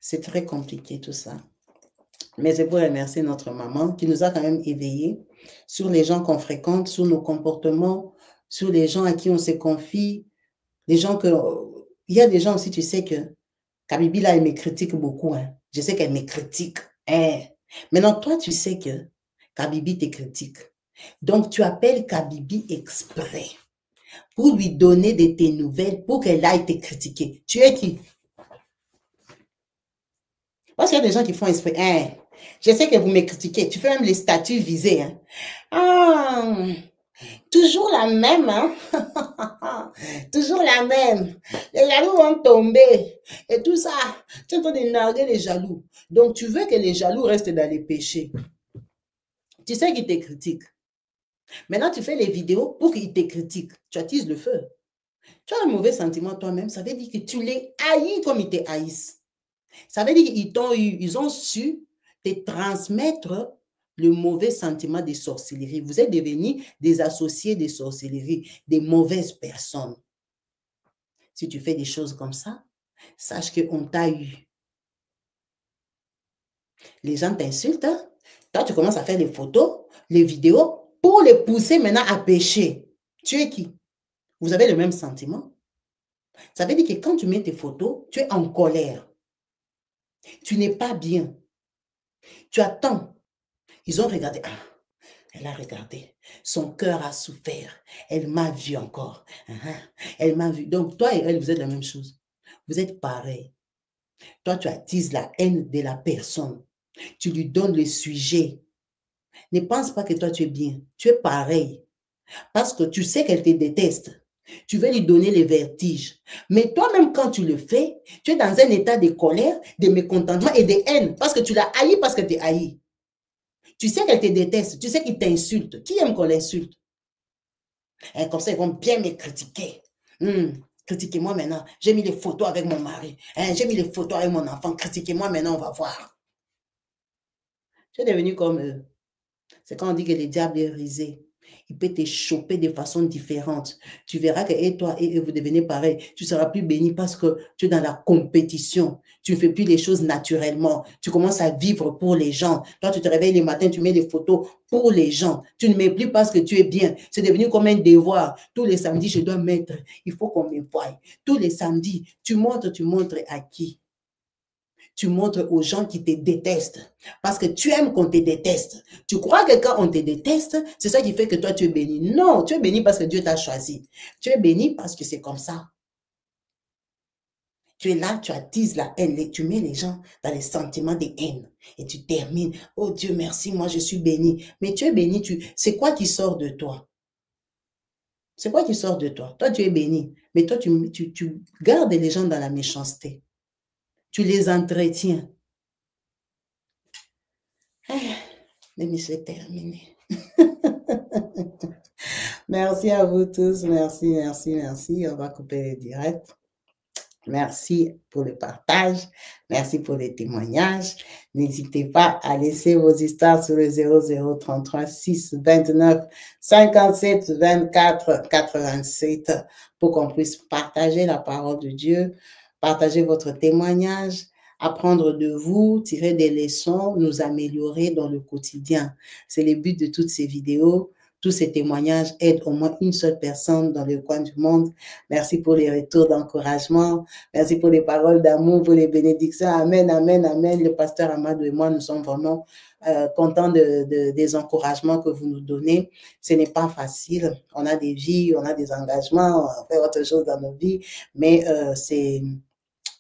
C'est très compliqué tout ça. Mais c'est pour remercier notre maman qui nous a quand même éveillés sur les gens qu'on fréquente, sur nos comportements, sur les gens à qui on se confie, les gens que... Il y a des gens aussi, tu sais que Kabibi, là, elle me critique beaucoup. Hein. Je sais qu'elle me critique. Hein. Maintenant, toi, tu sais que Kabibi te critique. Donc, tu appelles Kabibi exprès pour lui donner de tes nouvelles, pour qu'elle aille te critiquer. Tu es qui? Parce qu'il y a des gens qui font exprès. Hein. Je sais que vous me critiquez. Tu fais même les statuts visés. Hein. Ah, toujours la même. Hein? Toujours la même. Les jaloux vont tomber. Et tout ça, tu es en train de narguer les jaloux. Donc, tu veux que les jaloux restent dans les péchés. Tu sais qu'ils te critiquent. Maintenant, tu fais les vidéos pour qu'ils te critiquent. Tu attises le feu. Tu as un mauvais sentiment toi-même. Ça veut dire que tu les haïs comme ils te haïssent. Ça veut dire qu'ils ont su te transmettre le mauvais sentiment de sorcellerie. Vous êtes devenus des associés de sorcellerie, des mauvaises personnes. Si tu fais des choses comme ça, sache qu'on t'a eu. Les gens t'insultent. Hein? Toi, tu commences à faire les photos, les vidéos, pour les pousser maintenant à pécher. Tu es qui? Vous avez le même sentiment? Ça veut dire que quand tu mets tes photos, tu es en colère. Tu n'es pas bien. Tu attends. Ils ont regardé. Ah, elle a regardé. Son cœur a souffert. Elle m'a vu encore. Elle m'a vu. Donc, toi et elle, vous êtes la même chose. Vous êtes pareil. Toi, tu attises la haine de la personne. Tu lui donnes le sujet. Ne pense pas que toi, tu es bien. Tu es pareil. Parce que tu sais qu'elle te déteste. Tu veux lui donner les vertiges. Mais toi-même, quand tu le fais, tu es dans un état de colère, de mécontentement et de haine. Parce que tu l'as haï parce que tu es haï. Tu sais qu'elle te déteste. Tu sais qu'il t'insulte. Qui aime qu'on l'insulte? Comme ça, ils vont bien me critiquer. Critiquez-moi maintenant. J'ai mis les photos avec mon mari. J'ai mis les photos avec mon enfant. Critiquez-moi maintenant, on va voir. Tu es devenu comme eux. C'est quand on dit que le diable est risé. Il peut te choper de façon différente. Tu verras que et toi et eux, vous devenez pareil. Tu ne seras plus béni parce que tu es dans la compétition. Tu ne fais plus les choses naturellement. Tu commences à vivre pour les gens. Toi, tu te réveilles le matin, tu mets des photos pour les gens. Tu ne mets plus parce que tu es bien. C'est devenu comme un devoir. Tous les samedis, je dois mettre. Il faut qu'on me voie. Tous les samedis, tu montres à qui? Tu montres aux gens qui te détestent. Parce que tu aimes qu'on te déteste. Tu crois que quand on te déteste, c'est ça qui fait que toi, tu es béni. Non, tu es béni parce que Dieu t'a choisi. Tu es béni parce que c'est comme ça. Tu es là, tu attises la haine, tu mets les gens dans les sentiments de haine. Et tu termines, oh Dieu merci, moi je suis béni. Mais tu es béni, c'est quoi qui sort de toi? C'est quoi qui sort de toi? Toi, tu es béni. Mais toi, tu gardes les gens dans la méchanceté. Tu les entretiens. Mais c'est terminé. Merci à vous tous. Merci, merci, merci. On va couper les directs. Merci pour le partage. Merci pour les témoignages. N'hésitez pas à laisser vos histoires sur le 0033 6 29 57 24 87 pour qu'on puisse partager la parole de Dieu, partager votre témoignage, apprendre de vous, tirer des leçons, nous améliorer dans le quotidien. C'est le but de toutes ces vidéos. Tous ces témoignages aident au moins une seule personne dans le coin du monde. Merci pour les retours d'encouragement. Merci pour les paroles d'amour, pour les bénédictions. Amen, amen, amen. Le pasteur Amadou et moi, nous sommes vraiment contents des encouragements que vous nous donnez. Ce n'est pas facile. On a des vies, on a des engagements, on fait autre chose dans nos vies, mais c'est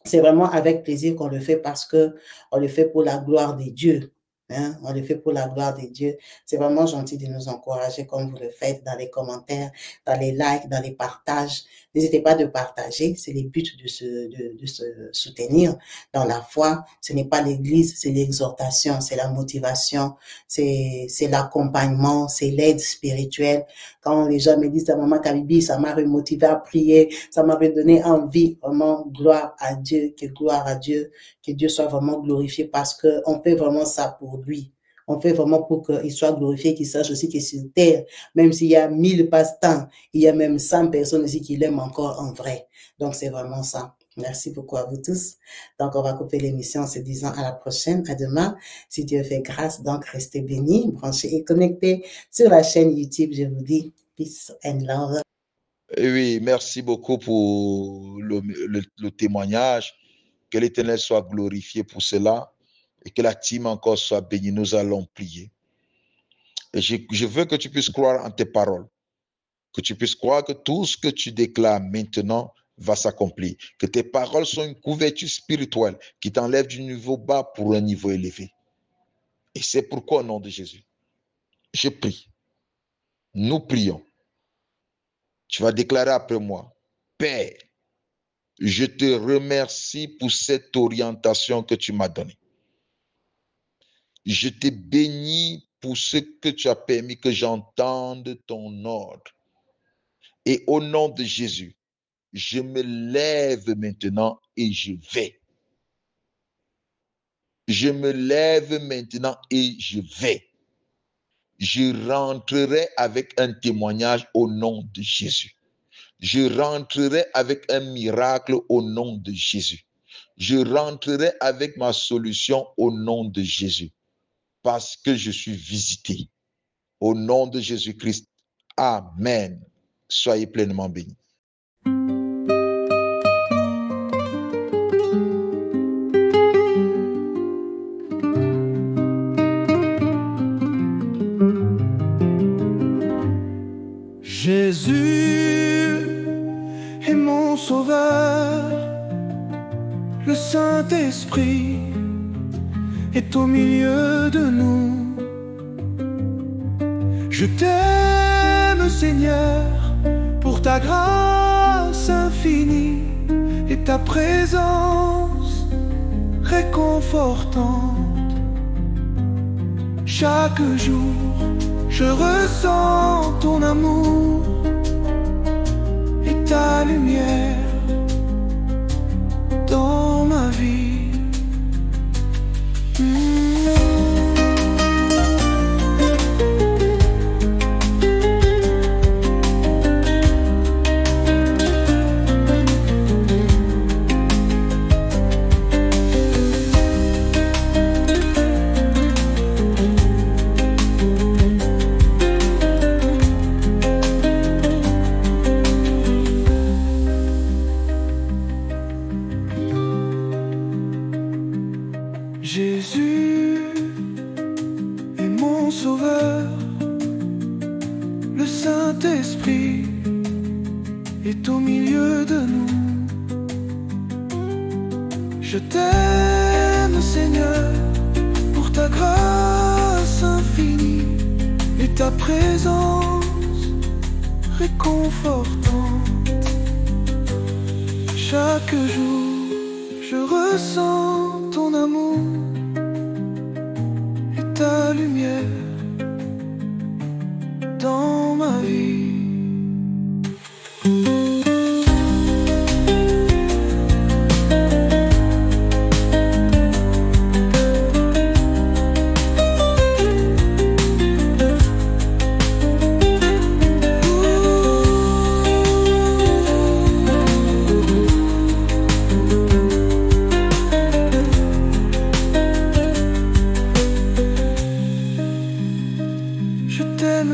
c'est vraiment avec plaisir qu'on le fait parce que on le fait pour la gloire de Dieu. Hein? On le fait pour la gloire de Dieu. C'est vraiment gentil de nous encourager comme vous le faites dans les commentaires, dans les likes, dans les partages. N'hésitez pas de partager. C'est le but de se soutenir dans la foi. Ce n'est pas l'église, c'est l'exhortation, c'est la motivation, c'est l'accompagnement, c'est l'aide spirituelle. Quand les gens me disent, Maman Kabibi, ça m'a remotivé à prier, ça m'a donné envie, vraiment, gloire à Dieu, que Dieu soit vraiment glorifié parce qu'on fait vraiment ça pour lui. On fait vraiment pour qu'il soit glorifié, qu'il sache aussi que sur terre, même s'il y a 1000 passe-temps, il y a même 100 personnes ici qui l'aiment encore en vrai. Donc, c'est vraiment ça. Merci beaucoup à vous tous. Donc, on va couper l'émission en se disant à la prochaine, à demain. Si Dieu fait grâce, donc restez bénis, branchez et connectés sur la chaîne YouTube. Je vous dis peace and love. Oui, merci beaucoup pour le témoignage. Que l'Éternel soit glorifié pour cela et que la team encore soit bénie. Nous allons prier. Et je veux que tu puisses croire en tes paroles, que tu puisses croire que tout ce que tu déclares maintenant va s'accomplir, que tes paroles sont une couverture spirituelle qui t'enlève du niveau bas pour un niveau élevé. Et c'est pourquoi au nom de Jésus, je prie, nous prions. Tu vas déclarer après moi, Père, je te remercie pour cette orientation que tu m'as donnée. Je te bénis pour ce que tu as permis que j'entende ton ordre. Et au nom de Jésus, je me lève maintenant et je vais. Je me lève maintenant et je vais. Je rentrerai avec un témoignage au nom de Jésus. Je rentrerai avec un miracle au nom de Jésus. Je rentrerai avec ma solution au nom de Jésus. Parce que je suis visité. Au nom de Jésus-Christ. Amen. Soyez pleinement bénis. Jésus est mon sauveur, le Saint-Esprit est au milieu de nous. Je t'aime, Seigneur, pour ta grâce infinie et ta présence réconfortante. Chaque jour, je ressens ton amour et ta lumière dans ma vie. Jésus est mon sauveur, le Saint-Esprit est au milieu de nous. Je t'aime, Seigneur, pour ta grâce infinie et ta présence réconfortante. Chaque jour, je ressens ton amour et ta lumière dans ma vie.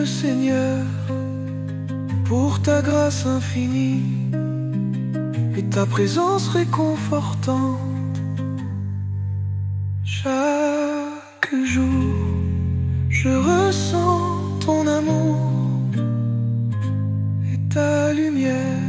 Seigneur, pour ta grâce infinie et ta présence réconfortante. Chaque jour, je ressens ton amour et ta lumière